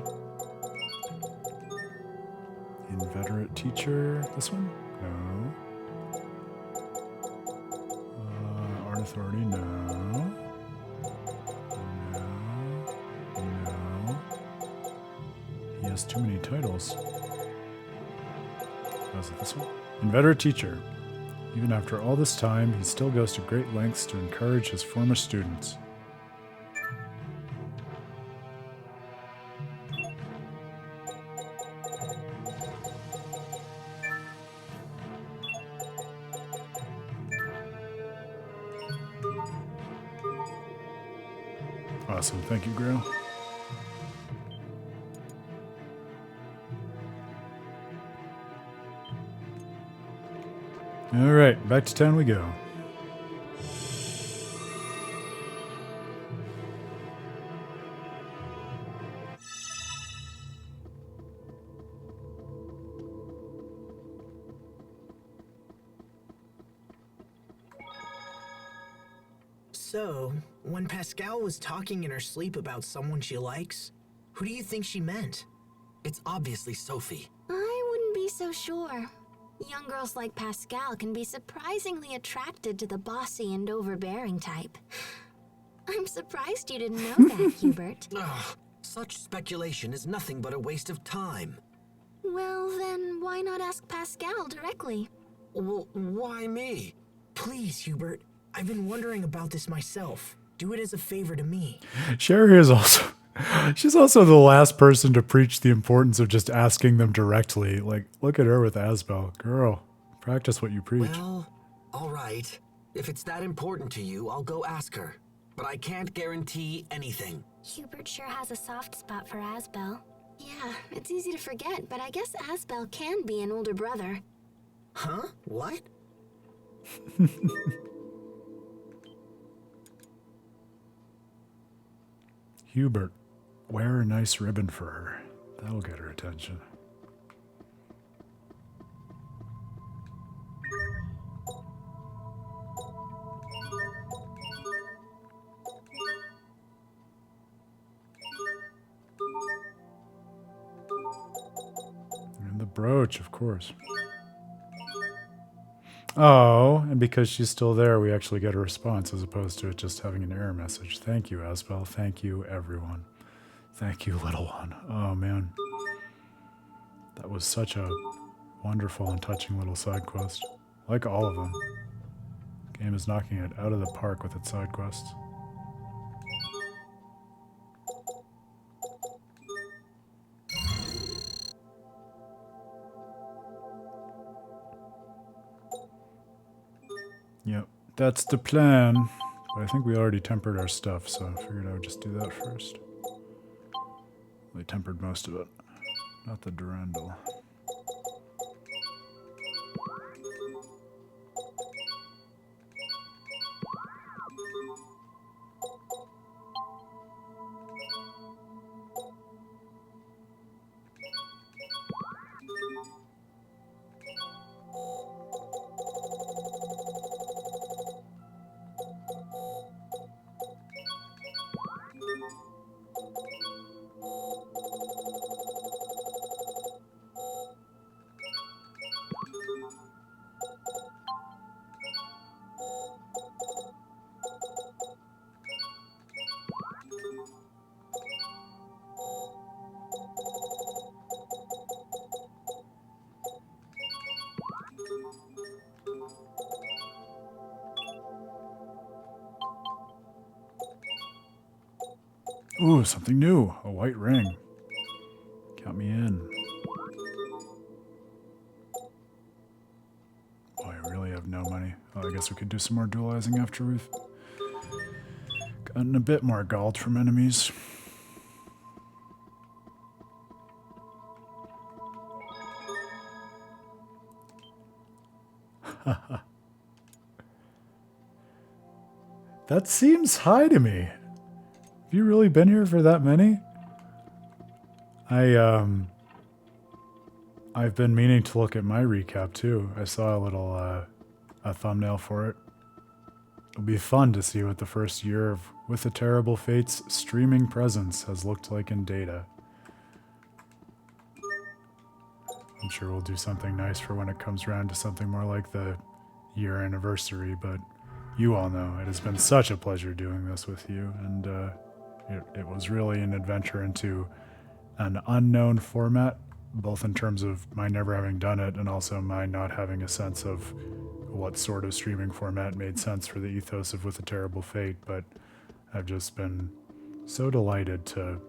Inveterate teacher, this one? No. Art authority, no. No. He has too many titles. Was it this one? Inveterate teacher. Even after all this time, he still goes to great lengths to encourage his former students. Awesome. Thank you, Grail. All right, back to town we go. So, when Pascal was talking in her sleep about someone she likes, who do you think she meant? It's obviously Sophie. I wouldn't be so sure. Young girls like Pascal can be surprisingly attracted to the bossy and overbearing type. I'm surprised you didn't know that, Hubert. Ugh, such speculation is nothing but a waste of time. Well, then why not ask Pascal directly? Well, why me? Please, Hubert. I've been wondering about this myself. Do it as a favor to me. Sherry is also... She's also the last person to preach the importance of just asking them directly. Like, look at her with Asbel. Girl, practice what you preach. Well, all right. If it's that important to you, I'll go ask her. But I can't guarantee anything. Hubert sure has a soft spot for Asbel. Yeah, it's easy to forget, but I guess Asbel can be an older brother. Huh? What? Hubert, wear a nice ribbon for her. That'll get her attention. And the brooch, of course. Oh, and because she's still there, we actually get a response as opposed to it just having an error message. Thank you, Asbel. Thank you, everyone. Thank you, little one. Oh, man. That was such a wonderful and touching little side quest. Like all of them. Game is knocking it out of the park with its side quests. Yep, that's the plan. But I think we already tempered our stuff, so I figured I would just do that first. We tempered most of it, not the Durandal. Ooh, something new. A white ring. Count me in. Oh, I really have no money. Oh, I guess we could do some more dualizing after we've gotten a bit more gold from enemies. That seems high to me. Have you really been here for that many? I've been meaning to look at my recap too. I saw a little a thumbnail for it. It'll be fun to see what the first year of With the Terrible Fates streaming presence has looked like in data. I'm sure we'll do something nice for when it comes around to something more like the year anniversary, but you all know it has been such a pleasure doing this with you, and it was really an adventure into an unknown format both in terms of my never having done it and also my not having a sense of what sort of streaming format made sense for the ethos of With a Terrible Fate, but I've just been so delighted to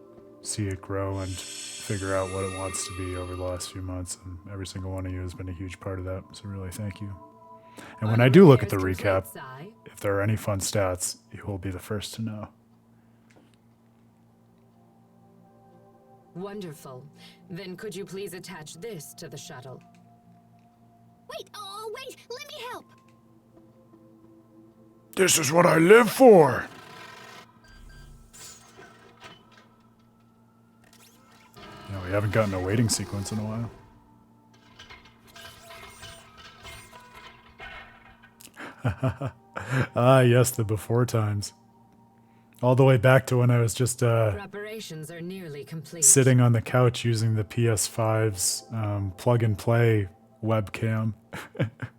see it grow and figure out what it wants to be over the last few months, and every single one of you has been a huge part of that, so really thank you. And when I do look at the recap, if there are any fun stats, you will be the first to know. Wonderful. Then could you please attach this to the shuttle? Wait, oh, wait, let me help. This is what I live for! Yeah, we haven't gotten a waiting sequence in a while. Ah, yes, the before times. All the way back to when I was just Preparations are nearly complete. sitting on the couch using the PS5's plug-and-play webcam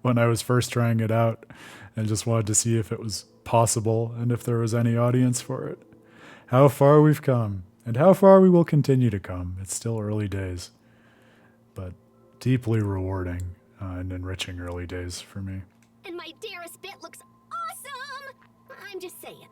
when I was first trying it out and just wanted to see if it was possible and if there was any audience for it. How far we've come and how far we will continue to come. It's still early days, but deeply rewarding and enriching early days for me. And my dearest bit looks awesome! I'm just saying.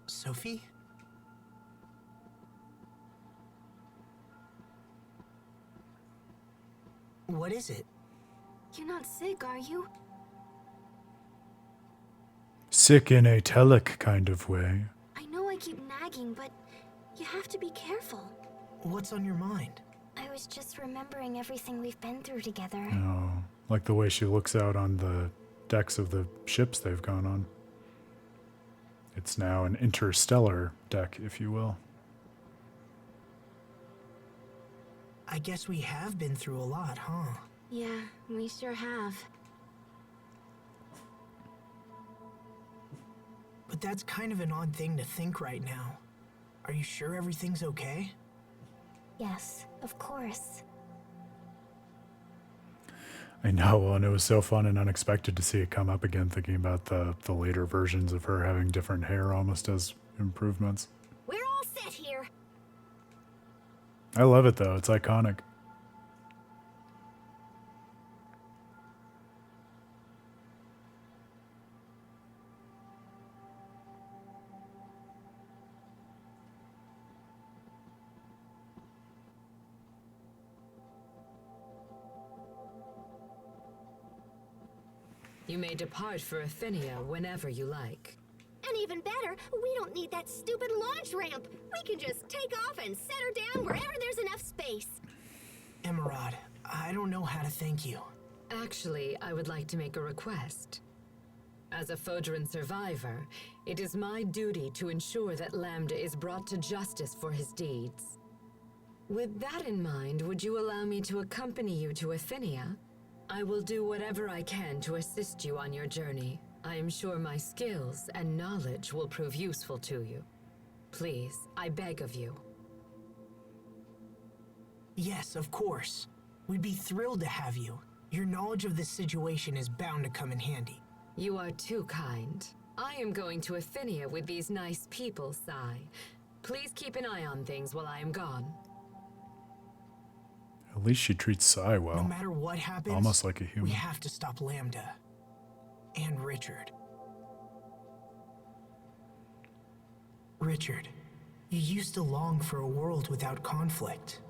Sophie? What is it? You're not sick, are you? Sick in a telic kind of way. I know I keep nagging, but you have to be careful. What's on your mind? I was just remembering everything we've been through together. Oh, like the way she looks out on the decks of the ships they've gone on. It's now an interstellar deck, if you will. I guess we have been through a lot, huh? Yeah, we sure have. But that's kind of an odd thing to think right now. Are you sure everything's okay? Yes, of course. I know, and it was so fun and unexpected to see it come up again, thinking about the later versions of her having different hair almost as improvements. We're all set here. I love it, though. It's iconic. You may depart for Afinia whenever you like. And even better, we don't need that stupid launch ramp. We can just take off and set her down wherever there's enough space. Emerald, I don't know how to thank you. Actually, I would like to make a request. As a Fodran survivor, it is my duty to ensure that Lambda is brought to justice for his deeds. With that in mind, would you allow me to accompany you to Afinia? I will do whatever I can to assist you on your journey. I am sure my skills and knowledge will prove useful to you. Please, I beg of you. Yes, of course. We'd be thrilled to have you. Your knowledge of this situation is bound to come in handy. You are too kind. I am going to Afinia with these nice people, Sai. Please keep an eye on things while I am gone. At least she treats Sai well. No matter what happens, Almost like a human. we have to stop Lambda. And Richard. Richard, you used to long for a world without conflict.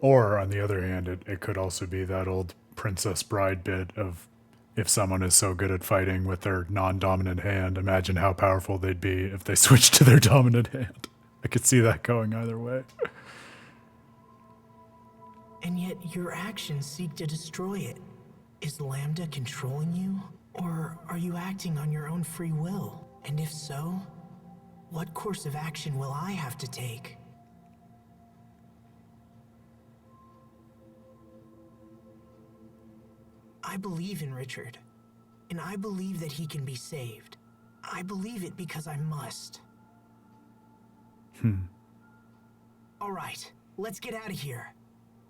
Or, on the other hand, it could also be that old Princess Bride bit of, if someone is so good at fighting with their non-dominant hand, imagine how powerful they'd be if they switched to their dominant hand. I could see that going either way. And yet your actions seek to destroy it. Is Lambda controlling you? Or are you acting on your own free will? And if so, what course of action will I have to take? I believe in Richard, and I believe that he can be saved. I believe it because I must. All right, let's get out of here.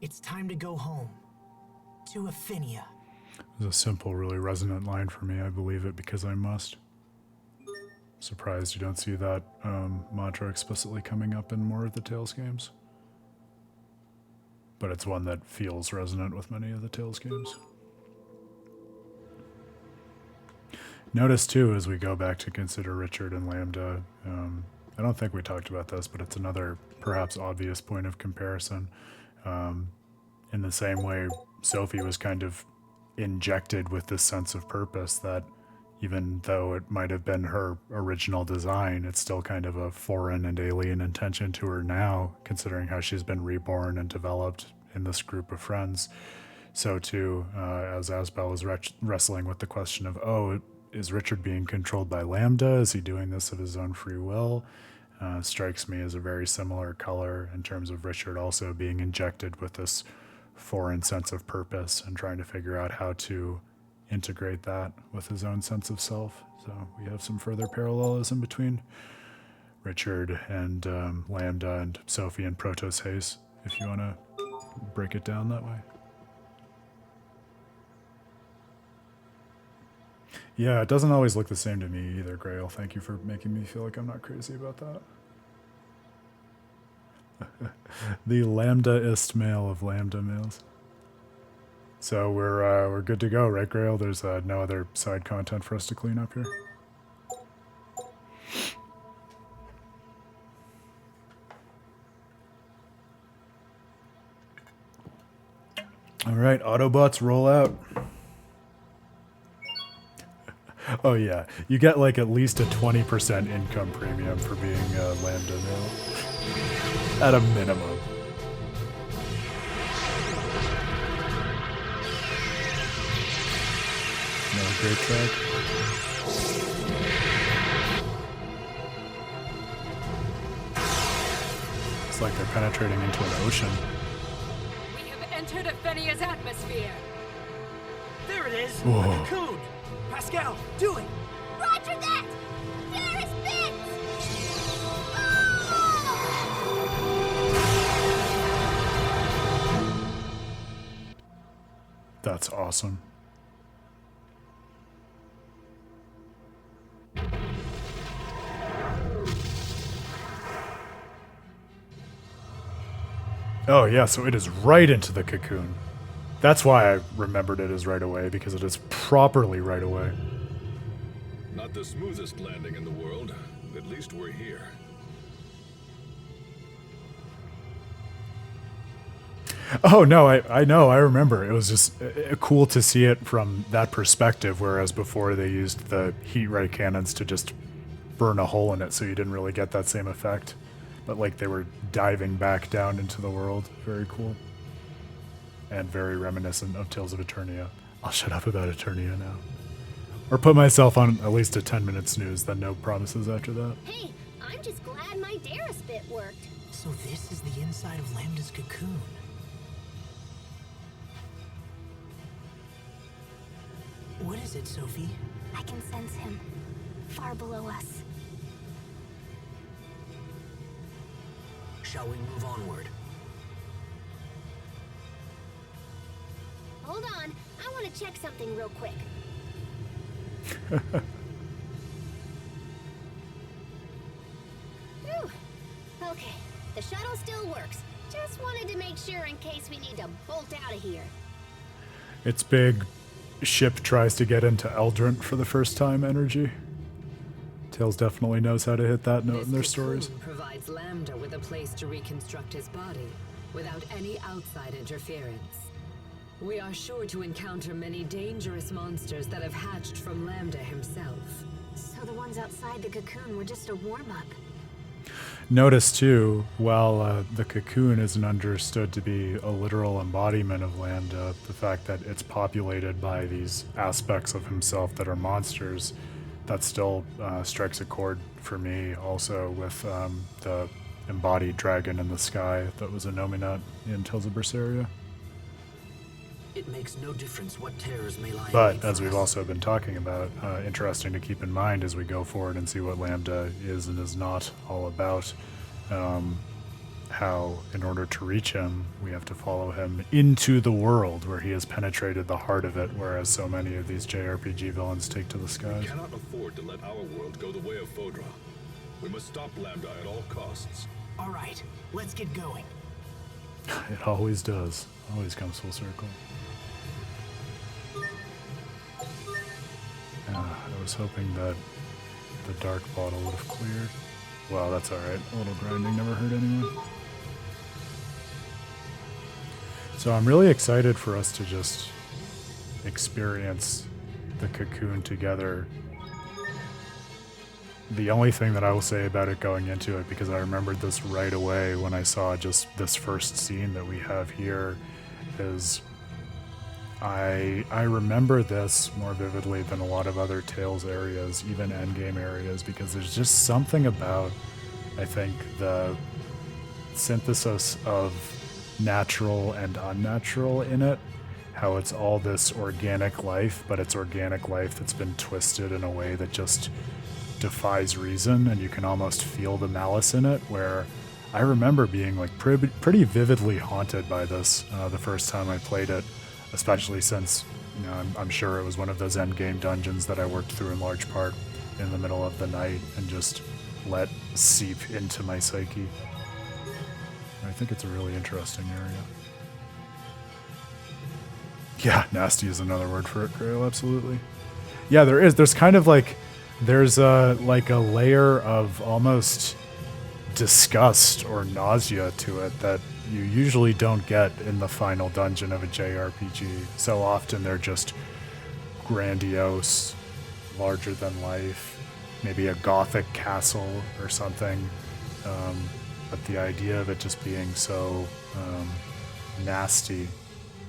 It's time to go home. To Aphinia. It was a simple, really resonant line for me. I believe it because I must. Surprised you don't see that mantra explicitly coming up in more of the Tales games. But it's one that feels resonant with many of the Tales games. Notice too, as we go back to consider Richard and Lambda, I don't think we talked about this, but it's another perhaps obvious point of comparison. In the same way, Sophie was kind of injected with this sense of purpose that even though it might have been her original design, it's still kind of a foreign and alien intention to her now, considering how she's been reborn and developed in this group of friends. So too, as Asbel was wrestling with the question of, oh, is Richard being controlled by Lambda? Is he doing this of his own free will? Strikes me as a very similar color in terms of Richard also being injected with this foreign sense of purpose and trying to figure out how to integrate that with his own sense of self. So we have some further parallelism between Richard and Lambda and Sophie and Protos Haze, if you want to break it down that way. Yeah, it doesn't always look the same to me either, Grail. Thank you for making me feel like I'm not crazy about that. The Lambda-ist male of Lambda males. So we're good to go, right, Grail? There's no other side content for us to clean up here. All right, Autobots roll out. Oh yeah, you get like at least a 20% income premium for being Lambda male. At a minimum. No great track. It's like they're penetrating into an ocean. We have entered Aphenia's atmosphere. There it is! Whoa. A cocoon! Pascal, do it! Roger that! There is Bits! That's awesome. Oh yeah, so it is right into the cocoon. That's why I remembered it as right away, because it is properly right away. Not the smoothest landing in the world. At least we're here. Oh no, I know, I remember. It was just cool to see it from that perspective, whereas before they used the heat ray cannons to just burn a hole in it, so you didn't really get that same effect. But like they were diving back down into the world. Very cool. And very reminiscent of Tales of Eternia. I'll shut up about Eternia now. Or put myself on at least a 10-minute snooze, then no promises after that. Hey, I'm just glad my Darius bit worked. So this is the inside of Lambda's cocoon. What is it, Sophie? I can sense him, far below us. Shall we move onward? Hold on, I want to check something real quick. Whew. Okay, the shuttle still works. Just wanted to make sure in case we need to bolt out of here. Its big ship tries to get into Eldrent for the first time energy. Tales definitely knows how to hit that note in their stories. Cocoon provides Lambda with a place to reconstruct his body without any outside interference. We are sure to encounter many dangerous monsters that have hatched from Lambda himself. So the ones outside the cocoon were just a warm-up. Notice too, while the cocoon isn't understood to be a literal embodiment of Lambda, the fact that it's populated by these aspects of himself that are monsters, that still strikes a chord for me also with the embodied dragon in the sky that was a nominat in Tales of Berseria. It makes no difference what terrors may lie. But as we've also been talking about, interesting to keep in mind as we go forward and see what Lambda is and is not all about. How, in order to reach him, we have to follow him into the world where he has penetrated the heart of it, whereas so many of these JRPG villains take to the We skies. cannot afford to let our world go the way of Fodra. We must stop Lambda at all costs. All right, let's get going. It always does. Always comes full circle. I was hoping that the dark bottle would have cleared. Well, that's alright. A little grinding never hurt anyone. So I'm really excited for us to just experience the Cocoon together. The only thing that I will say about it going into it, because I remembered this right away when I saw just this first scene that we have here, is I remember this more vividly than a lot of other Tales areas, even endgame areas, because there's just something about, I think, the synthesis of natural and unnatural in it. How it's all this organic life, but it's organic life that's been twisted in a way that just defies reason, and you can almost feel the malice in it, where I remember being like pretty vividly haunted by this the first time I played it, especially since, you know, I'm sure it was one of those endgame dungeons that I worked through in large part in the middle of the night and just let seep into my psyche. I think it's a really interesting area. Yeah, nasty is another word for it, Grail, absolutely. Yeah, there's kind of like, there's a layer of almost disgust or nausea to it that you usually don't get in the final dungeon of a JRPG. So often they're just grandiose, larger than life, maybe a gothic castle or something. But the idea of it just being so nasty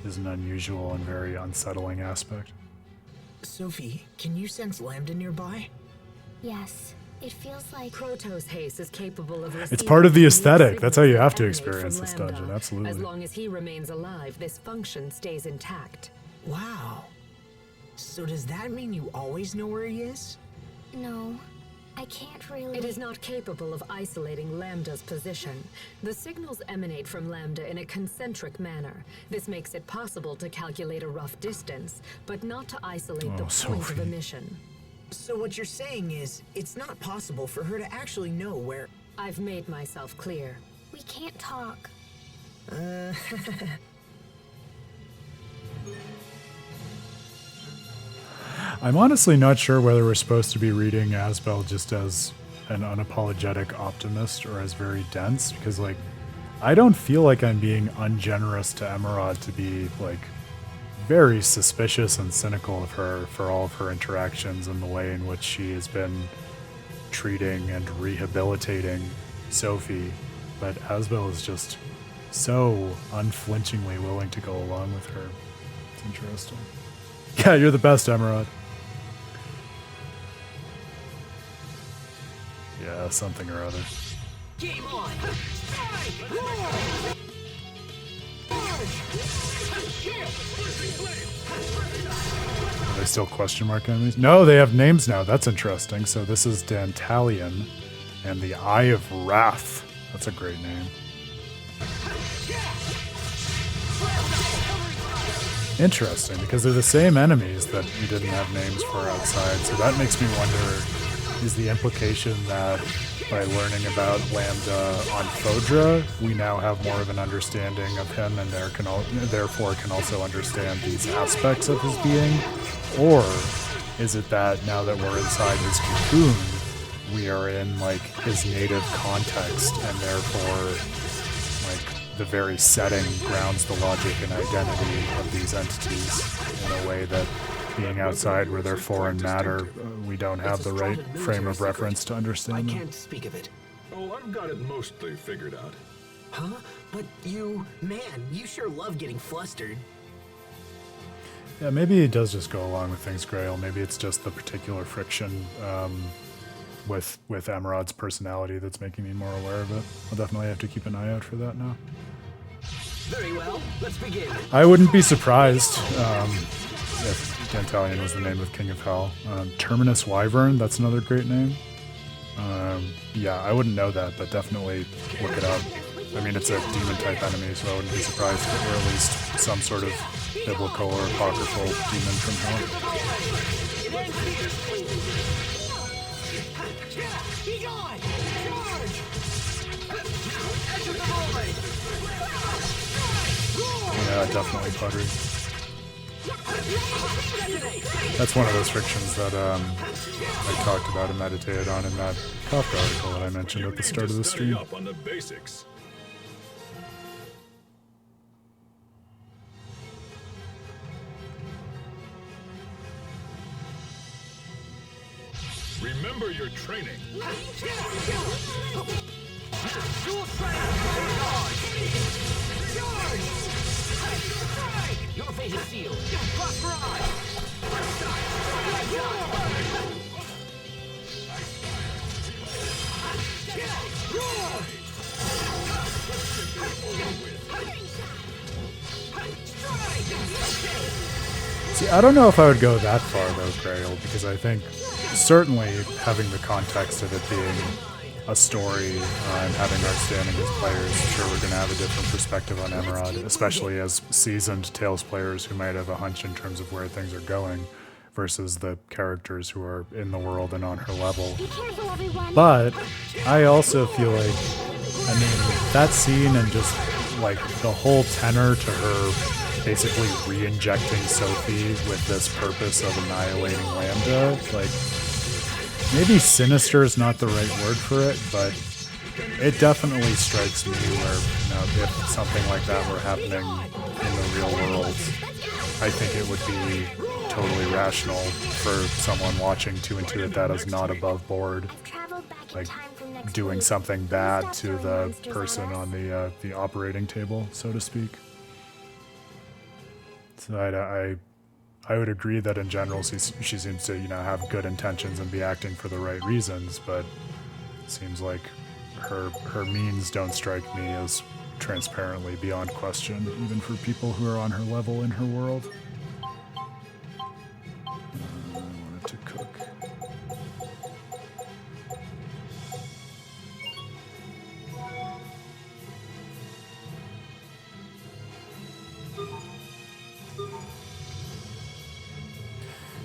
is an unusual and very unsettling aspect. Sophie, can you sense Lambda nearby? Yes, it feels like... Proto's haste is capable of It's part of the receiving aesthetic. That's how you have to signals that emanate experience from this Lambda. dungeon, absolutely. As long as he remains alive, this function stays intact. Wow. So does that mean you always know where he is? No, I can't really... It is not capable of isolating Lambda's position. The signals emanate from Lambda in a concentric manner. This makes it possible to calculate a rough distance, but not to isolate the point Sophie. of emission. So what you're saying is, it's not possible for her to actually know where... I've made myself clear. We can't talk. I'm honestly not sure whether we're supposed to be reading Asbel just as an unapologetic optimist or as very dense, because, like, I don't feel like I'm being ungenerous to Emerald to be, like, very suspicious and cynical of her for all of her interactions and the way in which she has been treating and rehabilitating Sophie. But Asbel is just so unflinchingly willing to go along with her. It's interesting. Yeah, you're the best, Emerald. Yeah, something or other. Game on! Are they still question mark enemies? No, they have names now. That's interesting. So this is Dantalion and the Eye of Wrath. That's a great name. Interesting, because they're the same enemies that we didn't have names for outside. So that makes me wonder, is the implication that by learning about Lambda on Fodra, we now have more of an understanding of him and therefore can also understand these aspects of his being? Or is it that now that we're inside his cocoon, we are in, like, his native context, and therefore, like, the very setting grounds the logic and identity of these entities in a way that being outside where they're foreign matter, we don't have the right frame of reference to I understand them. can't speak of it. Oh, I've got it mostly figured out. Huh? But man, you sure love getting flustered. Yeah, maybe he does just go along with things, Grail. Maybe it's just the particular friction with Emerod's personality that's making me more aware of it. I'll definitely have to keep an eye out for that now. Very well, let's begin. I wouldn't be surprised if Dantalion was the name of King of Hell. Terminus Wyvern, that's another great name. Yeah, I wouldn't know that, but definitely look it up. I mean, it's a demon-type enemy, so I wouldn't be surprised if it were at least some sort of biblical or apocryphal demon from hell. Be gone! Charge! Yeah, definitely pottery. That's one of those frictions that I talked about and meditated on in that Kafka article that I mentioned at the start of the stream. Up on the basics. Remember your training. Your fate is sealed. Cross barrage. See, I don't know if I would go that far though, Grail, because I think certainly having the context of it being a story and having our standing as players, I'm sure we're going to have a different perspective on Emerald, especially as seasoned Tales players who might have a hunch in terms of where things are going versus the characters who are in the world and on her level. Be careful, everyone. But I also feel like, I mean, that scene and just like the whole tenor to her basically re-injecting Sophie with this purpose of annihilating Lambda, like, maybe sinister is not the right word for it, but it definitely strikes me where, you know, if something like that were happening in the real world, I think it would be totally rational for someone watching to intuit that as not above board, like doing something bad to the person on the operating table, so to speak. So I would agree that in general she seems to, you know, have good intentions and be acting for the right reasons, but it seems like her means don't strike me as transparently beyond question, even for people who are on her level in her world. I wanted to cook.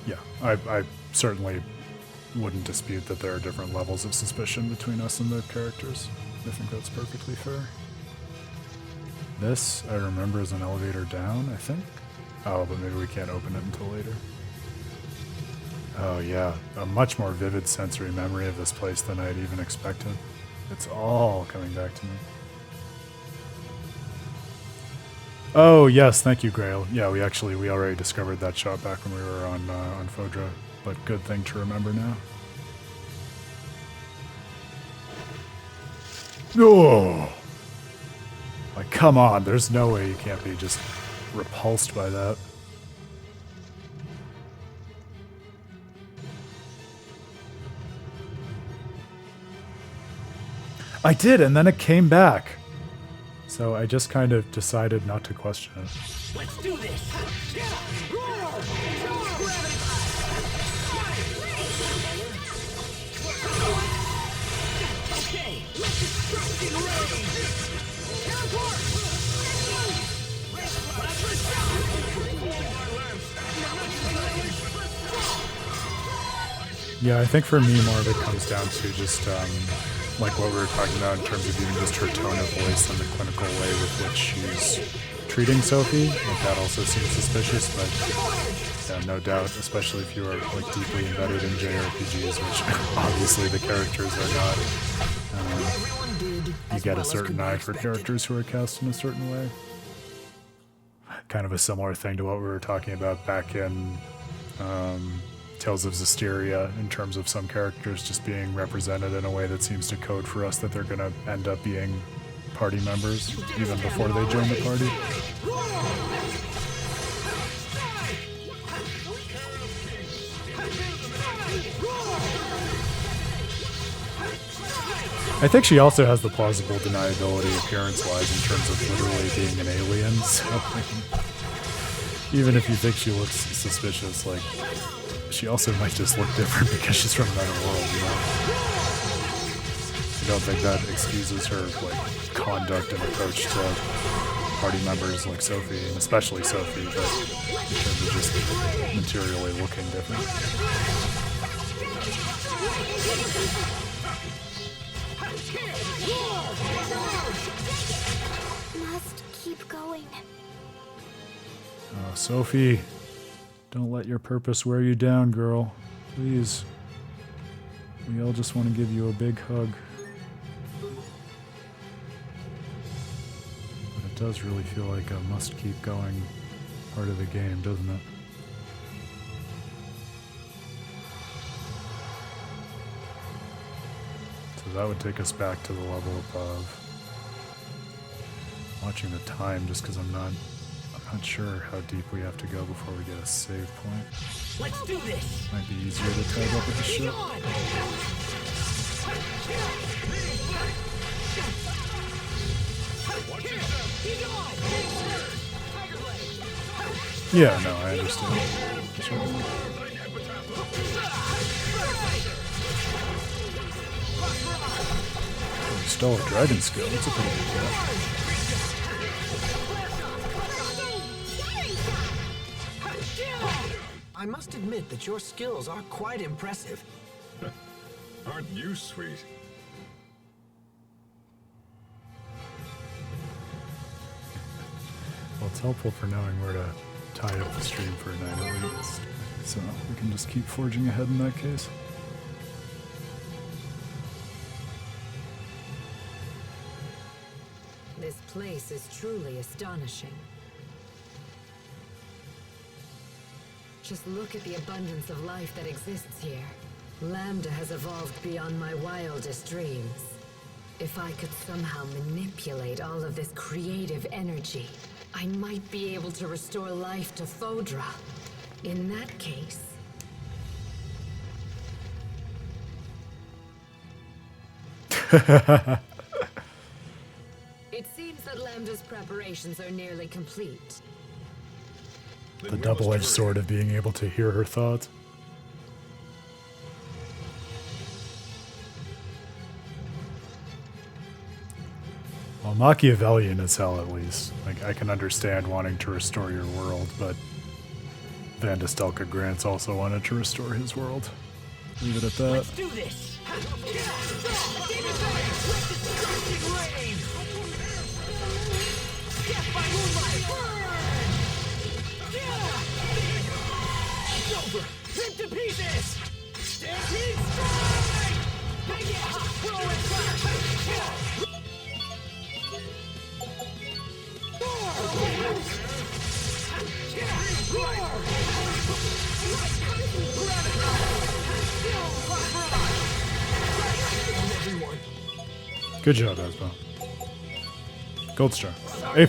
Yeah, I certainly wouldn't dispute that there are different levels of suspicion between us and the characters. I think that's perfectly fair. This, I remember, is an elevator down, I think? Oh, but maybe we can't open it until later. Oh yeah, a much more vivid sensory memory of this place than I'd even expected. It's all coming back to me. Oh yes, thank you, Grail. Yeah, we already discovered that shot back when we were on Fodra, but good thing to remember now. Oh, like come on! There's no way you can't be just repulsed by that. I did, and then it came back. So I just kind of decided not to question it. Let's do this. Okay, let's destruction Yeah, I think for me more of it comes down to just like what we were talking about in terms of even just her tone of voice and the clinical way with which she's treating Sophie. Like that also seems suspicious, but yeah, no doubt, especially if you are like deeply embedded in JRPGs, which obviously the characters are not. You get a certain eye for characters who are cast in a certain way. Kind of a similar thing to what we were talking about back in Tales of Vesperia, in terms of some characters just being represented in a way that seems to code for us that they're going to end up being party members even before they join the party. I think she also has the plausible deniability appearance-wise in terms of literally being an alien, so even if you think she looks suspicious, like, she also might just look different because she's from another world, you know? I don't think that excuses her, like, conduct and approach to party members like Sophie, and especially Sophie, but in terms of just materially looking different. Must keep going. Oh, Sophie, don't let your purpose wear you down, girl. Please. We all just want to give you a big hug. But it does really feel like a must keep going part of the game, doesn't it? So that would take us back to the level above. Watching the time just because I'm not sure how deep we have to go before we get a save point. Let's do this. Might be easier to tag up with the ship. Yeah, no, I understand. Sure. Stole a dragon skill. That's a pretty good guy. I must admit that your skills are quite impressive. Aren't you sweet? Well, it's helpful for knowing where to tie up the stream for a night at least. So we can just keep forging ahead in that case. This place is truly astonishing. Just look at the abundance of life that exists here. Lambda has evolved beyond my wildest dreams. If I could somehow manipulate all of this creative energy, I might be able to restore life to Fodra. In that case... It seems that Lambda's preparations are nearly complete. The double-edged sword of being able to hear her thoughts. Well, Machiavellian as hell, at least. Like, I can understand wanting to restore your world, but Van de Stelka Grants also wanted to restore his world. Leave it at that. Let's do this. Death by moonlight. Over. Rip to pieces. Stampede strike. Throw it back. Good job, Asbo. Gold star. A+.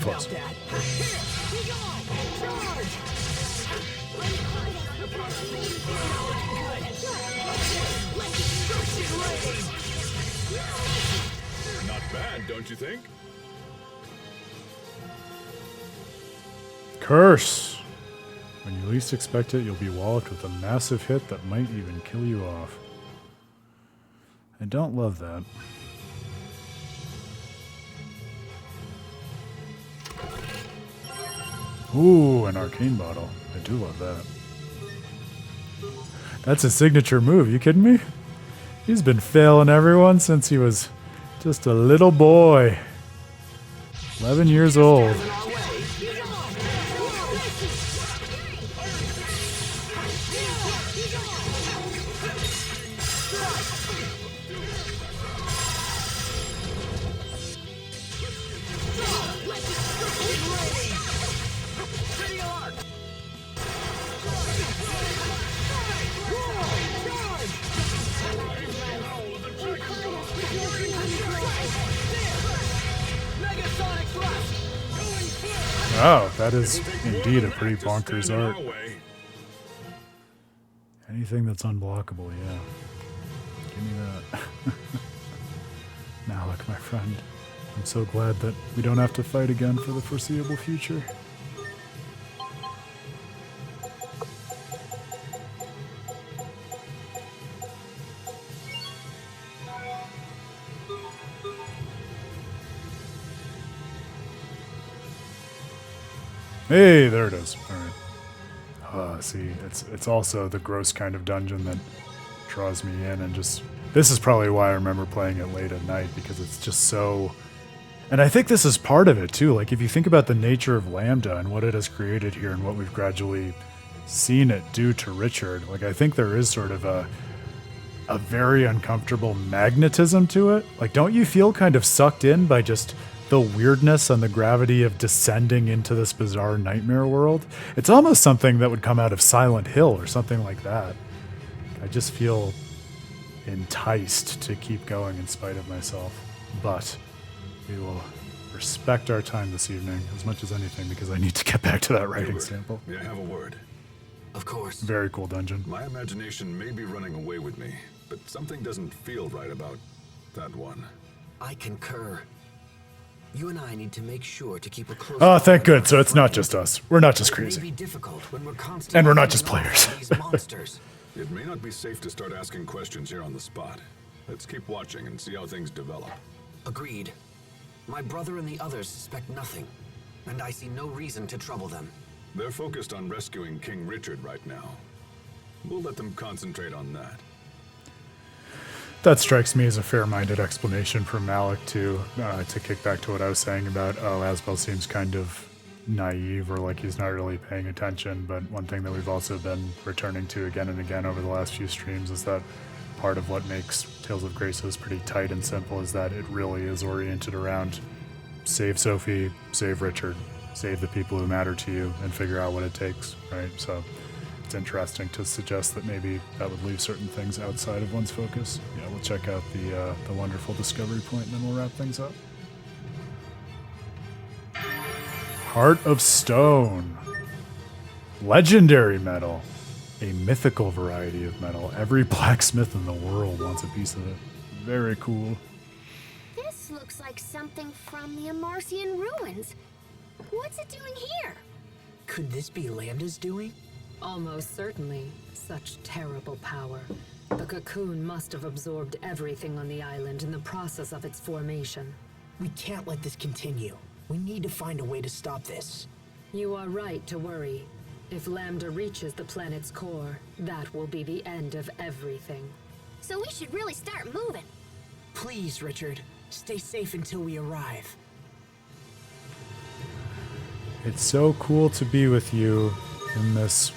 Not bad, don't you think? Curse! When you least expect it, you'll be walloped with a massive hit that might even kill you off. I don't love that. Ooh, an arcane bottle. I do love that. That's a signature move, you kidding me? He's been failing everyone since he was just a little boy. 11 years old. Oh, that is indeed a pretty bonkers art. Anything that's unblockable, yeah. Give me that. Malik, my friend. I'm so glad that we don't have to fight again for the foreseeable future. Hey, there it is. All right. See, it's also the gross kind of dungeon that draws me in, and just this is probably why I remember playing it late at night, because it's just so. And I think this is part of it too. Like if you think about the nature of Lambda and what it has created here, and what we've gradually seen it do to Richard, like I think there is sort of a very uncomfortable magnetism to it. Like, don't you feel kind of sucked in by just the weirdness and the gravity of descending into this bizarre nightmare world? It's almost something that would come out of Silent Hill or something like that. I just feel enticed to keep going in spite of myself. But we will respect our time this evening as much as anything, because I need to get back to that writing sample. May I have a word? Of course. Very cool dungeon. My imagination may be running away with me, but something doesn't feel right about that one. I concur. You and I need to make sure to keep a close. Oh, thank good. So it's not just us. We're not just It may be crazy. difficult when we're constantly And we're not just fighting off players. these monsters. It may not be safe to start asking questions here on the spot. Let's keep watching and see how things develop. Agreed. My brother and the others suspect nothing, and I see no reason to trouble them. They're focused on rescuing King Richard right now. We'll let them concentrate on that. That strikes me as a fair-minded explanation from Malik to kick back to what I was saying about, Asbel seems kind of naive, or like he's not really paying attention. But one thing that we've also been returning to again and again over the last few streams is that part of what makes Tales of Graces pretty tight and simple is that it really is oriented around save Sophie, save Richard, save the people who matter to you, and figure out what it takes, right? So it's interesting to suggest that maybe that would leave certain things outside of one's focus. Yeah, we'll check out the wonderful discovery point, and then we'll wrap things up. Heart of Stone. Legendary metal. A mythical variety of metal. Every blacksmith in the world wants a piece of it. Very cool. This looks like something from the Amarcian ruins. What's it doing here? Could this be Lambda's doing? Almost certainly. Such terrible power. The Cocoon must have absorbed everything on the island in the process of its formation. We can't let this continue. We need to find a way to stop this. You are right to worry. If Lambda reaches the planet's core, that will be the end of everything. So we should really start moving. Please, Richard, stay safe until we arrive. It's so cool to be with you in this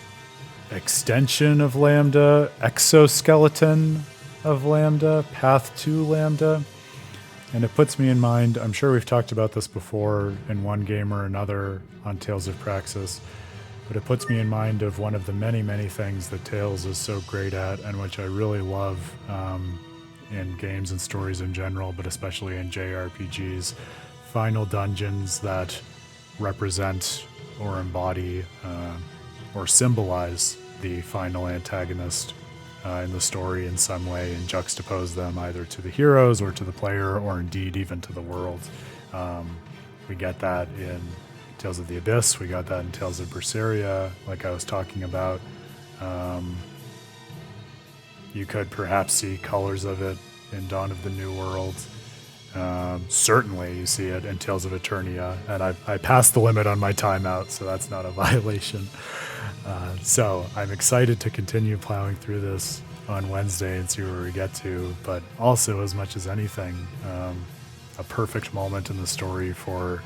extension of Lambda, exoskeleton of Lambda, path to Lambda. And it puts me in mind, I'm sure we've talked about this before in one game or another on Tales of Praxis, but it puts me in mind of one of the many, many things that Tales is so great at, and which I really love in games and stories in general, but especially in JRPGs. Final dungeons that represent or embody or symbolize the final antagonist in the story in some way, and juxtapose them either to the heroes or to the player, or indeed even to the world. We get that in Tales of the Abyss, we got that in Tales of Vesperia, like I was talking about. You could perhaps see colors of it in Dawn of the New World. Certainly you see it in Tales of Eternia, and I passed the limit on my timeout, so that's not a violation. So I'm excited to continue plowing through this on Wednesday and see where we get to, but also, as much as anything, a perfect moment in the story for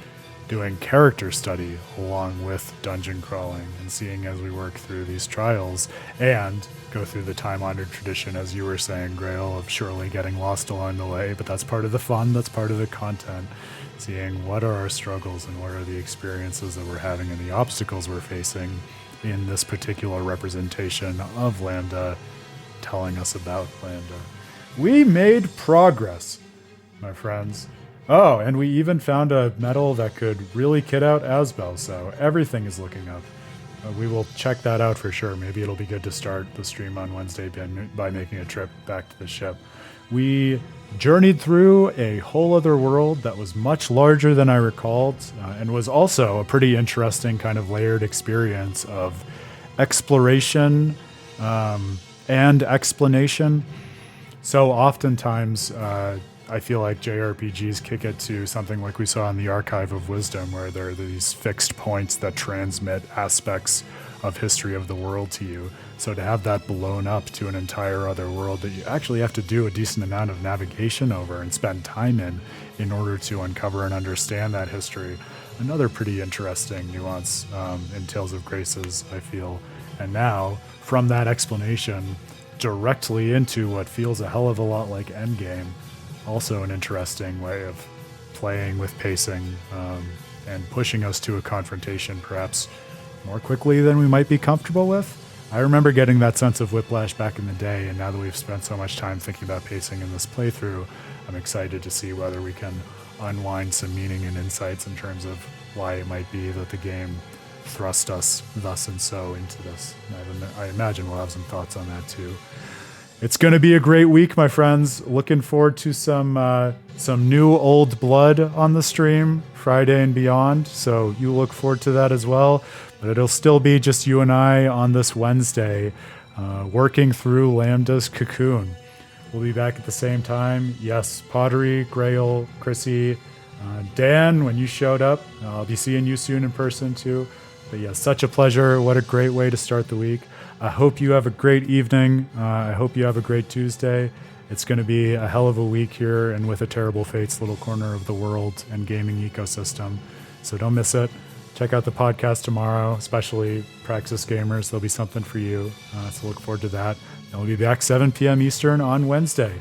doing character study along with dungeon crawling, and seeing as we work through these trials and go through the time-honored tradition, as you were saying, Grail, of surely getting lost along the way, but that's part of the fun, that's part of the content. Seeing what are our struggles and what are the experiences that we're having and the obstacles we're facing in this particular representation of Lambda, telling us about Lambda. We made progress, my friends. Oh, and we even found a metal that could really kit out Asbel, so everything is looking up. we will check that out for sure. Maybe it'll be good to start the stream on Wednesday by making a trip back to the ship. We journeyed through a whole other world that was much larger than I recalled, and was also a pretty interesting kind of layered experience of exploration and explanation. So oftentimes, I feel like JRPGs kick it to something like we saw in the Archive of Wisdom, where there are these fixed points that transmit aspects of history of the world to you. So to have that blown up to an entire other world that you actually have to do a decent amount of navigation over and spend time in order to uncover and understand that history, another pretty interesting nuance in Tales of Graces, I feel. And now, from that explanation directly into what feels a hell of a lot like Endgame, also an interesting way of playing with pacing and pushing us to a confrontation perhaps more quickly than we might be comfortable with. I remember getting that sense of whiplash back in the day, and now that we've spent so much time thinking about pacing in this playthrough, I'm excited to see whether we can unwind some meaning and insights in terms of why it might be that the game thrust us thus and so into this. I imagine we'll have some thoughts on that too. It's going to be a great week, my friends. Looking forward to some new old blood on the stream Friday and beyond. So you look forward to that as well. But it'll still be just you and I on this Wednesday, working through Lambda's Cocoon. We'll be back at the same time. Yes, Pottery, Grail, Chrissy, Dan, when you showed up. I'll be seeing you soon in person too. But yeah, such a pleasure. What a great way to start the week. I hope you have a great evening. I hope you have a great Tuesday. It's going to be a hell of a week here and with a Terrible Fates little corner of the world and gaming ecosystem. So don't miss it. Check out the podcast tomorrow, especially Praxis gamers. There'll be something for you. So look forward to that. And we'll be back 7 p.m. Eastern on Wednesday.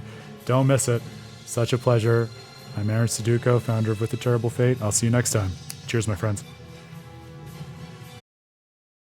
Don't miss it. Such a pleasure. I'm Aaron Suduko, founder of With a Terrible Fate. I'll see you next time. Cheers, my friends.